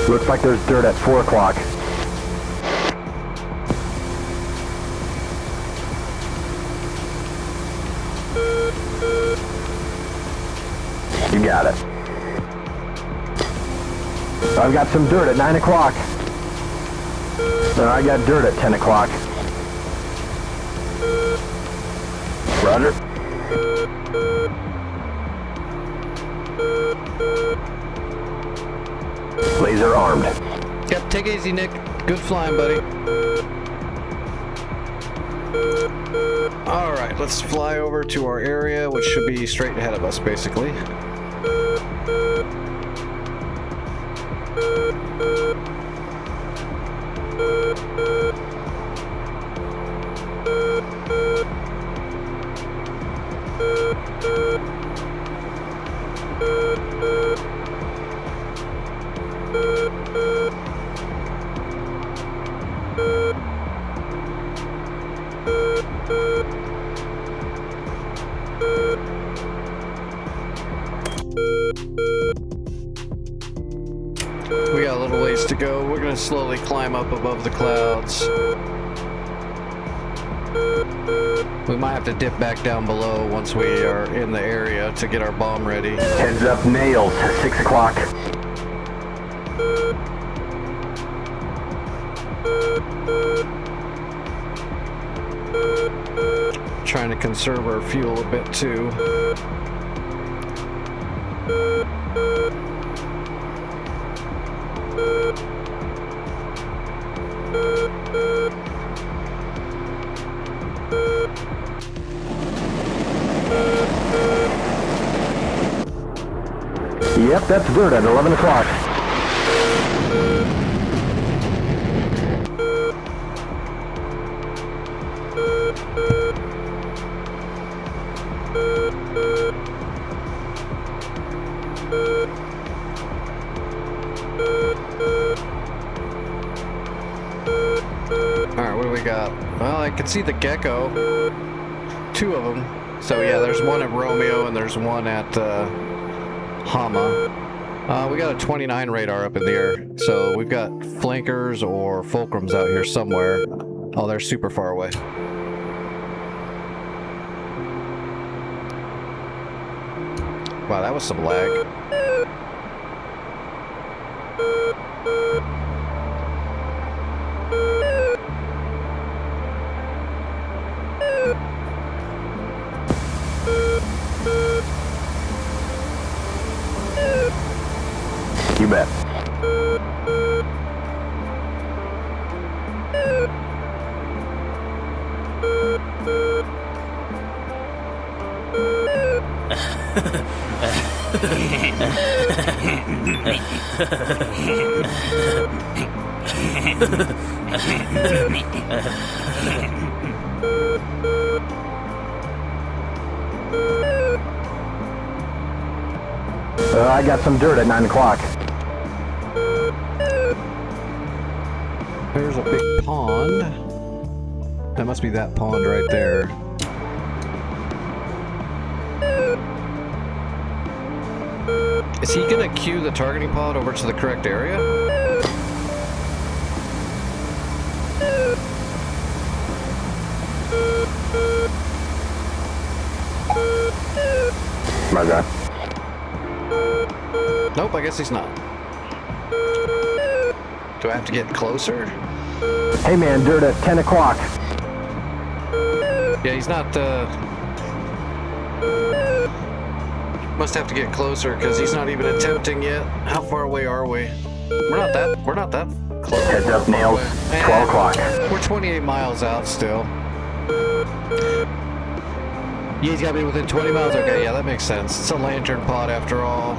Looks like there's dirt at 4 o'clock. You got it. I've got some dirt at 9 o'clock. I got dirt at 10 o'clock. Roger. Laser armed.
Yep, take it easy, Nick. Good flying, buddy. Alright, let's fly over to our area, which should be straight ahead of us, basically. We got a little ways to go. We're going to slowly climb up above the clouds. We might have to dip back down below once we are in the area to get our bomb ready.
Heads up, nails. 6 o'clock.
Trying to conserve our fuel a bit too.
Yep, that's dirt at 11 o'clock.
Alright, what do we got? Well, I can see the Gecko. 2 of them. So yeah, there's one at Romeo and there's one at Hama. We got a 29 radar up in the air. So we've got flankers or fulcrums out here somewhere. Oh, they're super far away. Wow, that was some lag.
You bet. I got some dirt at 9 o'clock.
There's a big pond. That must be that pond right there. Is he gonna cue the targeting pod over to the correct area?
Roger.
Nope, I guess he's not. Do I have to get closer?
Hey man, dirt at 10 o'clock.
Yeah, he's not, must have to get closer because he's not even attempting yet. How far away are we? We're not that close.
Heads up, Nails. 12 o'clock.
We're 28 miles out still. Yeah, he's got to be within 20 miles. Okay, yeah, that makes sense. It's a lantern pod after all.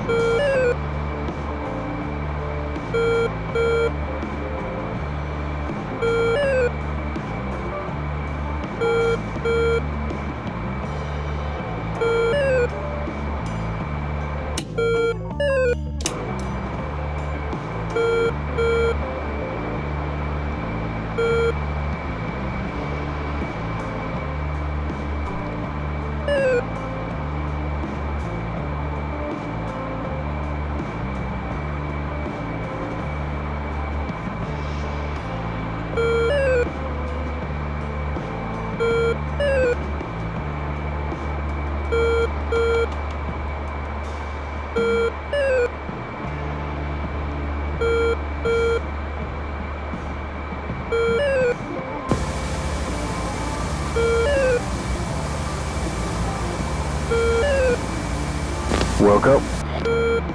Woke up.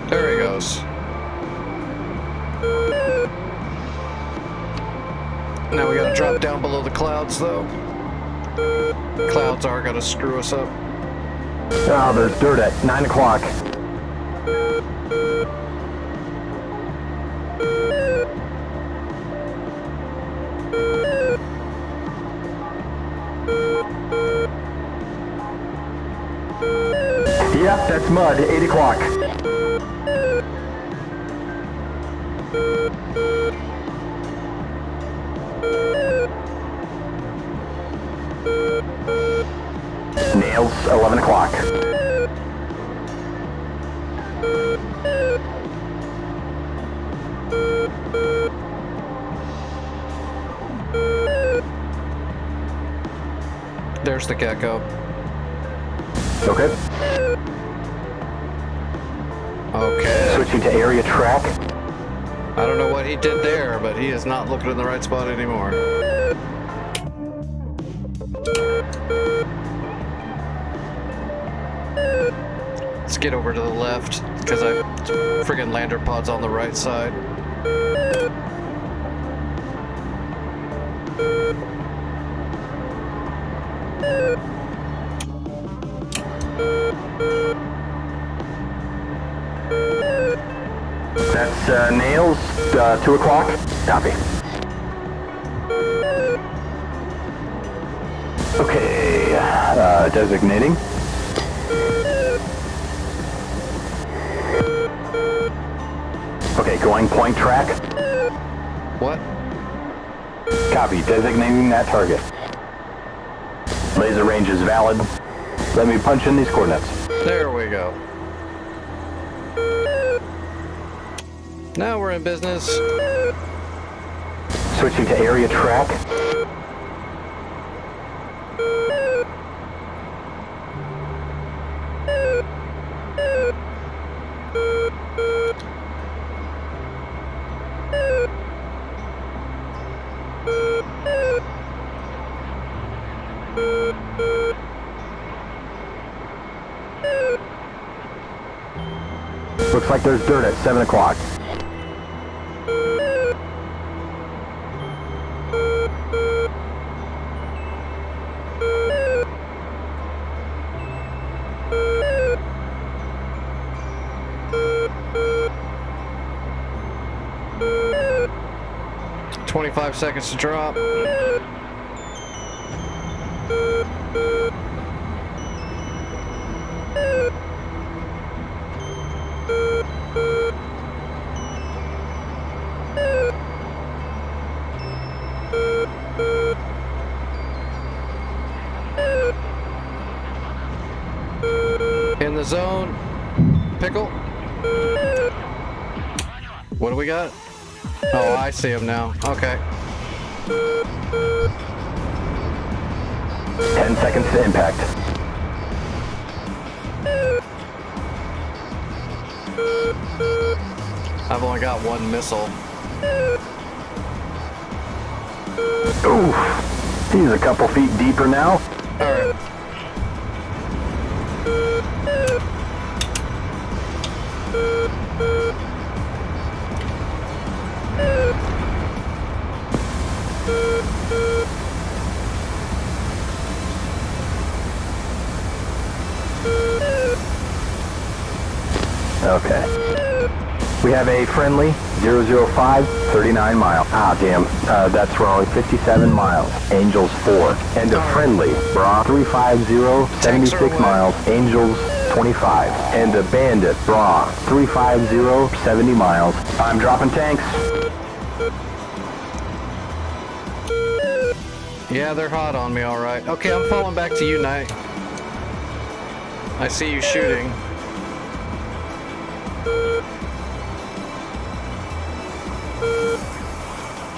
There he goes. Now we gotta drop down below the clouds, though. Clouds are gonna screw us up.
Oh, there's dirt at 9 o'clock. Yep, that's mud. 8 o'clock. Nails, 11 o'clock.
There's the gecko.
Okay.
Okay.
Switching to area track.
I don't know what he did there, but he is not looking in the right spot anymore. Let's get over to the left, because I friggin' lantern pod's on the right side.
That's Nails, 2 o'clock. Copy. Okay, designating. Okay, going point track.
What?
Copy, designating that target. Laser range is valid. Let me punch in these coordinates.
There we go. Now we're in business.
Switching to area track. Looks like there's dirt at 7 o'clock.
$25 seconds to drop. In the zone. Pickle. What do we got? Oh, I see him now. Okay.
10 seconds to impact.
I've only got one missile.
Oof. He's a couple feet deeper now.
Alright.
Okay. We have a friendly 005, 39 mile. Ah, damn. That's wrong. 57 miles. Angels 4. And a friendly Bra 350, 76 miles. Angels 25. And a bandit Bra 350, 70 miles. I'm dropping tanks.
Yeah, they're hot on me, alright. Okay, I'm falling back to you, Knight. I see you shooting.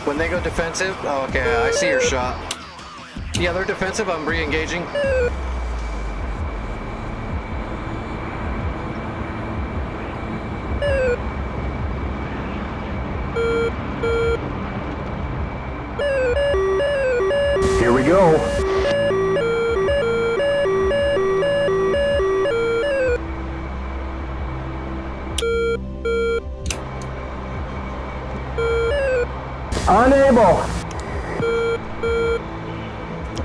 When they go defensive, oh, okay, I see your shot. Yeah, they're defensive, I'm re-engaging.
Here we go. Unable.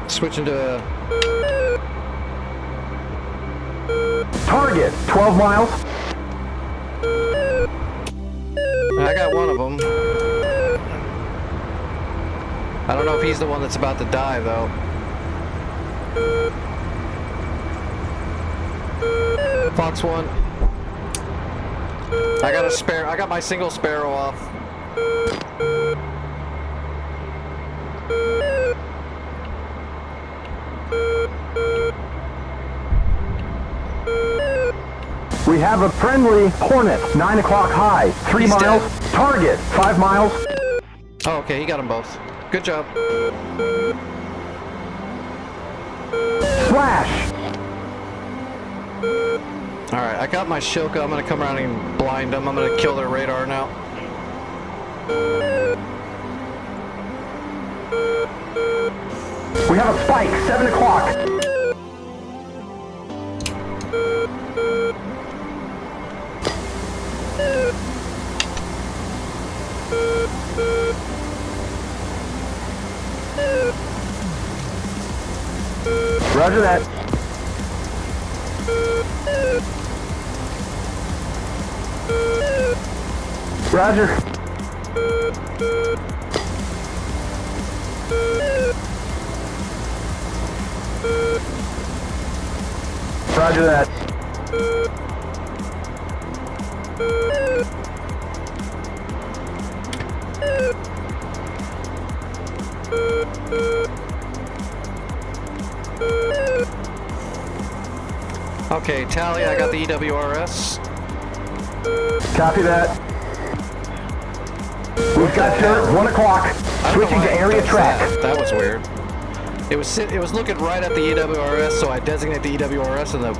Switching to
Target 12 miles.
I got one of them. I don't know if he's the one that's about to die, though. Fox 1. I got a spare. I got my single sparrow off.
We have a friendly Hornet, 9 o'clock high, 3
He's
miles.
dead.
Target 5 miles.
Oh, okay, he got them both. Good job.
Slash.
Alright, I got my Shilka. I'm gonna come around and blind them. I'm gonna kill their radar now.
We have a spike, 7 o'clock. Roger that. Roger. Roger that.
Okay, Tally, I got the EWRS.
Copy that. We've got dirt, 1 o'clock. Switching to area track.
That was weird. It was looking right at the EWRS, so I designate the EWRS, and the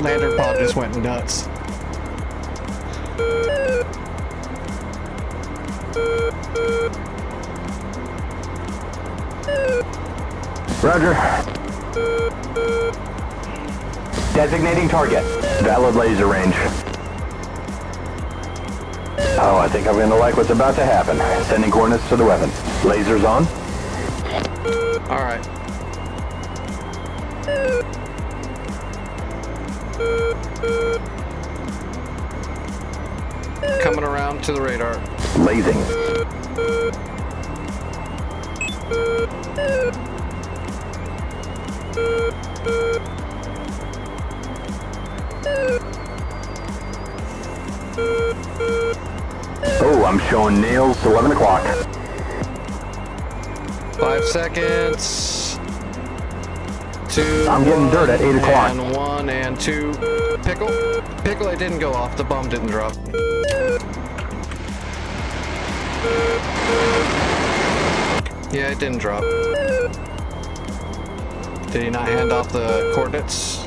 lander pod just went nuts.
Roger. Designating target. Valid laser range. Oh, I think I'm gonna like what's about to happen. Sending coordinates to the weapon. Lasers on.
All right. Coming around to the radar.
Lasing. Oh, I'm showing nails. 11 o'clock.
5 seconds. 2.
I'm getting dirt at 8 o'clock.
And 1 and 2. Pickle. Pickle, it didn't go off. The bomb didn't drop. Yeah, it didn't drop. Did he not hand off the coordinates?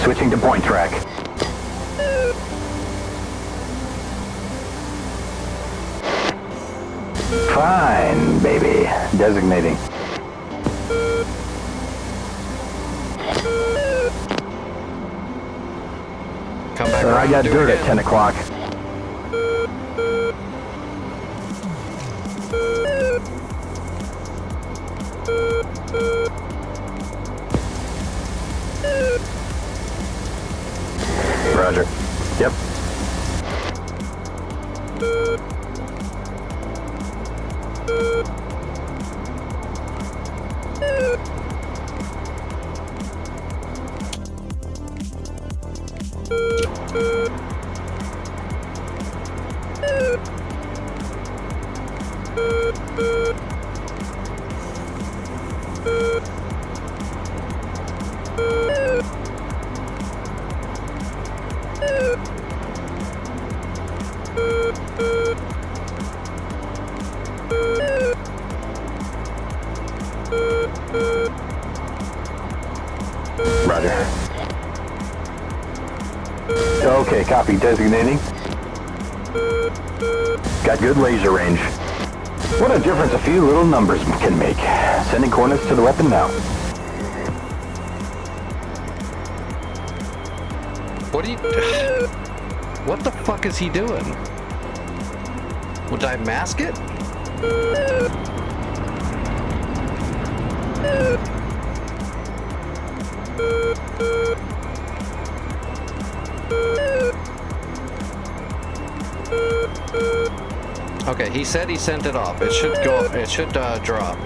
Switching to point track. Fine, baby. Designating.
Come back
I
around,
got
do it
dirt at
again.
10 o'clock. Roger. Yep. Roger. Okay, copy. Designating. Got good laser range. What a difference a few little numbers can make. Sending coordinates to the weapon now.
What are you... What the fuck is he doing? Would I mask it? Okay, he said he sent it off. It should go. It should drop.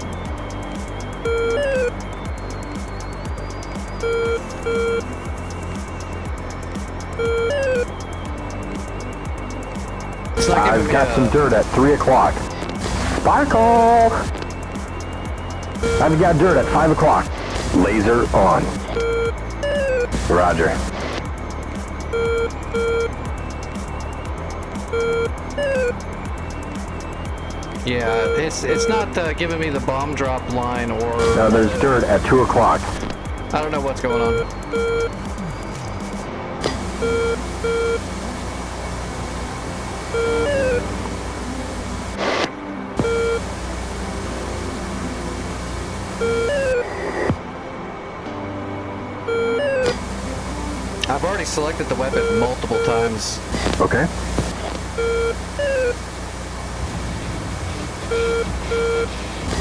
It's not giving
I've
me
got some dirt at 3 o'clock. Sparkle! I've got dirt at 5 o'clock. Laser on. Roger.
Yeah, it's not giving me the bomb drop line or...
Now there's dirt at 2 o'clock.
I don't know what's going on. I've already selected the weapon multiple times.
Okay.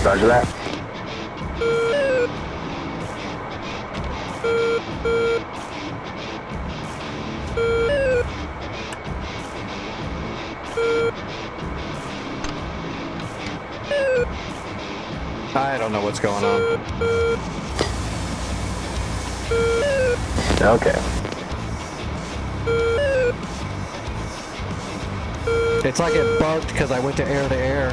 Roger that.
I don't know what's going on.
Okay.
It's like it bugged because I went to air.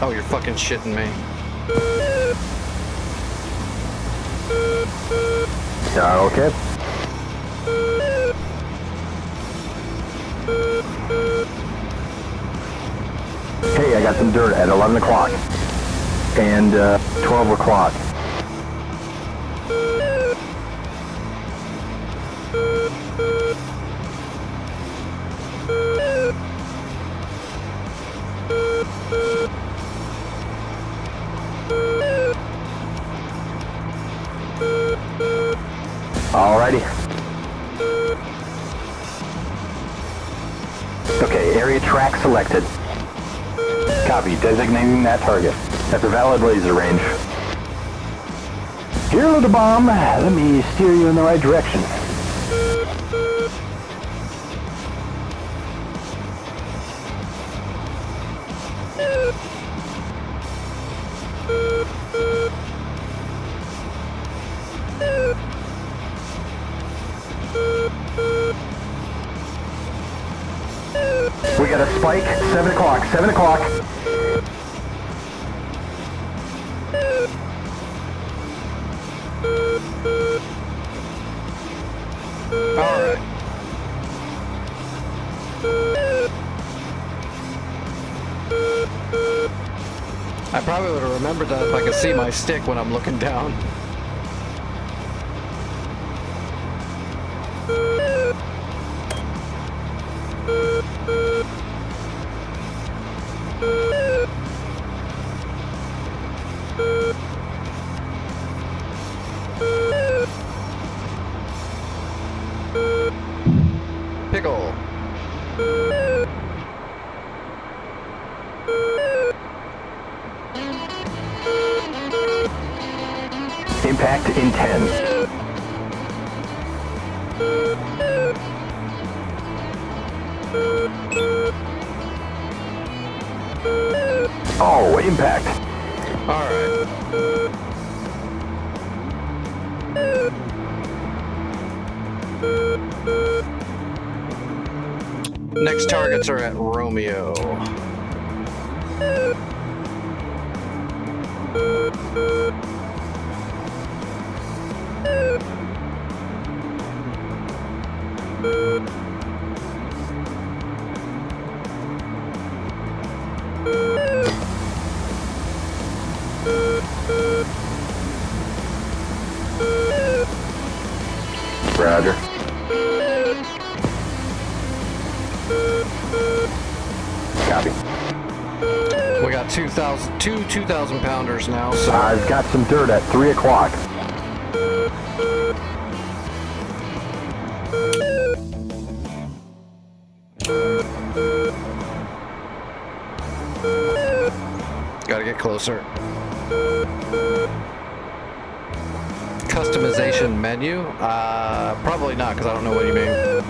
Oh, you're fucking shitting me.
Okay. Hey, I got some dirt at 11 o'clock. And, 12 o'clock. Alrighty. Okay, area track selected. Copy, designating that target. That's a valid laser range. Here, the bomb. Let me steer you in the right direction. We got a spike, 7 o'clock, 7 o'clock.
Alright. I probably would have remembered that if I could see my stick when I'm looking down. Pickle.
Impact in 10. Oh, impact.
Alright. Next targets are at Romeo.
Roger. Copy.
We got 2,000 pounders now, so
I've got some dirt at 3 o'clock.
gotta get closer. Customization menu? Probably not, because I don't know what you mean.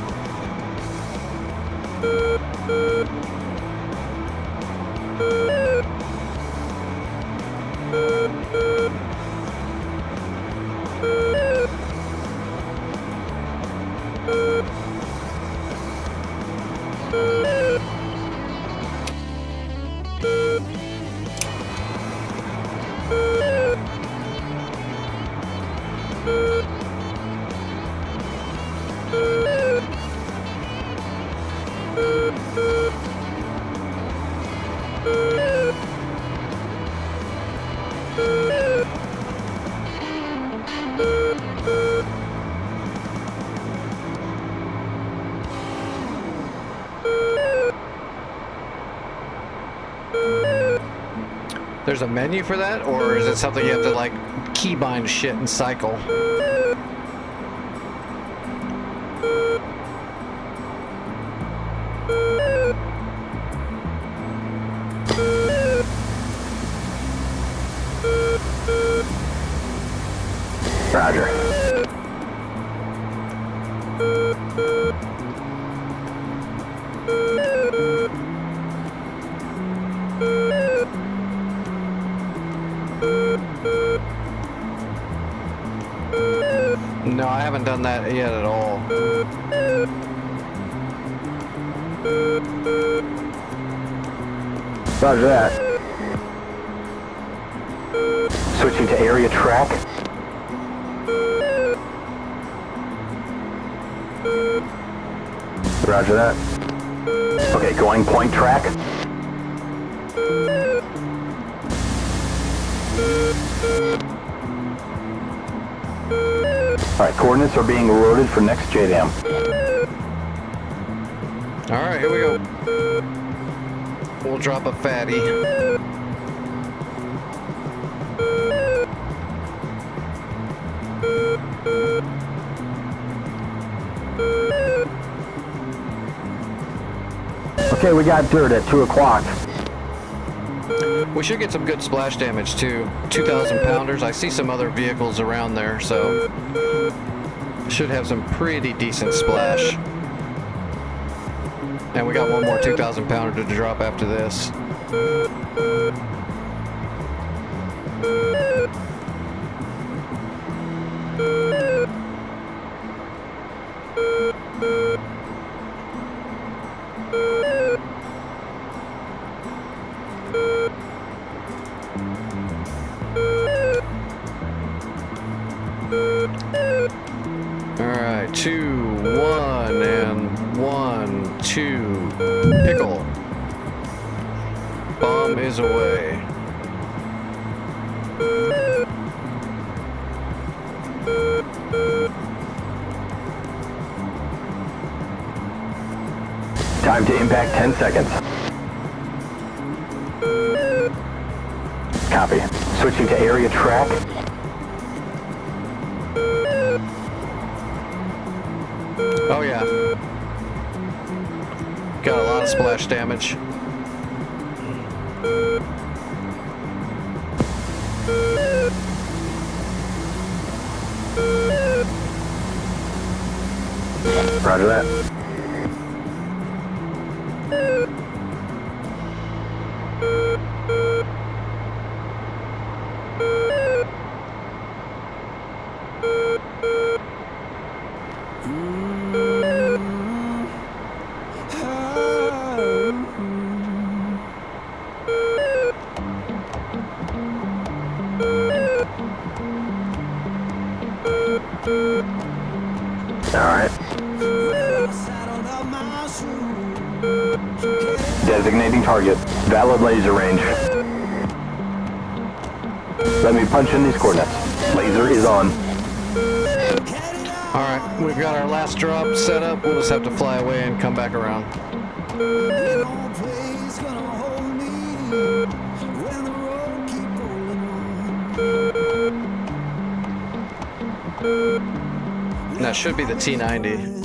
There's a menu for that, or is it something you have to like keybind shit and cycle?
Roger.
No, I haven't done that yet at all.
Roger that. Switching to area track. Roger that. Okay, going point track. Alright, coordinates are being loaded for next JDAM.
Alright, here we go. We'll drop a fatty.
Okay, we got dirt at 2 o'clock.
We should get some good splash damage too. 2,000 pounders. I see some other vehicles around there, so should have some pretty decent splash. And we got one more 2,000 pounder to drop after this. Alright, 2, 1, and 1, 2. Pickle. Bomb is away.
Time to impact 10 seconds. Copy. Switching to area track.
Oh yeah. Got a lot of splash damage.
Roger that. Alright. Designating target. Valid laser range. Let me punch in these coordinates. Laser is on.
Alright, we've got our last drop set up. We'll just have to fly away and come back around. And that should be the T90.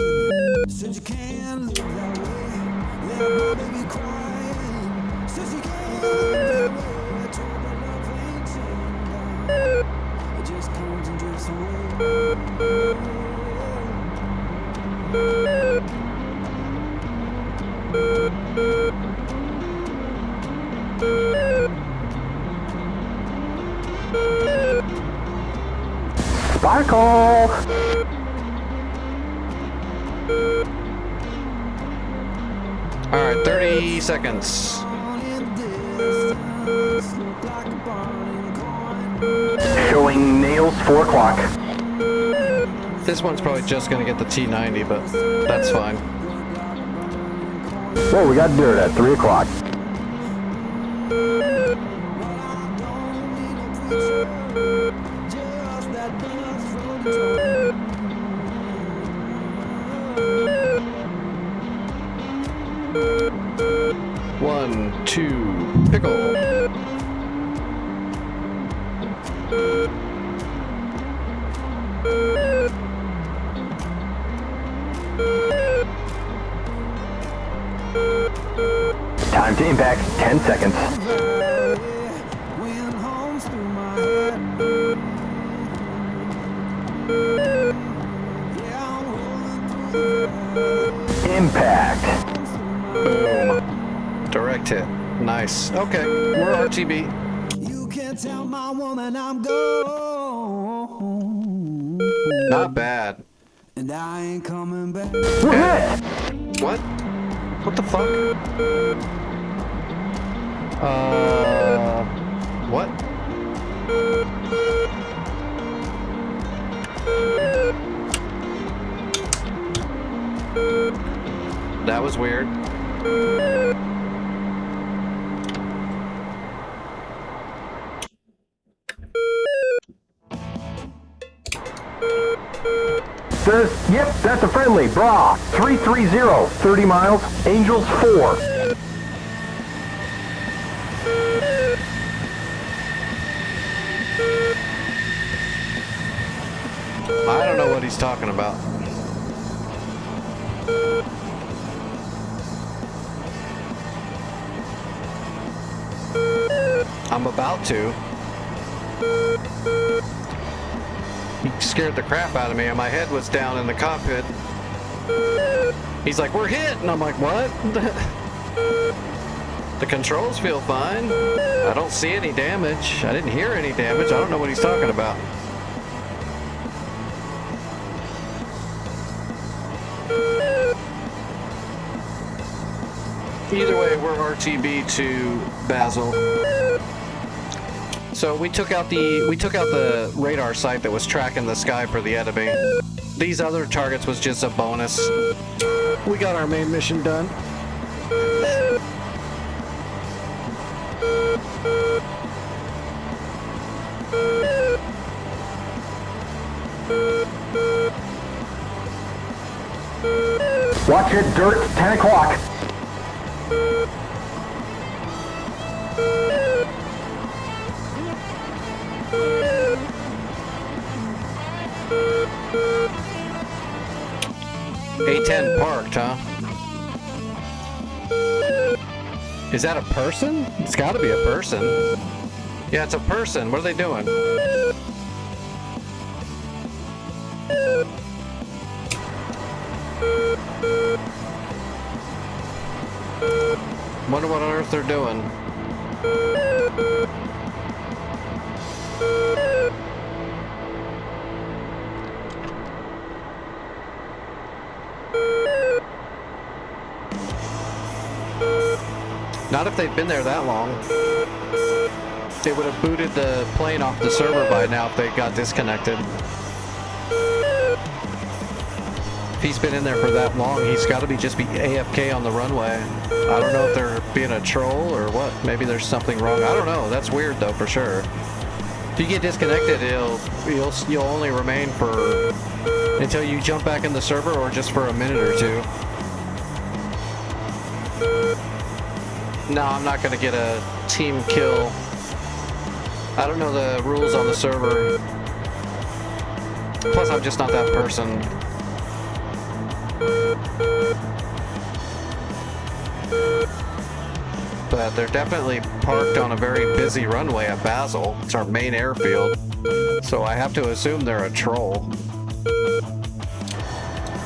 Sparkle!
Alright, 30 seconds.
Showing nails 4 o'clock.
This one's probably just gonna get the T90, but that's fine.
Whoa, we got dirt at 3 o'clock.
One, two, pickle.
Time to impact 10 seconds. Impact.
Boom. Direct hit. Nice. Okay, we're RTB.
You can't tell my woman I'm gone.
Not bad.
And I ain't coming back.
Yeah. What? What the fuck? What? That was weird.
Yep, that's a friendly. Bra 330, 30 miles, Angels 4.
I don't know what he's talking about. I'm about to. He scared the crap out of me and my head was down in the cockpit. He's like, we're hit! And I'm like, what? The controls feel fine. I don't see any damage. I didn't hear any damage. I don't know what he's talking about. Either way, we're RTB to Basel. So we took out the radar site that was tracking the sky for the enemy. These other targets was just a bonus. We got our main mission done.
Watch it, dirt, 10 o'clock.
A10 parked, huh? Is that a person? It's gotta be a person. Yeah, it's a person. What are they doing? Wonder what on earth they're doing. Not if they'd been there that long. They would have booted the plane off the server by now if they got disconnected. If he's been in there for that long, he's got to be AFK on the runway. I don't know if they're being a troll or what. Maybe there's something wrong. I don't know. That's weird though, for sure. If you get disconnected, you'll only remain for until you jump back in the server, or just for a minute or two. No, I'm not gonna get a team kill. I don't know the rules on the server. Plus, I'm just not that person. But they're definitely parked on a very busy runway at Basel. It's our main airfield. So I have to assume they're a troll.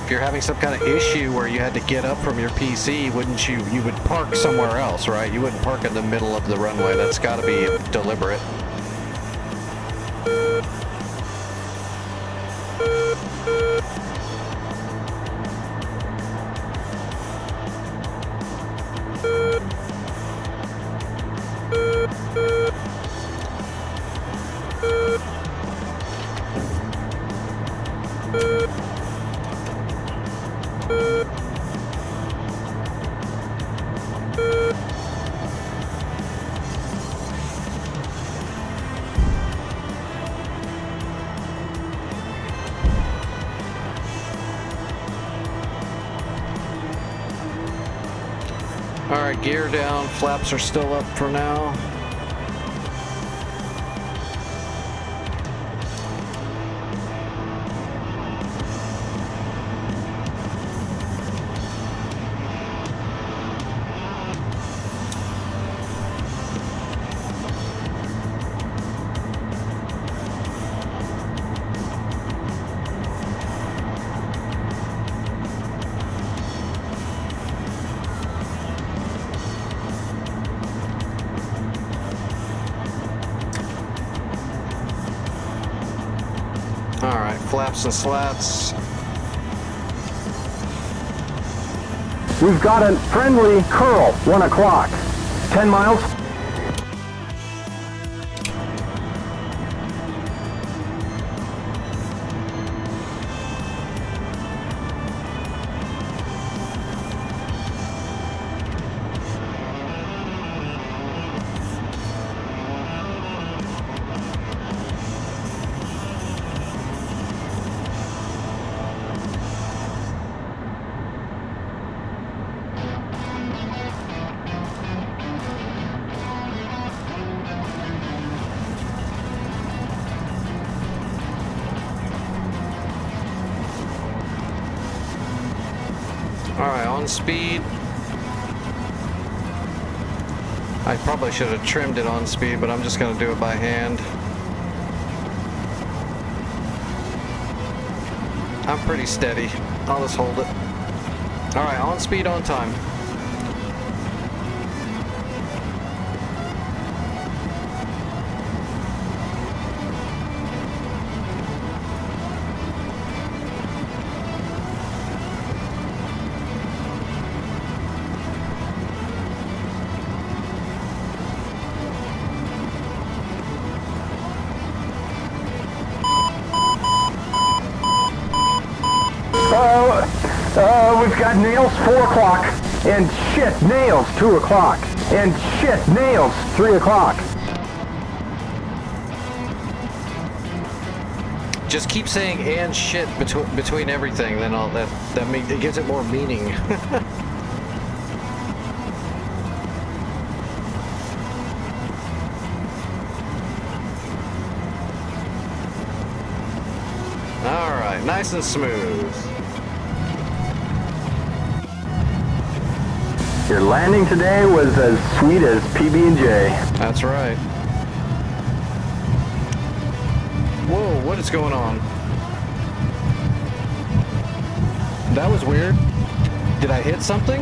If you're having some kind of issue where you had to get up from your PC, wouldn't you would park somewhere else, right? You wouldn't park in the middle of the runway. That's got to be deliberate. Alright, gear down, flaps are still up for now. Alright, flaps and slats.
We've got a friendly curl, 1 o'clock. 10 miles.
Alright, on speed. I probably should have trimmed it on speed, but I'm just going to do it by hand. I'm pretty steady. I'll just hold it. Alright, on speed, on time.
We've got nails 4 o'clock, and shit, nails 2 o'clock, and shit, nails 3 o'clock.
Just keep saying and shit between everything, then all that it gives it more meaning. All right, nice and smooth.
Your landing today was as sweet as PB&J.
That's right. Whoa, what is going on? That was weird. Did I hit something?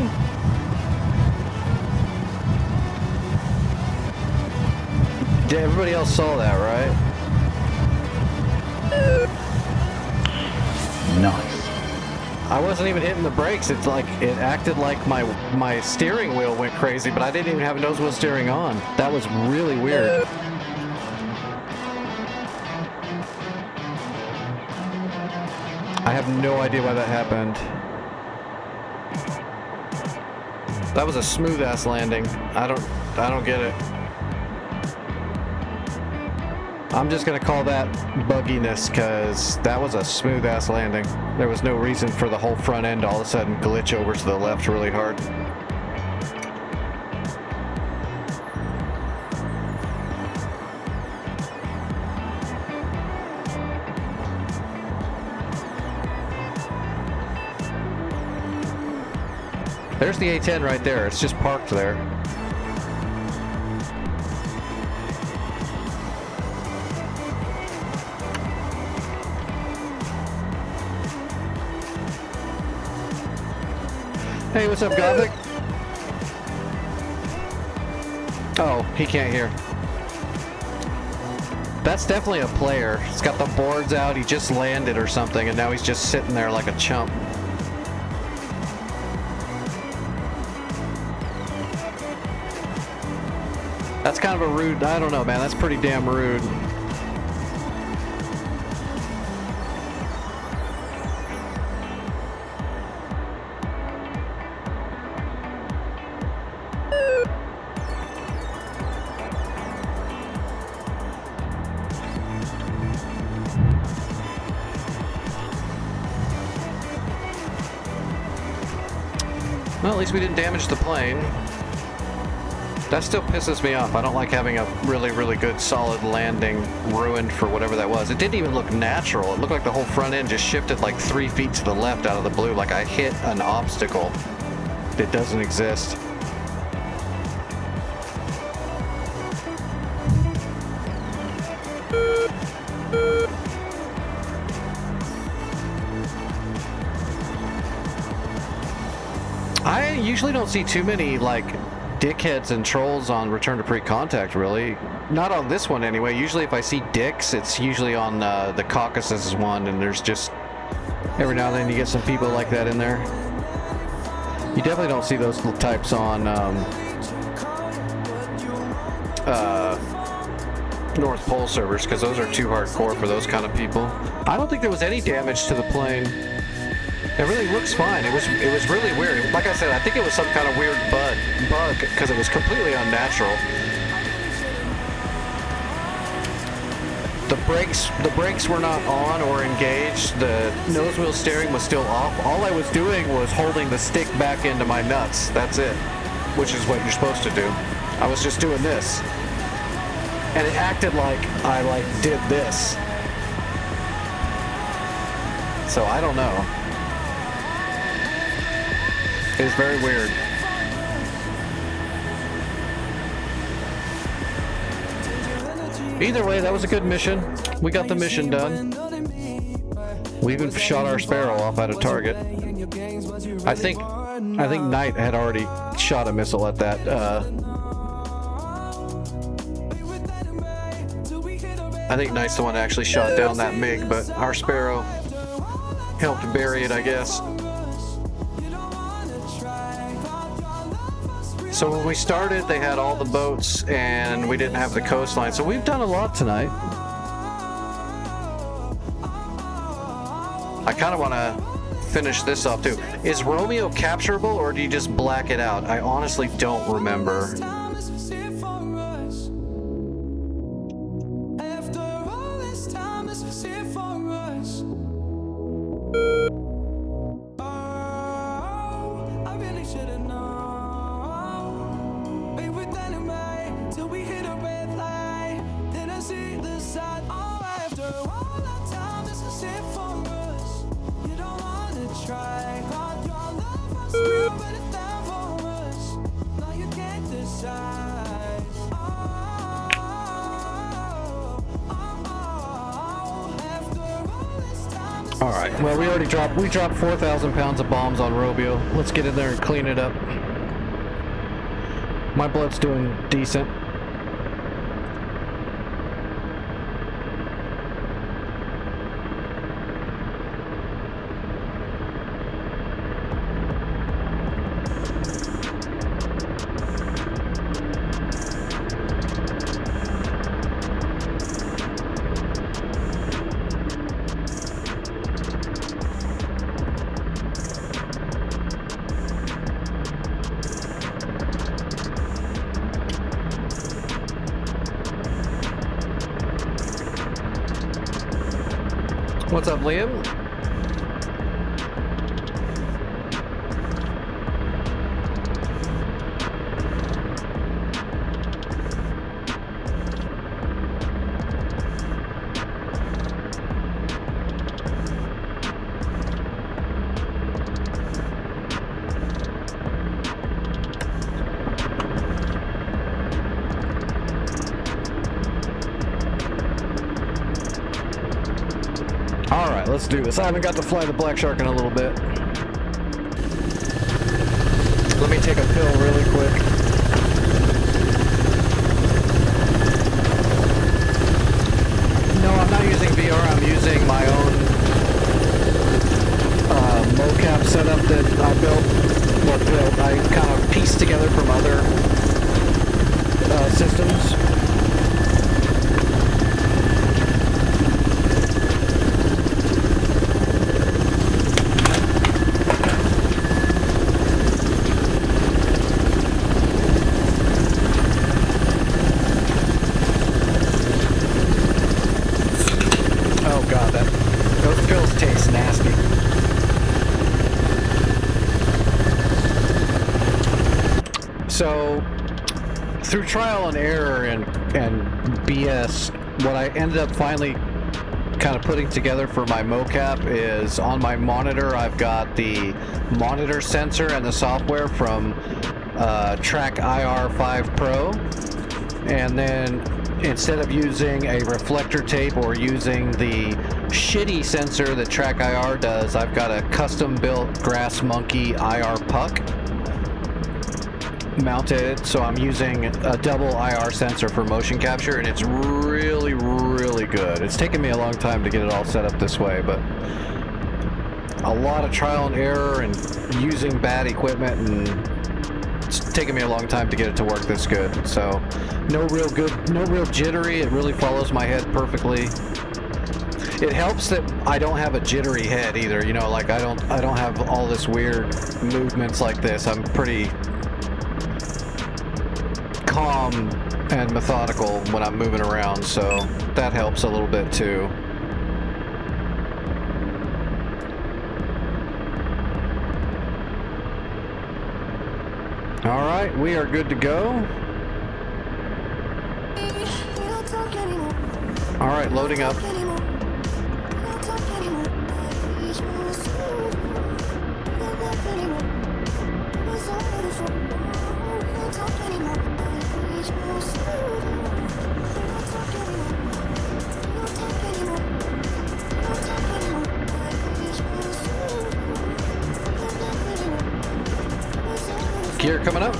Yeah, everybody else saw that, right?
Nice.
I wasn't even hitting the brakes. It's like it acted like my steering wheel went crazy, but I didn't even have nose wheel steering on. That was really weird. I have no idea why that happened. That was a smooth ass landing. I don't get it. I'm just gonna call that bugginess, because that was a smooth ass landing. There was no reason for the whole front end to all of a sudden glitch over to the left really hard. There's the A10 right there. It's just parked there. Hey, what's up, Gothic? Oh, he can't hear. That's definitely a player. He's got the boards out, he just landed or something, and now he's just sitting there like a chump. That's kind of a rude, I don't know, man, that's pretty damn rude. Well, at least we didn't damage the plane. That still pisses me off. I don't like having a really, really good solid landing ruined for whatever that was. It didn't even look natural. It looked like the whole front end just shifted like 3 feet to the left out of the blue, like I hit an obstacle that doesn't exist. I usually don't see too many like dickheads and trolls on Return to Pre-Contact, really. Not on this one anyway. Usually if I see dicks, it's usually on the Caucasus one, and there's just every now and then you get some people like that in there. You definitely don't see those types on North Pole servers, because those are too hardcore for those kind of people. I don't think there was any damage to the plane. It really looks fine. It was really weird. Like I said, I think it was some kind of weird bug because it was completely unnatural. The brakes were not on or engaged. The nose wheel steering was still off. All I was doing was holding the stick back into my nuts. That's it, which is what you're supposed to do. I was just doing this, and it acted like I did this. So I don't know. It's very weird. Either way, that was a good mission. We got the mission done. We even shot our Sparrow off at a target. I think Knight had already shot a missile at that. I think Knight's the one that actually shot down that MiG, but our Sparrow helped bury it, I guess. So when we started, they had all the boats, and we didn't have the coastline. So we've done a lot tonight. I kind of want to finish this off too. Is Romeo capturable, or do you just black it out? I honestly don't remember. Alright, well we dropped 4,000 pounds of bombs on Romeo. Let's get in there and clean it up. My blood's doing decent. What's up, Liam? Alright, let's do this. I haven't got to fly the Black Shark in a little bit. Let me take a pill really quick. No, I'm not using VR, I'm using my own mocap setup that I built. I kind of pieced together from other systems. So, through trial and error and BS, what I ended up finally kind of putting together for my mocap is on my monitor, I've got the monitor sensor and the software from Track IR5 Pro. And then instead of using a reflector tape or using the shitty sensor that Track IR does, I've got a custom built Grass Monkey IR puck mounted, so I'm using a double IR sensor for motion capture, and it's really, really good. It's taken me a long time to get it all set up this way, but a lot of trial and error and using bad equipment, and it's taken me a long time to get it to work this good. So no real jittery. It really follows my head perfectly. It helps that I don't have a jittery head either, you know, like I don't have all this weird movements like this. I'm pretty calm and methodical when I'm moving around, so that helps a little bit too. All right, we are good to go. All right, loading up. gear coming up.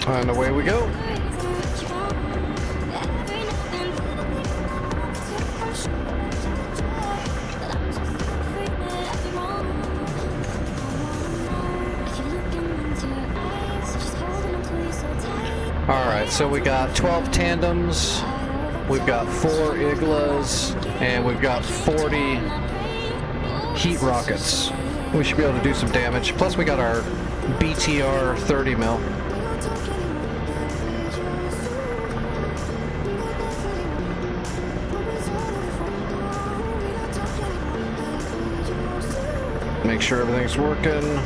And away we go. Alright, so we got 12 tandems, we've got 4 Iglas, and we've got 40 heat rockets. We should be able to do some damage. Plus we got our BTR 30 mil. Make sure everything's working.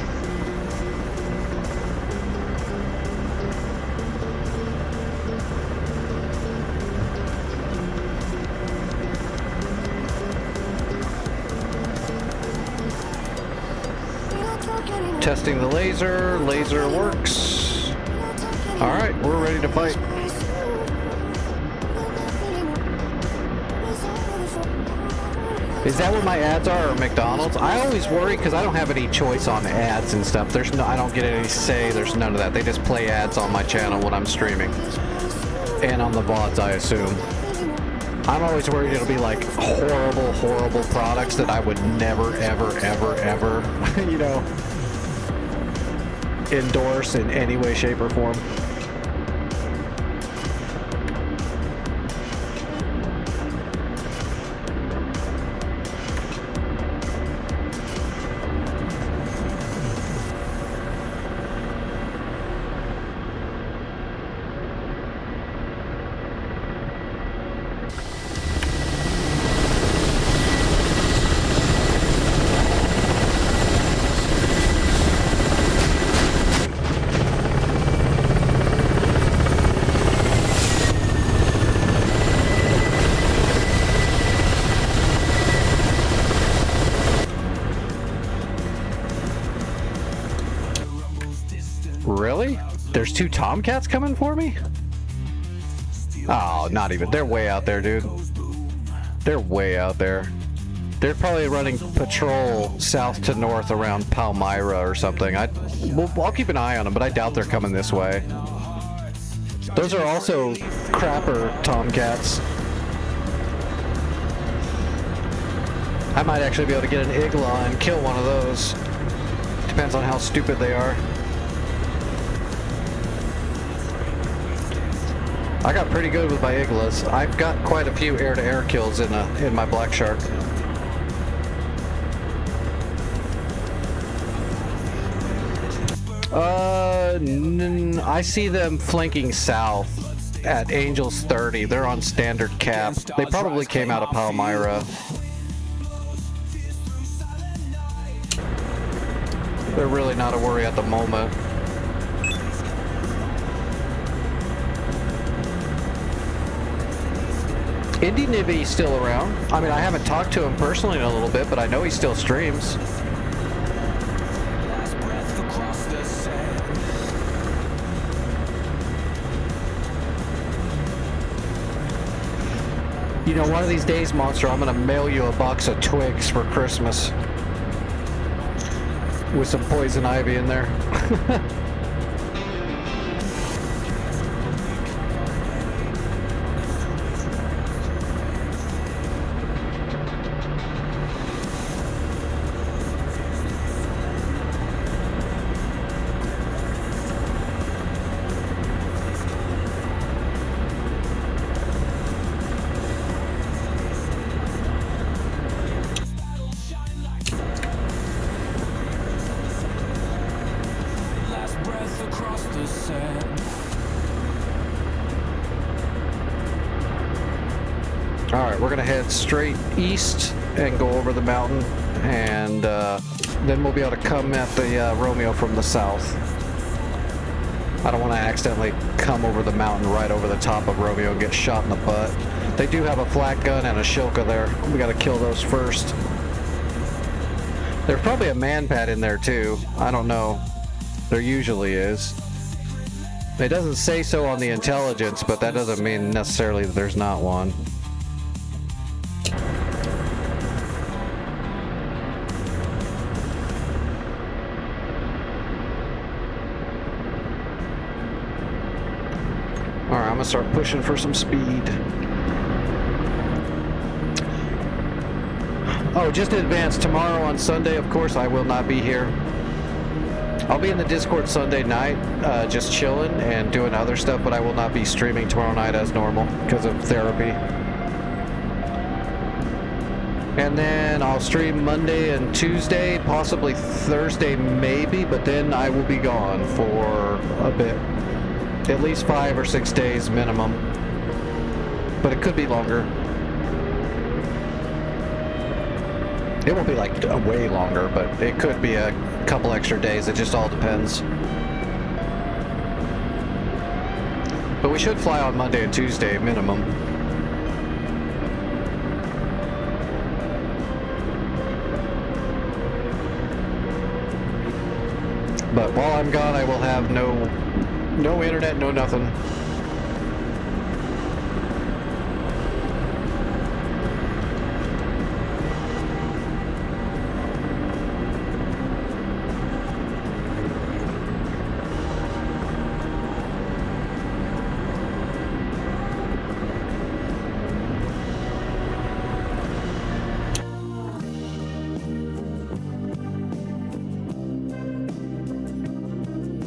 Testing the laser. Laser works. All right, we're ready to fight. Is that what my ads are, or McDonald's? I always worry because I don't have any choice on ads and stuff. There's no, I don't get any say. There's none of that. They just play ads on my channel when I'm streaming, and on the VODs, I assume. I'm always worried it'll be like horrible, horrible products that I would never, ever, ever, ever, you know, endorse in any way, shape, or form. Really? There's 2 Tomcats coming for me? Oh, not even. They're way out there, dude. They're way out there. They're probably running patrol south to north around Palmyra or something. I'll keep an eye on them, but I doubt they're coming this way. Those are also crapper Tomcats. I might actually be able to get an Igla and kill one of those. Depends on how stupid they are. I got pretty good with my Iglas. I've got quite a few air-to-air kills in my Black Shark. I see them flanking south at Angels 30. They're on standard cap. They probably came out of Palmyra. They're really not a worry at the moment. Indy Nivvy's still around. I mean, I haven't talked to him personally in a little bit, but I know he still streams. You know, one of these days, Monster, I'm gonna mail you a box of Twigs for Christmas. With some poison ivy in there. Alright, we're gonna head straight east and go over the mountain, and then we'll be able to come at the Romeo from the south. I don't want to accidentally come over the mountain right over the top of Romeo and get shot in the butt. They do have a flat gun and a Shilka there. We gotta kill those first. There's probably a man-pad in there too. I don't know. There usually is. It doesn't say so on the intelligence, but that doesn't mean necessarily that there's not one. gonna start pushing for some speed. Oh, just in advance, tomorrow on Sunday, of course, I will not be here. I'll be in the Discord Sunday night, just chilling and doing other stuff, but I will not be streaming tomorrow night as normal because of therapy. And then I'll stream Monday and Tuesday, possibly Thursday maybe, but then I will be gone for a bit. At least 5 or 6 days minimum. But it could be longer. It won't be like way longer, but it could be a couple extra days. It just all depends. But we should fly on Monday and Tuesday minimum. But while I'm gone, I will have no internet, no nothing.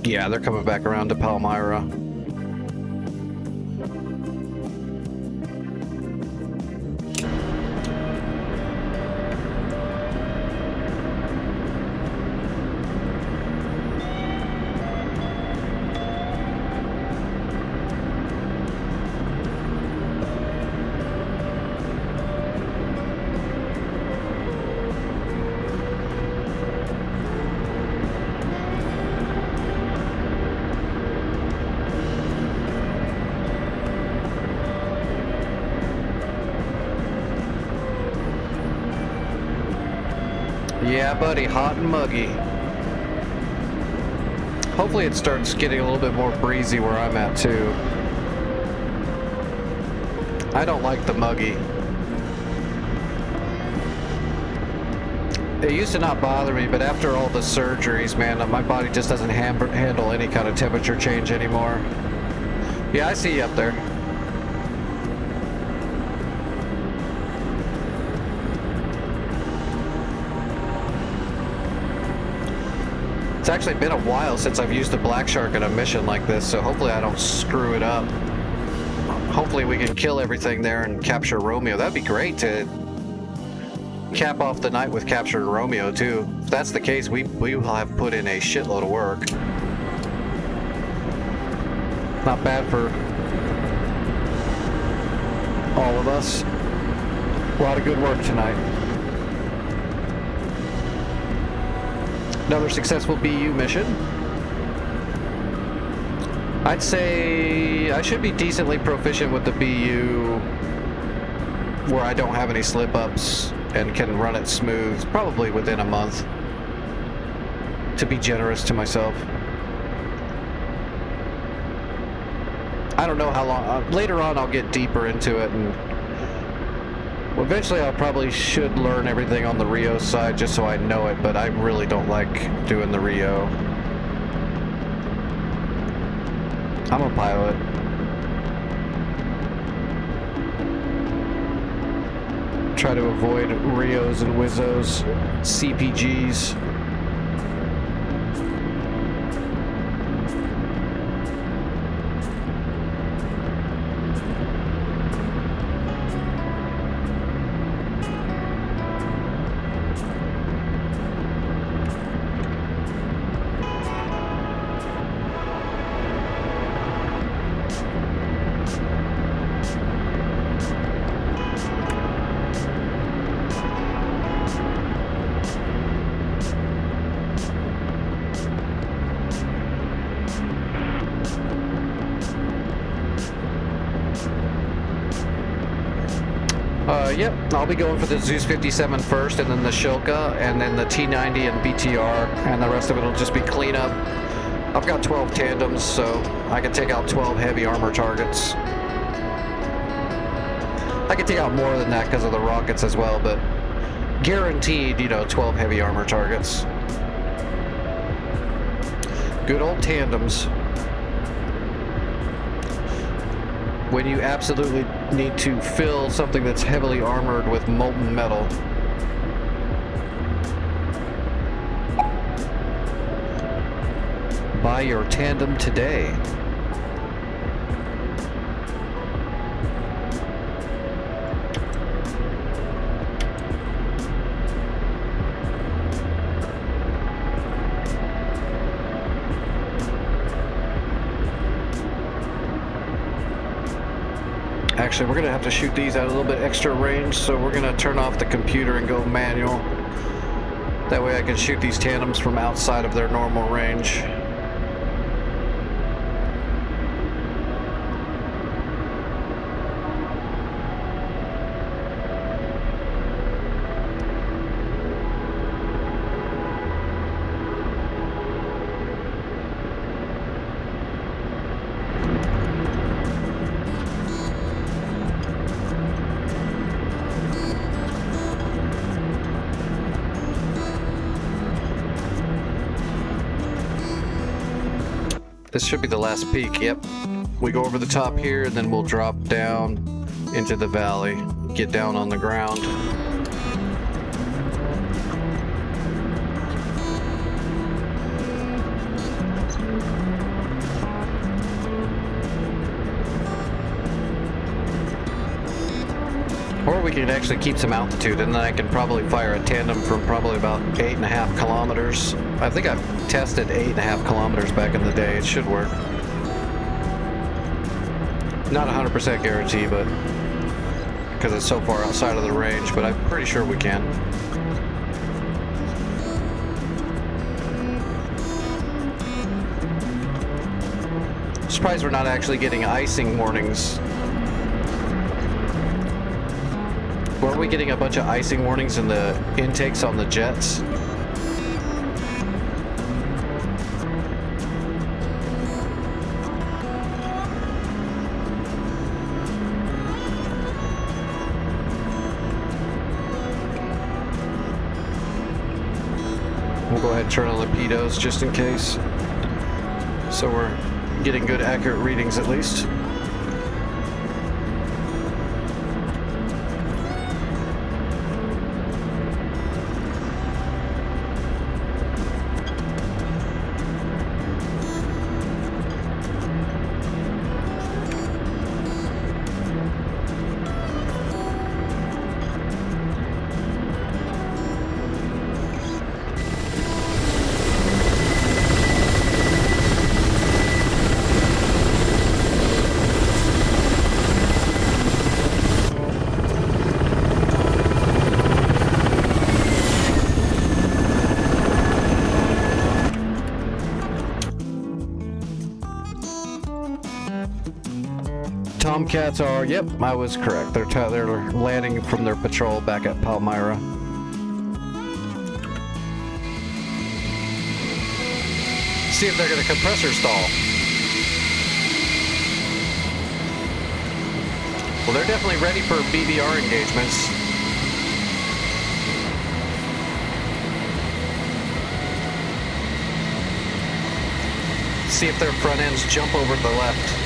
Yeah, they're coming back around to Palmyra. Yeah, buddy, hot and muggy. Hopefully it starts getting a little bit more breezy where I'm at too. I don't like the muggy. It used to not bother me, but after all the surgeries, man, my body just doesn't handle any kind of temperature change anymore. Yeah, I see you up there. It's actually been a while since I've used the Black Shark in a mission like this, so hopefully I don't screw it up. Hopefully we can kill everything there and capture Romeo. That'd be great to cap off the night with capturing Romeo too. If that's the case, we will have put in a shitload of work. Not bad for all of us. A lot of good work tonight. Another successful BU mission. I'd say I should be decently proficient with the BU where I don't have any slip-ups and can run it smooth, probably within a month, to be generous to myself. I don't know how long. Later on I'll get deeper into it, and well, eventually I'll probably should learn everything on the Rio side just so I know it, but I really don't like doing the Rio. I'm a pilot. Try to avoid Rios and Wizzos, CPGs. Yep, I'll be going for the Zeus 57 first, and then the Shilka, and then the T90 and BTR, and the rest of it will just be cleanup. I've got 12 tandems, so I can take out 12 heavy armor targets. I can take out more than that because of the rockets as well, but guaranteed, 12 heavy armor targets. Good old tandems. when you absolutely need to fill something that's heavily armored with molten metal. Buy your tandem today. Actually, we're gonna have to shoot these at a little bit extra range, so we're gonna turn off the computer and go manual. That way I can shoot these tandems from outside of their normal range. This should be the last peak, yep. We go over the top here, and then we'll drop down into the valley, get down on the ground. Or we can actually keep some altitude, and then I can probably fire a tandem from probably about 8.5 kilometers. I think I've tested 8.5 kilometers back in the day. It should work. Not 100% guarantee, but because it's so far outside of the range, but I'm pretty sure we can. Surprised we're not actually getting icing warnings. Weren't we getting a bunch of icing warnings in the intakes on the jets? We'll go ahead and turn on the pitos just in case. So we're getting good accurate readings at least. Tomcats are, yep, I was correct. They're landing from their patrol back at Palmyra. See if they're going to compressor stall. Well, they're definitely ready for BBR engagements. See if their front ends jump over to the left.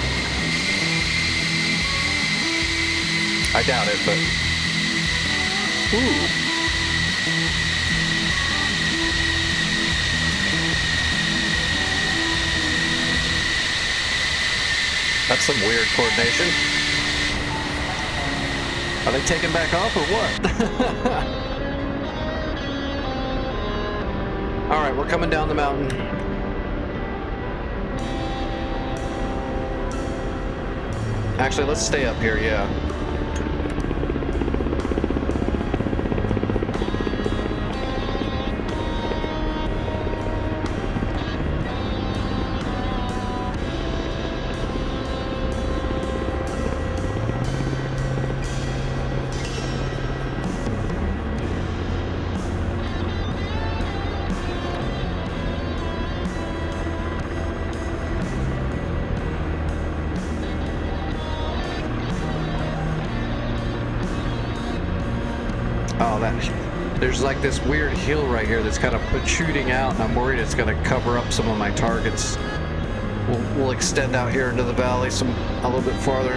I doubt it, but... Ooh. That's some weird coordination. Are they taking back off or what? Alright, we're coming down the mountain. Actually, let's stay up here, yeah. Oh, there's like this weird hill right here that's kind of protruding out, and I'm worried it's going to cover up some of my targets. We'll extend out here into the valley a little bit farther.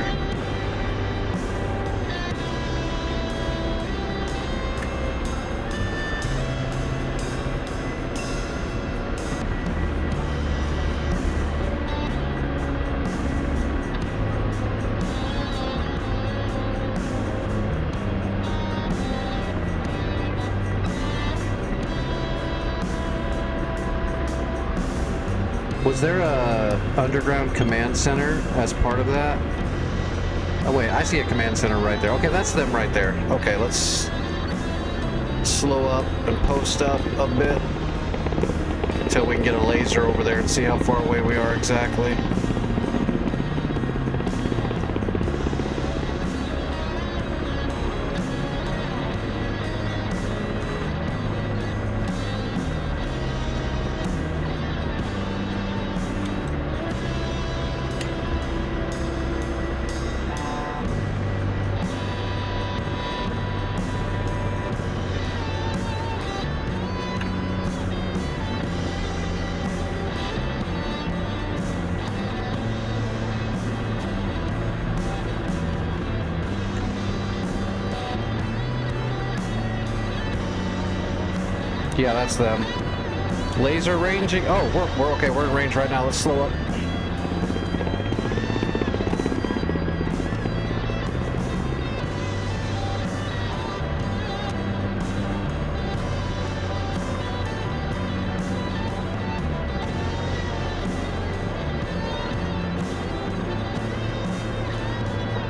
is there a underground command center as part of that? Oh wait, I see a command center right there. Okay, that's them right there. Okay, let's slow up and post up a bit until we can get a laser over there and see how far away we are exactly. Yeah, that's them. Laser ranging. Oh, we're okay. We're in range right now. Let's slow up.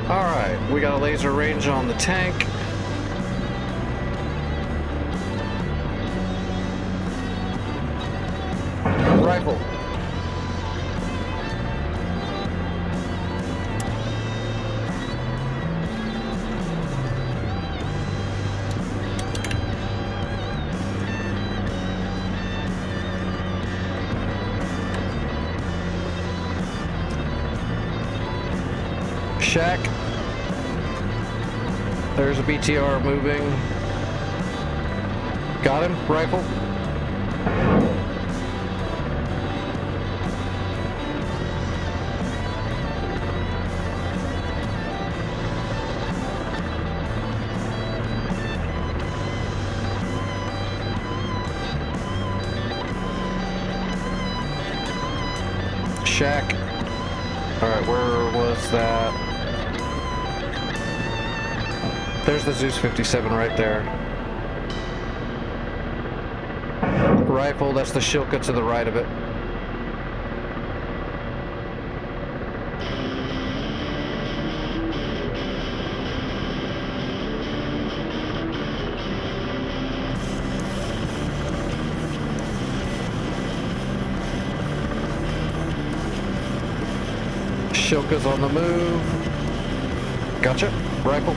All right, we got a laser range on the tank. Rifle. Shack. There's a BTR moving. Got him. Rifle. Shack. Alright, where was that? There's the Zeus 57 right there. Rifle, that's the Shilka to the right of it. Shilka's on the move. Gotcha. Rifle.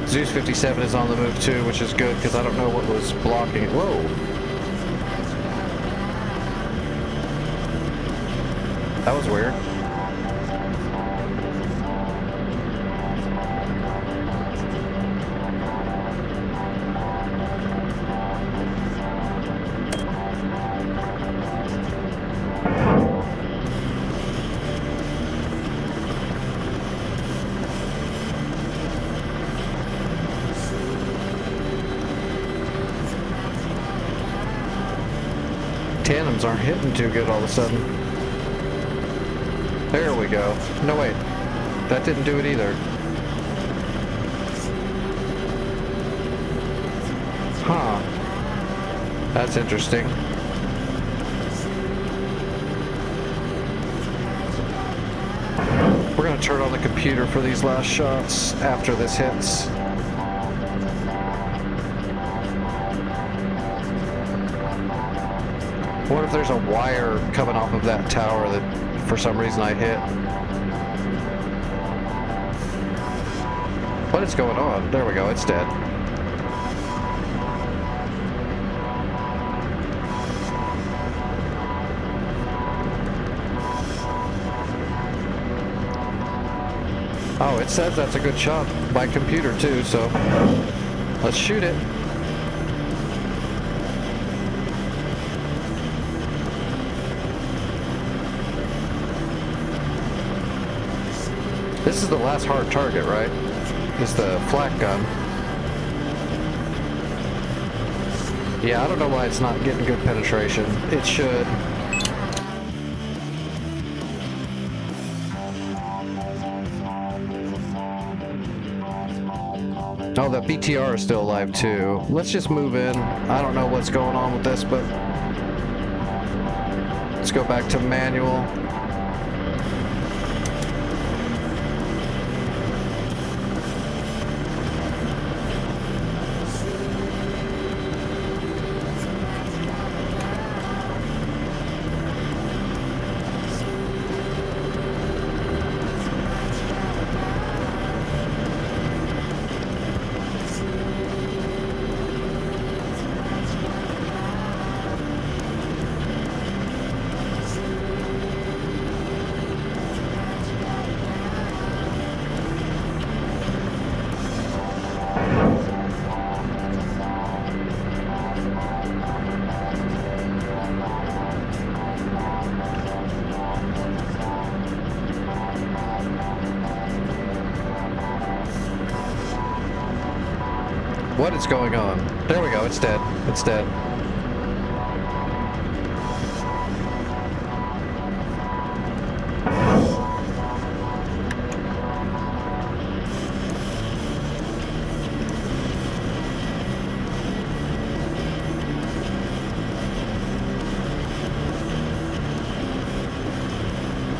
Zeus 57 is on the move too, which is good because I don't know what was blocking it. Whoa. That was weird. Tandems aren't hitting too good all of a sudden. There we go. No, wait. That didn't do it either. Huh. That's interesting. We're going to turn on the computer for these last shots after this hits. What if there's a wire coming off of that tower that for some reason I hit? What is going on? There we go, it's dead. Oh, it says that's a good shot by computer too, so let's shoot it. This is the last hard target, right? It's the flak gun. Yeah, I don't know why it's not getting good penetration. It should. Oh, the BTR is still alive too. Let's just move in. I don't know what's going on with this, but let's go back to manual. What is going on? There we go, it's dead. It's dead.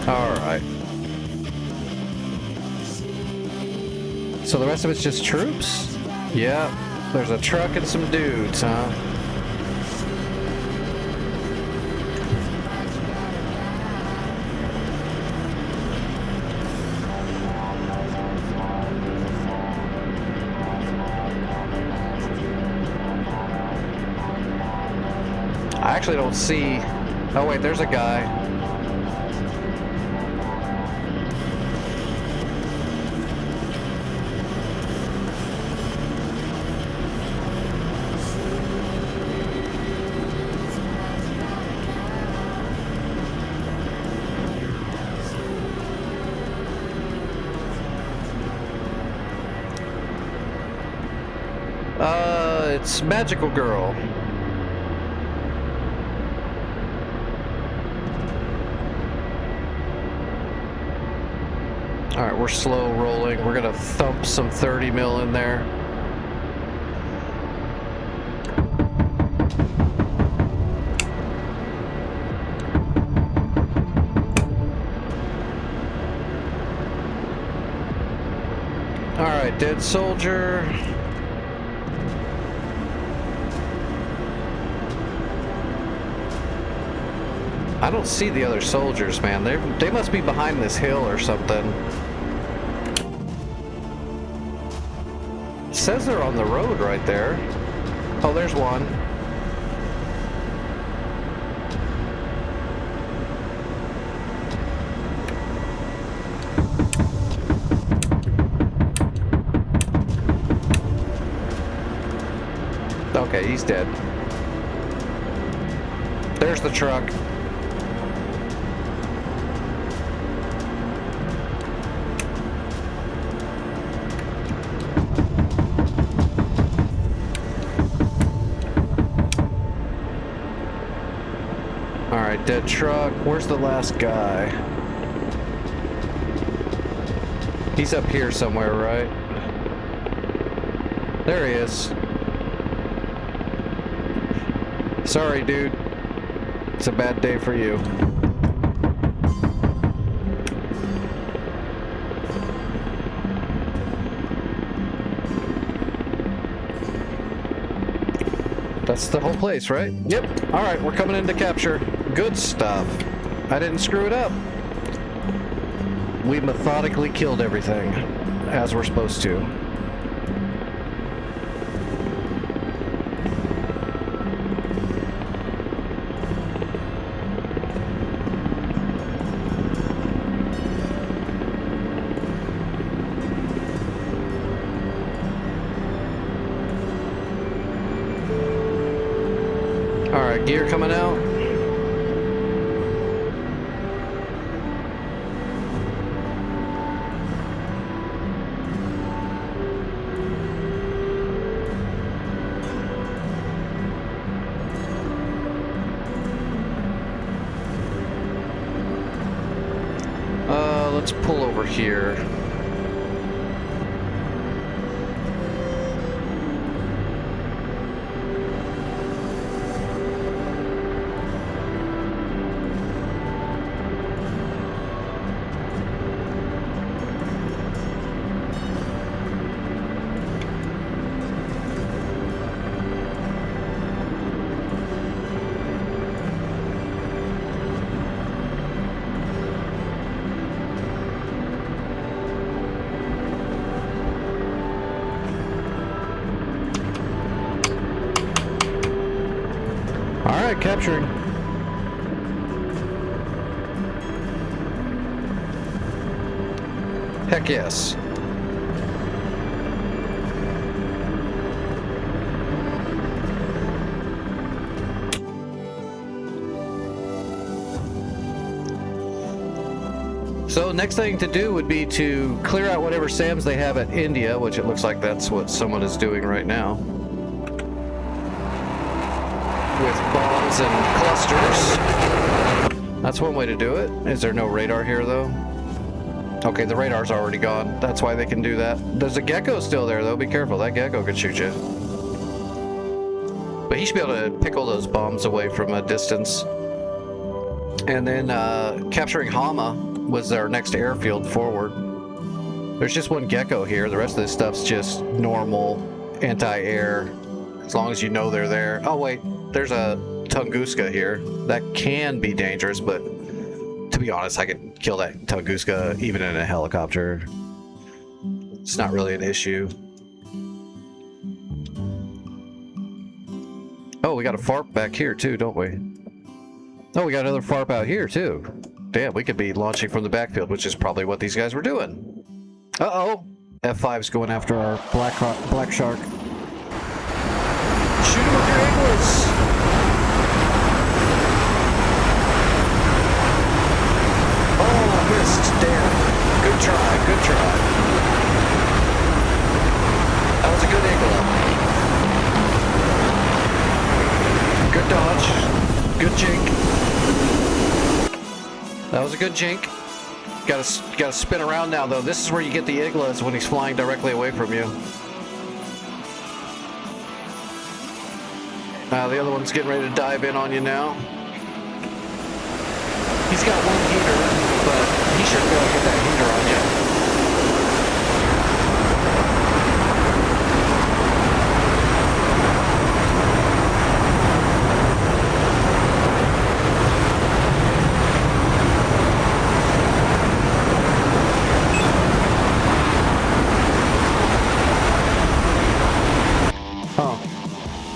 Alright. So the rest of it's just troops? Yeah. There's a truck and some dudes, huh? I actually don't see... Oh wait, there's a guy. It's Magical Girl. Alright, we're slow rolling. We're gonna thump some 30 mil in there. Alright, dead soldier. I don't see the other soldiers, man. They must be behind this hill or something. It says they're on the road right there. Oh, there's one. Okay, he's dead. There's the truck. Alright, dead truck. Where's the last guy? He's up here somewhere, right? There he is. Sorry, dude. It's a bad day for you. That's the whole place, right? Yep. Alright, we're coming in to capture. Good stuff. I didn't screw it up. We methodically killed everything, as we're supposed to. Alright, gear coming out. Let's pull over here. All right, capturing. Heck yes. So next thing to do would be to clear out whatever SAMs they have at India, which it looks like that's what someone is doing right now. With bombs and clusters. That's one way to do it. Is there no radar here though? Okay, the radar's already gone. That's why they can do that. There's a gecko still there though. Be careful, that gecko could shoot you. But he should be able to pick all those bombs away from a distance. And then capturing Hama was our next airfield forward. There's just one gecko here. The rest of this stuff's just normal anti-air. As long as you know they're there. Oh wait, there's a Tunguska here. That can be dangerous, but to be honest, I could kill that Tunguska even in a helicopter. It's not really an issue. Oh, we got a FARP back here too, don't we? Oh, we got another FARP out here too. Damn, we could be launching from the backfield, which is probably what these guys were doing. Uh-oh. F5's going after our Black Shark. Shoot him with your Iglis! Oh, missed. Damn. Good try, good try. That was a good Igla. Good dodge. Good jink. That was a good jink. Gotta spin around now though. This is where you get the Iglas when he's flying directly away from you. The other one's getting ready to dive in on you now. He's got one heater, but he shouldn't be able to get that heater on you.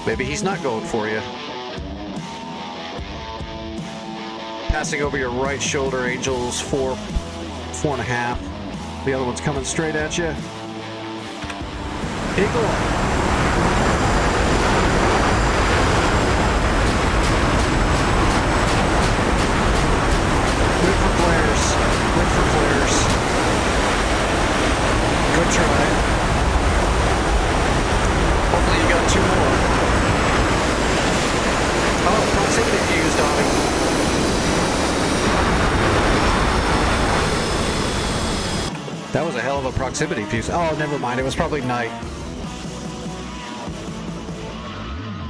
Maybe he's not going for you. Passing over your right shoulder, Angels, 4.5. The other one's coming straight at you. Eagle. Wait for flares. Wait for flares. Good try. Hopefully you got two more. Oh, proximity fused on him. That was a hell of a proximity fuse. Oh, never mind. It was probably night.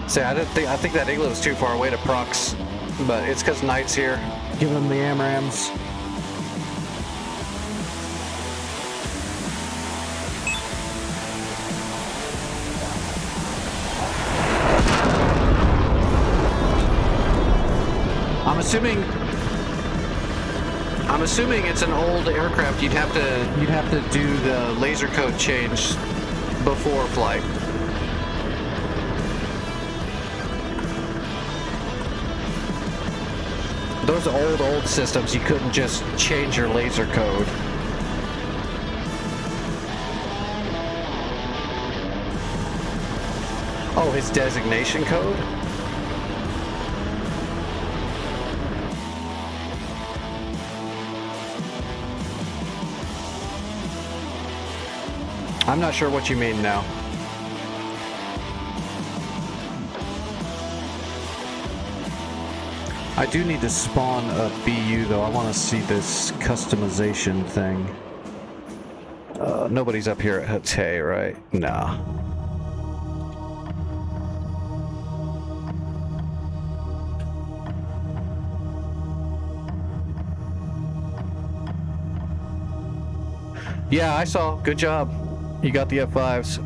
See, I think that Igla was too far away to prox, but it's because night's here. Giving them the AMRAAMs. I'm assuming it's an old aircraft. You'd have to do the laser code change before flight. Those old systems, you couldn't just change your laser code. Oh, his designation code? I'm not sure what you mean now. I do need to spawn a BU though. I want to see this customization thing. Nobody's up here at Hatay, right? Nah. Yeah, I saw. Good job. You got the F5s.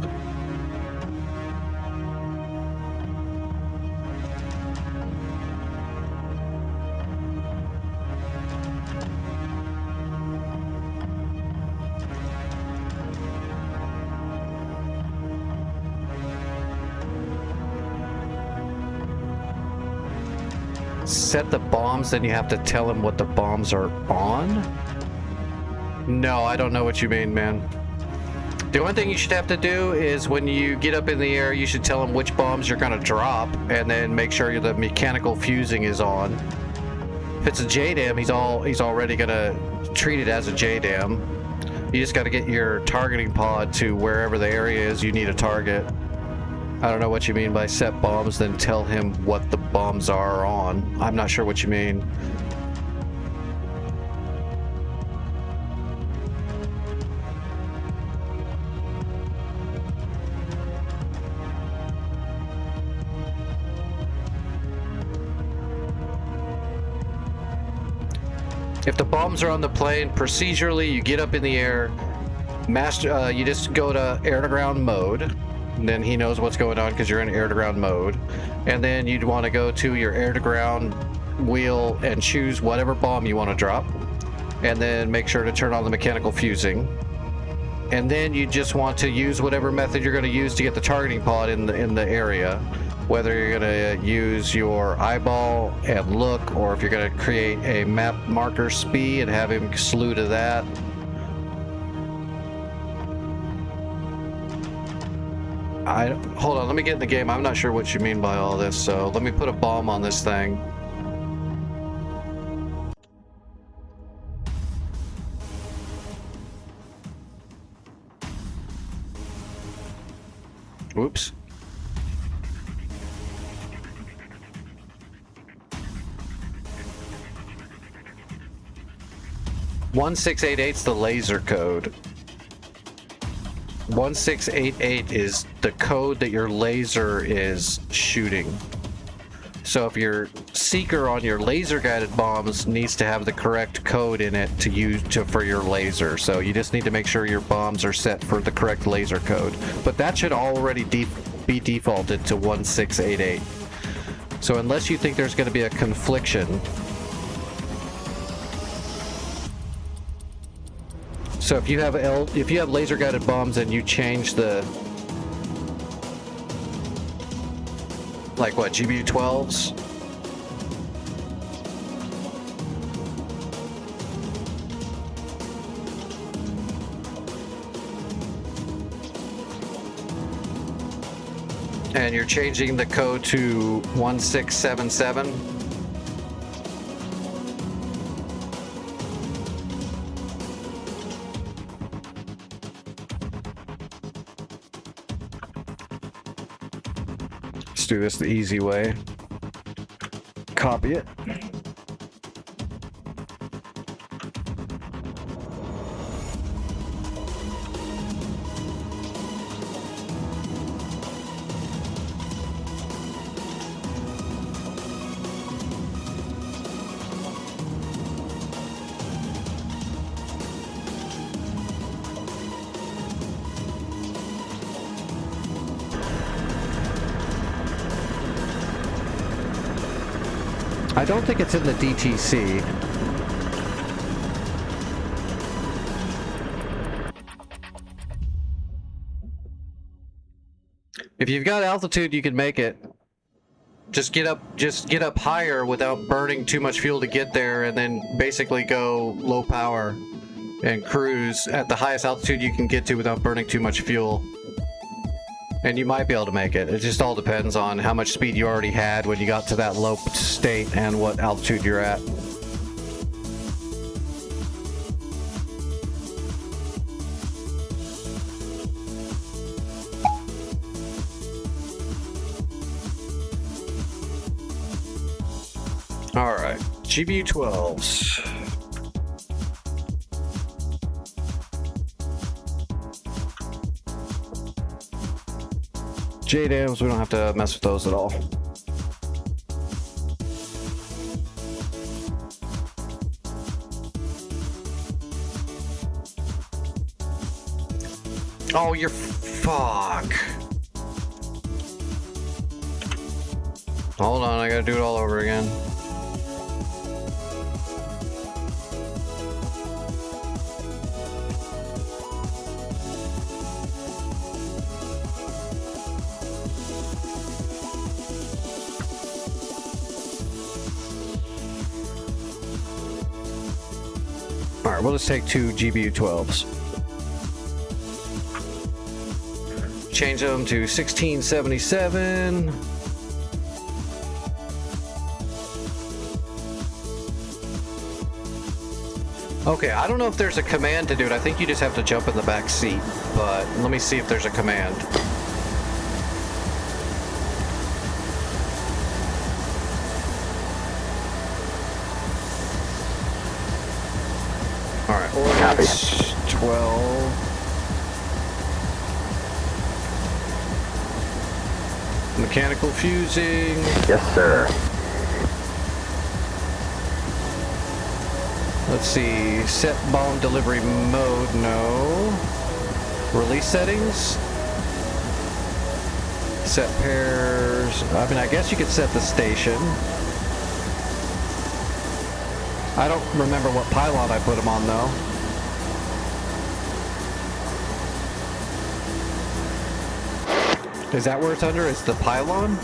Set the bombs, then you have to tell him what the bombs are on? No, I don't know what you mean, man. The only thing you should have to do is when you get up in the air, you should tell him which bombs you're going to drop, and then make sure the mechanical fusing is on. If it's a JDAM, he's already going to treat it as a JDAM. You just got to get your targeting pod to wherever the area is you need a target. I don't know what you mean by set bombs, then tell him what the bombs are on. I'm not sure what you mean. If the bombs are on the plane, procedurally, you get up in the air, you just go to air-to-ground mode. And then he knows what's going on because you're in air-to-ground mode. And then you'd want to go to your air-to-ground wheel and choose whatever bomb you want to drop. And then make sure to turn on the mechanical fusing. And then you just want to use whatever method you're going to use to get the targeting pod in the area. Whether you're going to use your eyeball and look, or if you're going to create a map marker speed and have him slew to that. Hold on, let me get in the game. I'm not sure what you mean by all this, so let me put a bomb on this thing. Whoops. .1688's the laser code. 1688 is the code that your laser is shooting. So if your seeker on your laser guided bombs needs to have the correct code in it to use for your laser. So you just need to make sure your bombs are set for the correct laser code. But that should already be defaulted to 1688. So unless you think there's going to be a confliction. So if you have laser guided bombs and you change the, like what, GBU-12s? And you're changing the code to 1677. Let's do this the easy way. Copy it. I don't think it's in the DTC. If you've got altitude, you can make it. Just get up higher without burning too much fuel to get there, and then basically go low power and cruise at the highest altitude you can get to without burning too much fuel. And you might be able to make it. It just all depends on how much speed you already had when you got to that low state and what altitude you're at. All right, GBU-12s. JDAMs, we don't have to mess with those at all. Oh, you're fuck. Hold on, I gotta do it all over again. Alright, we'll just take 2 GBU-12s. Change them to 1677. Okay, I don't know if there's a command to do it. I think you just have to jump in the back seat, but let me see if there's a command. Alright, ordnance 12. Mechanical fusing.
Yes, sir.
Let's see, set bomb delivery mode, no. Release settings. Set pairs, I mean, I guess you could set the station. I don't remember what pylon I put them on though. Is that where it's under? Is the pylon?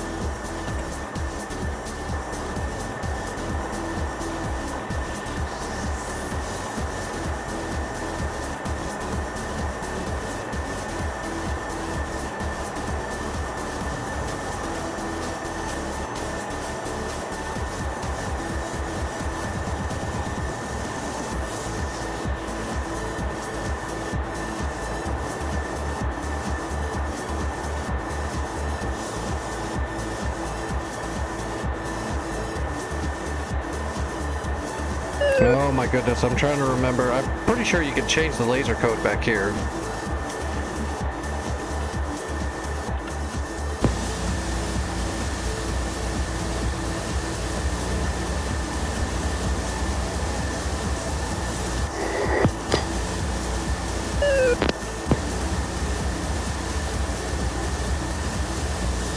Oh my goodness, I'm trying to remember. I'm pretty sure you can change the laser code back here.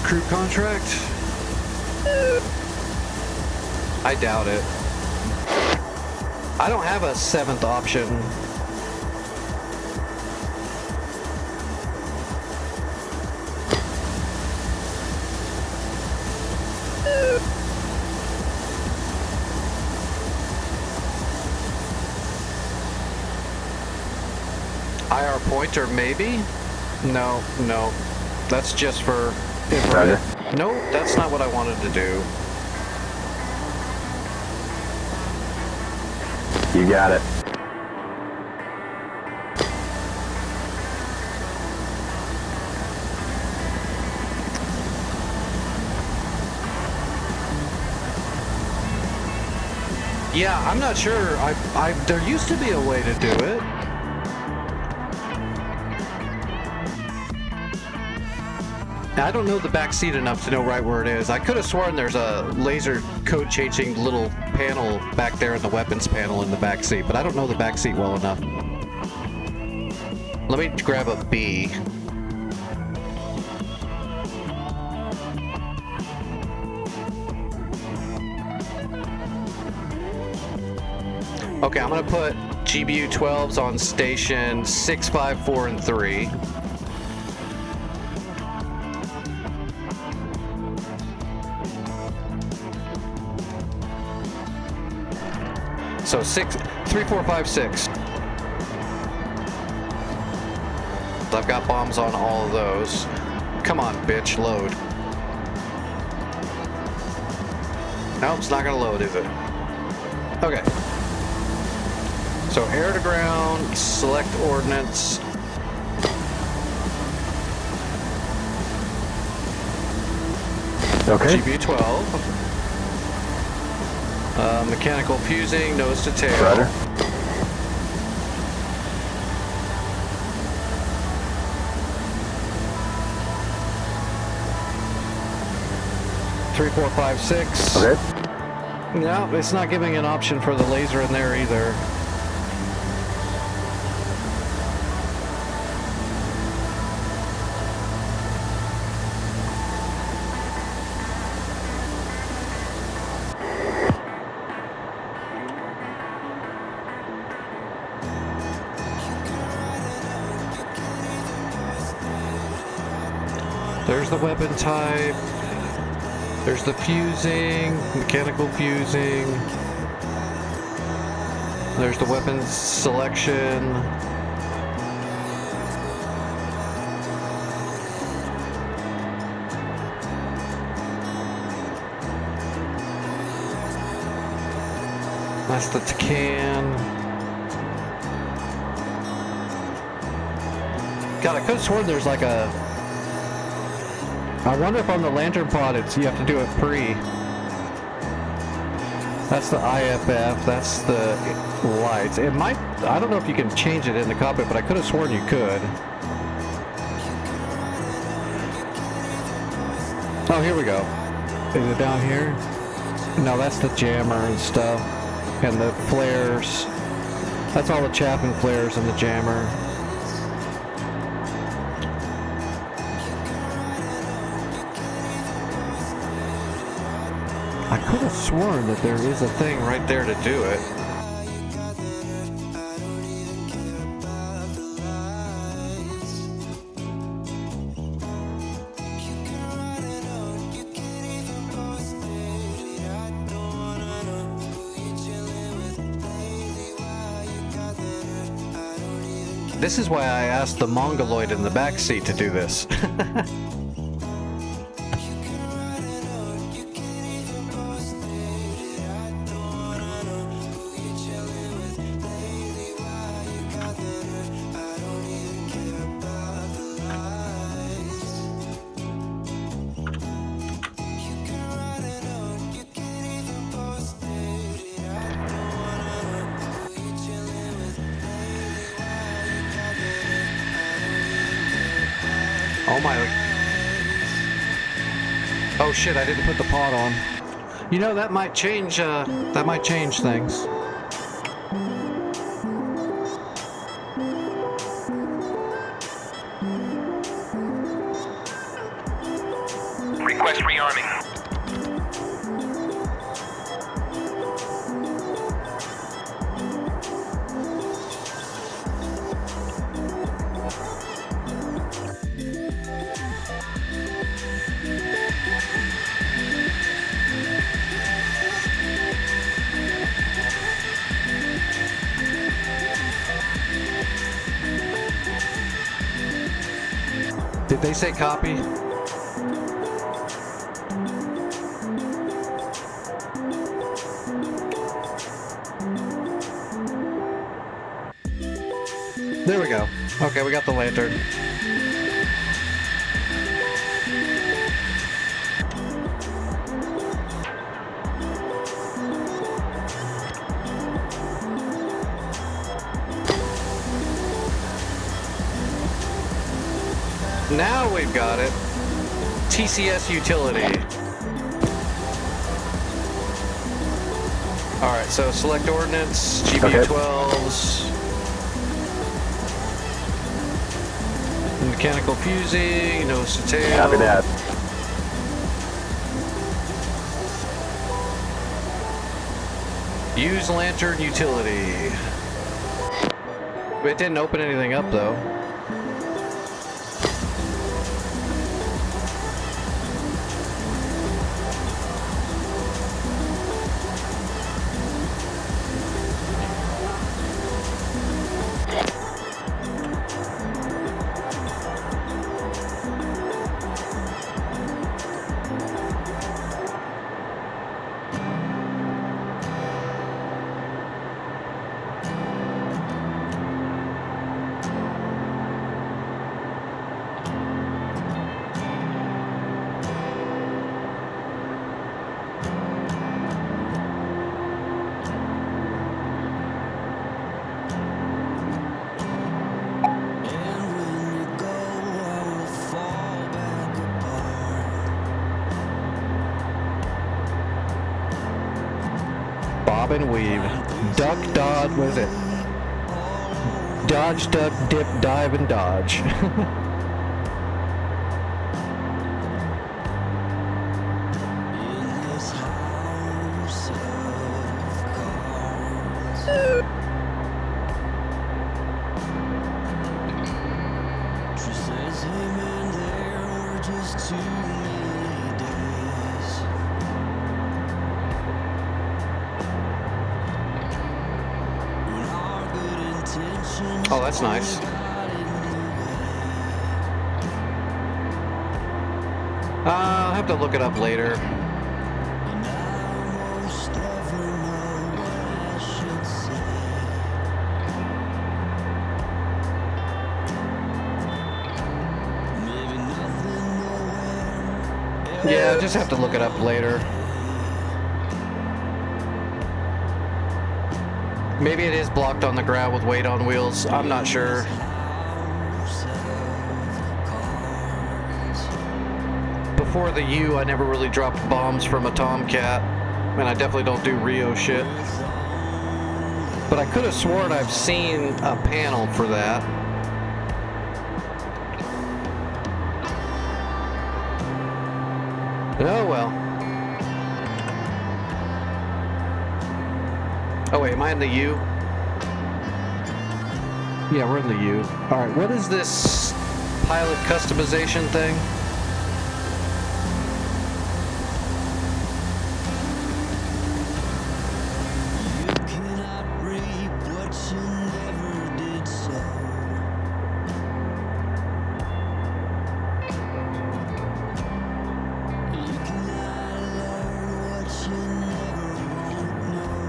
Crew contract? I doubt it. I don't have a 7th option. IR pointer, maybe? No, no. That's just for infrared. No, that's not what I wanted to do.
You got it.
Yeah, I'm not sure. There used to be a way to do it. I don't know the back seat enough to know right where it is. I could have sworn there's a laser code changing little panel back there in the weapons panel in the back seat, but I don't know the back seat well enough. Let me grab a B. Okay, I'm gonna put GBU-12s on station 6, 5, 4, and 3. So 6, 3, 4, 5, 6. I've got bombs on all of those. Come on, bitch, load. Nope, it's not gonna load, is it? Okay. So air to ground, select ordnance.
Okay.
GBU-12. Mechanical fusing, nose to tail.
Rudder.
Three, 4, 5, 6.
Okay.
No, it's not giving an option for the laser in there either. There's the weapon type. There's the fusing, mechanical fusing. There's the weapons selection. That's the Tacan. God, I could have sworn there's like a... I wonder if on the lantern pod it's you have to do it pre. That's the IFF, that's the lights. It might... I don't know if you can change it in the cockpit, but I could have sworn you could. Oh, here we go. Is it down here? No, that's the jammer and stuff. And the flares. That's all the Chapman flares and the jammer. I could have sworn that there is a thing right there to do it. This is why I asked the Mongoloid in the back seat to do this. Oh my... Oh shit, I didn't put the pod on. You know, that might change things.
Request rearming.
Did they say copy? There we go. Okay, we got the lantern. Now we've got it. TCS utility. Alright, so select ordnance, GBU-12s. Mechanical fusing, nose to tail.
Copy that.
Use lantern utility. It didn't open anything up though. Bob and weave. Duck, dodge, what is it? Dodge, duck, dip, dive, and dodge. Oh, that's nice. I'll have to look it up later.
and I almost never know what I should say. Maybe nothing nowhere.
Yeah, just have to look it up later. Maybe it is blocked on the ground with weight on wheels. I'm not sure. Before the U, I never really dropped bombs from a Tomcat, and I definitely don't do Rio shit. But I could have sworn I've seen a panel for that. Oh well. Oh wait, am I in the U? Yeah, we're in the U. Alright, what is this pilot customization thing?
You cannot reap what you never did sow. You cannot learn what you never won't know.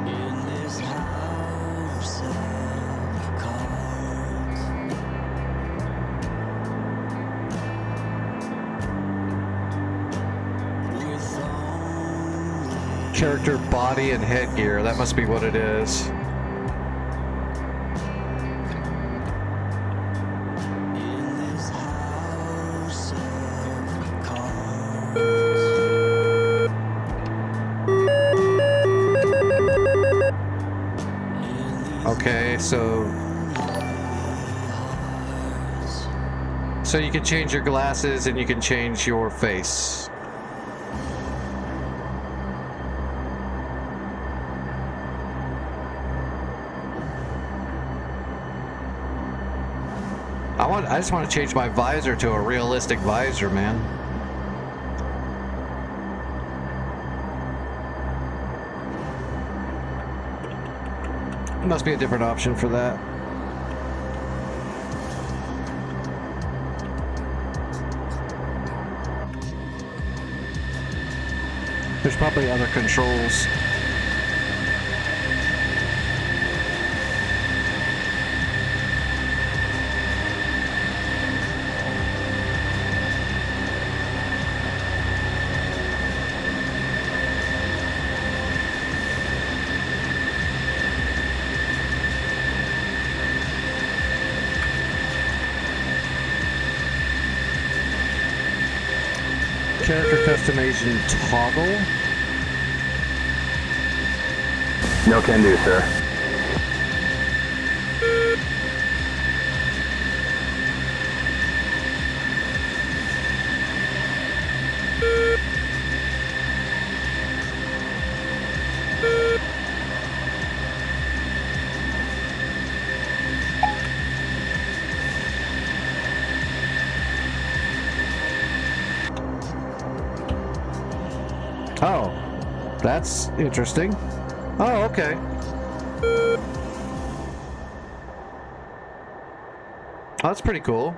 In this house of cards, with only
Character body and headgear. That must be what it is.
in this house of cards.
Okay, so you can change your glasses and you can change your face. I just want to change my visor to a realistic visor, man. Must be a different option for that. There's probably other controls. Character customization toggle?
No can do, sir.
Oh, that's interesting. Oh, okay. Oh, that's pretty cool.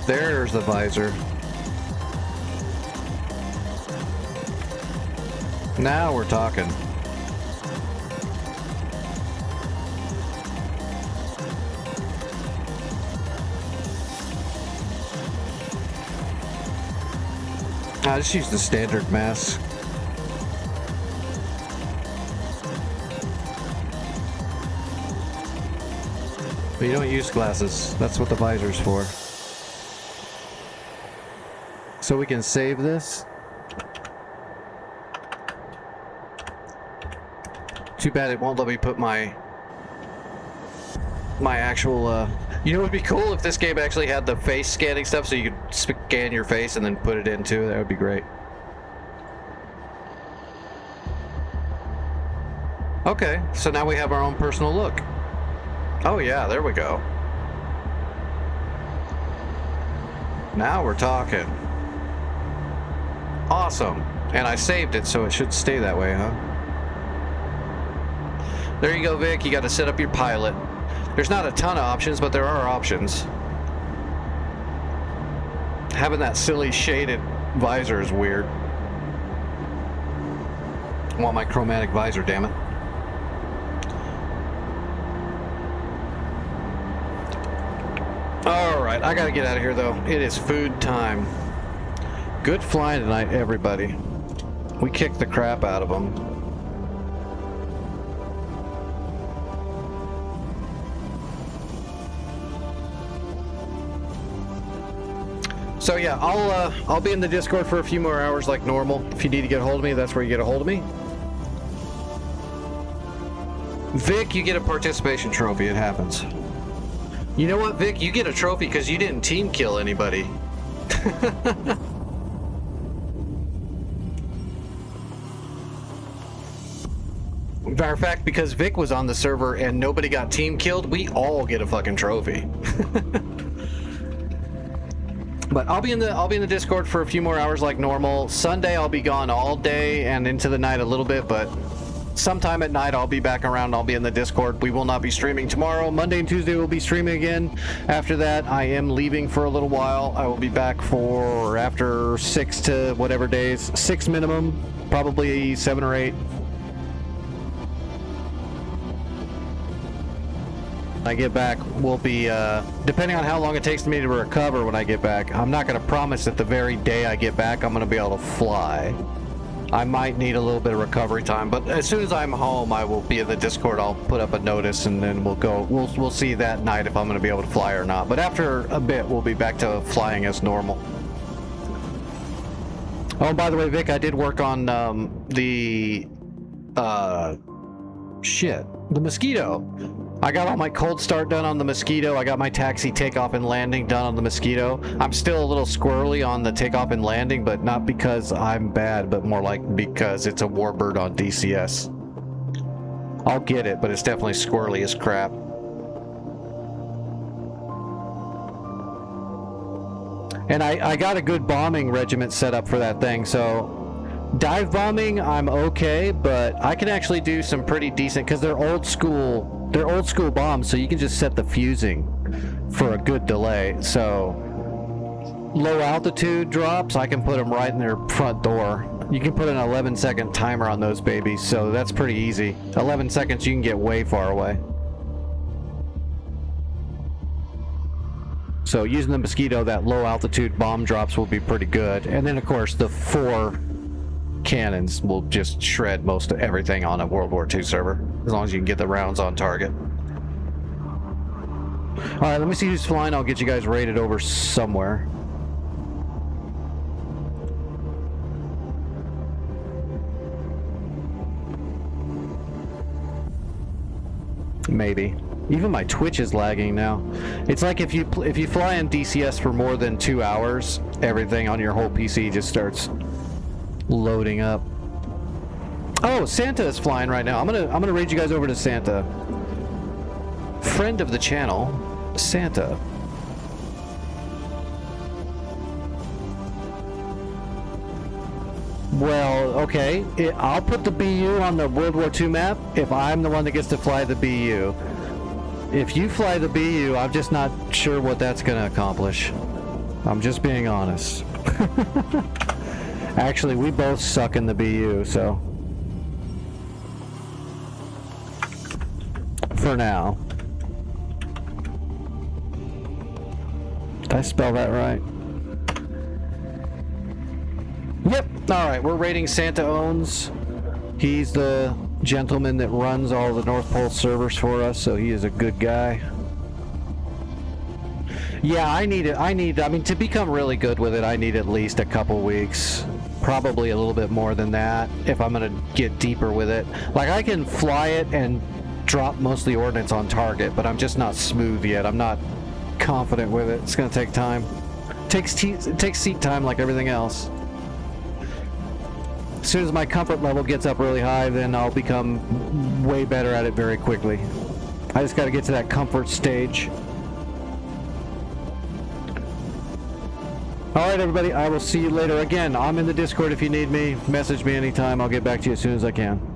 There's the visor. Now we're talking. I just use the standard mask. But you don't use glasses. That's what the visor's for. So we can save this. Too bad it won't let me put my actual, you know, it would be cool if this game actually had the face scanning stuff so you could scan your face and then put it into. That would be great. Okay, so now we have our own personal look. Oh yeah, there we go. Now we're talking. Awesome. And I saved it, so it should stay that way, huh? There you go, Vic. You got to set up your pilot. There's not a ton of options, but there are options. Having that silly shaded visor is weird. I want my chromatic visor, damn it. Alright, I gotta get out of here though. It is food time. Good flying tonight, everybody. We kicked the crap out of them. So yeah, I'll be in the Discord for a few more hours like normal. If you need to get a hold of me, that's where you get a hold of me. Vic, you get a participation trophy. It happens. You know what, Vic? You get a trophy because you didn't team kill anybody. Matter of fact, because Vic was on the server and nobody got team killed, we all get a fucking trophy. But I'll be in the Discord for a few more hours like normal. Sunday I'll be gone all day and into the night a little bit, but sometime at night I'll be back around. I'll be in the Discord. We will not be streaming tomorrow. Monday and Tuesday we'll be streaming again. After that I am leaving for a little while. I will be back for after 6 to whatever days. 6 minimum, probably 7 or 8. When I get back, we'll be, depending on how long it takes me to recover when I get back, I'm not going to promise that the very day I get back I'm going to be able to fly. I might need a little bit of recovery time, but as soon as I'm home, I will be in the Discord. I'll put up a notice and then we'll see that night if I'm going to be able to fly or not. But after a bit, we'll be back to flying as normal. Oh, by the way, Vic, I did work on the Mosquito. I got all my cold start done on the Mosquito. I got my taxi takeoff and landing done on the Mosquito. I'm still a little squirrely on the takeoff and landing, but not because I'm bad, but more like because it's a Warbird on DCS. I'll get it, but it's definitely squirrely as crap. And I got a good bombing regiment set up for that thing, so dive bombing I'm okay, but I can actually do some pretty decent, because they're old school bombs, so you can just set the fusing for a good delay. So low altitude drops, I can put them right in their front door. You can put an 11-second timer on those babies, so that's pretty easy. 11 seconds you can get way far away. So using the Mosquito, that low altitude bomb drops will be pretty good. And then of course the 4 cannons will just shred most of everything on a World War II server, as long as you can get the rounds on target. Alright, let me see who's flying. I'll get you guys rated over somewhere. Maybe. Even my Twitch is lagging now. It's like if you fly in DCS for more than 2 hours, everything on your whole PC just starts loading up. Oh, Santa is flying right now. I'm gonna raid you guys over to Santa. Friend of the channel, Santa. Well, okay. I'll put the BU on the World War II map if I'm the one that gets to fly the BU. If you fly the BU, I'm just not sure what that's gonna accomplish. I'm just being honest. Actually, we both suck in the BU, so for now. Did I spell that right? Yep. Alright, we're rating Santa Owns. He's the gentleman that runs all the North Pole servers for us, so he is a good guy. Yeah, I mean, to become really good with it, I need at least a couple weeks. probably a little bit more than that if I'm gonna get deeper with it. Like, I can fly it and drop most of the ordnance on target, but I'm just not smooth yet. I'm not confident with it. It's gonna take time. It takes seat time like everything else. As soon as my comfort level gets up really high, then I'll become way better at it very quickly. I just got to get to that comfort stage. All right, everybody, I will see you later. Again, I'm in the Discord if you need me. Message me anytime. I'll get back to you as soon as I can.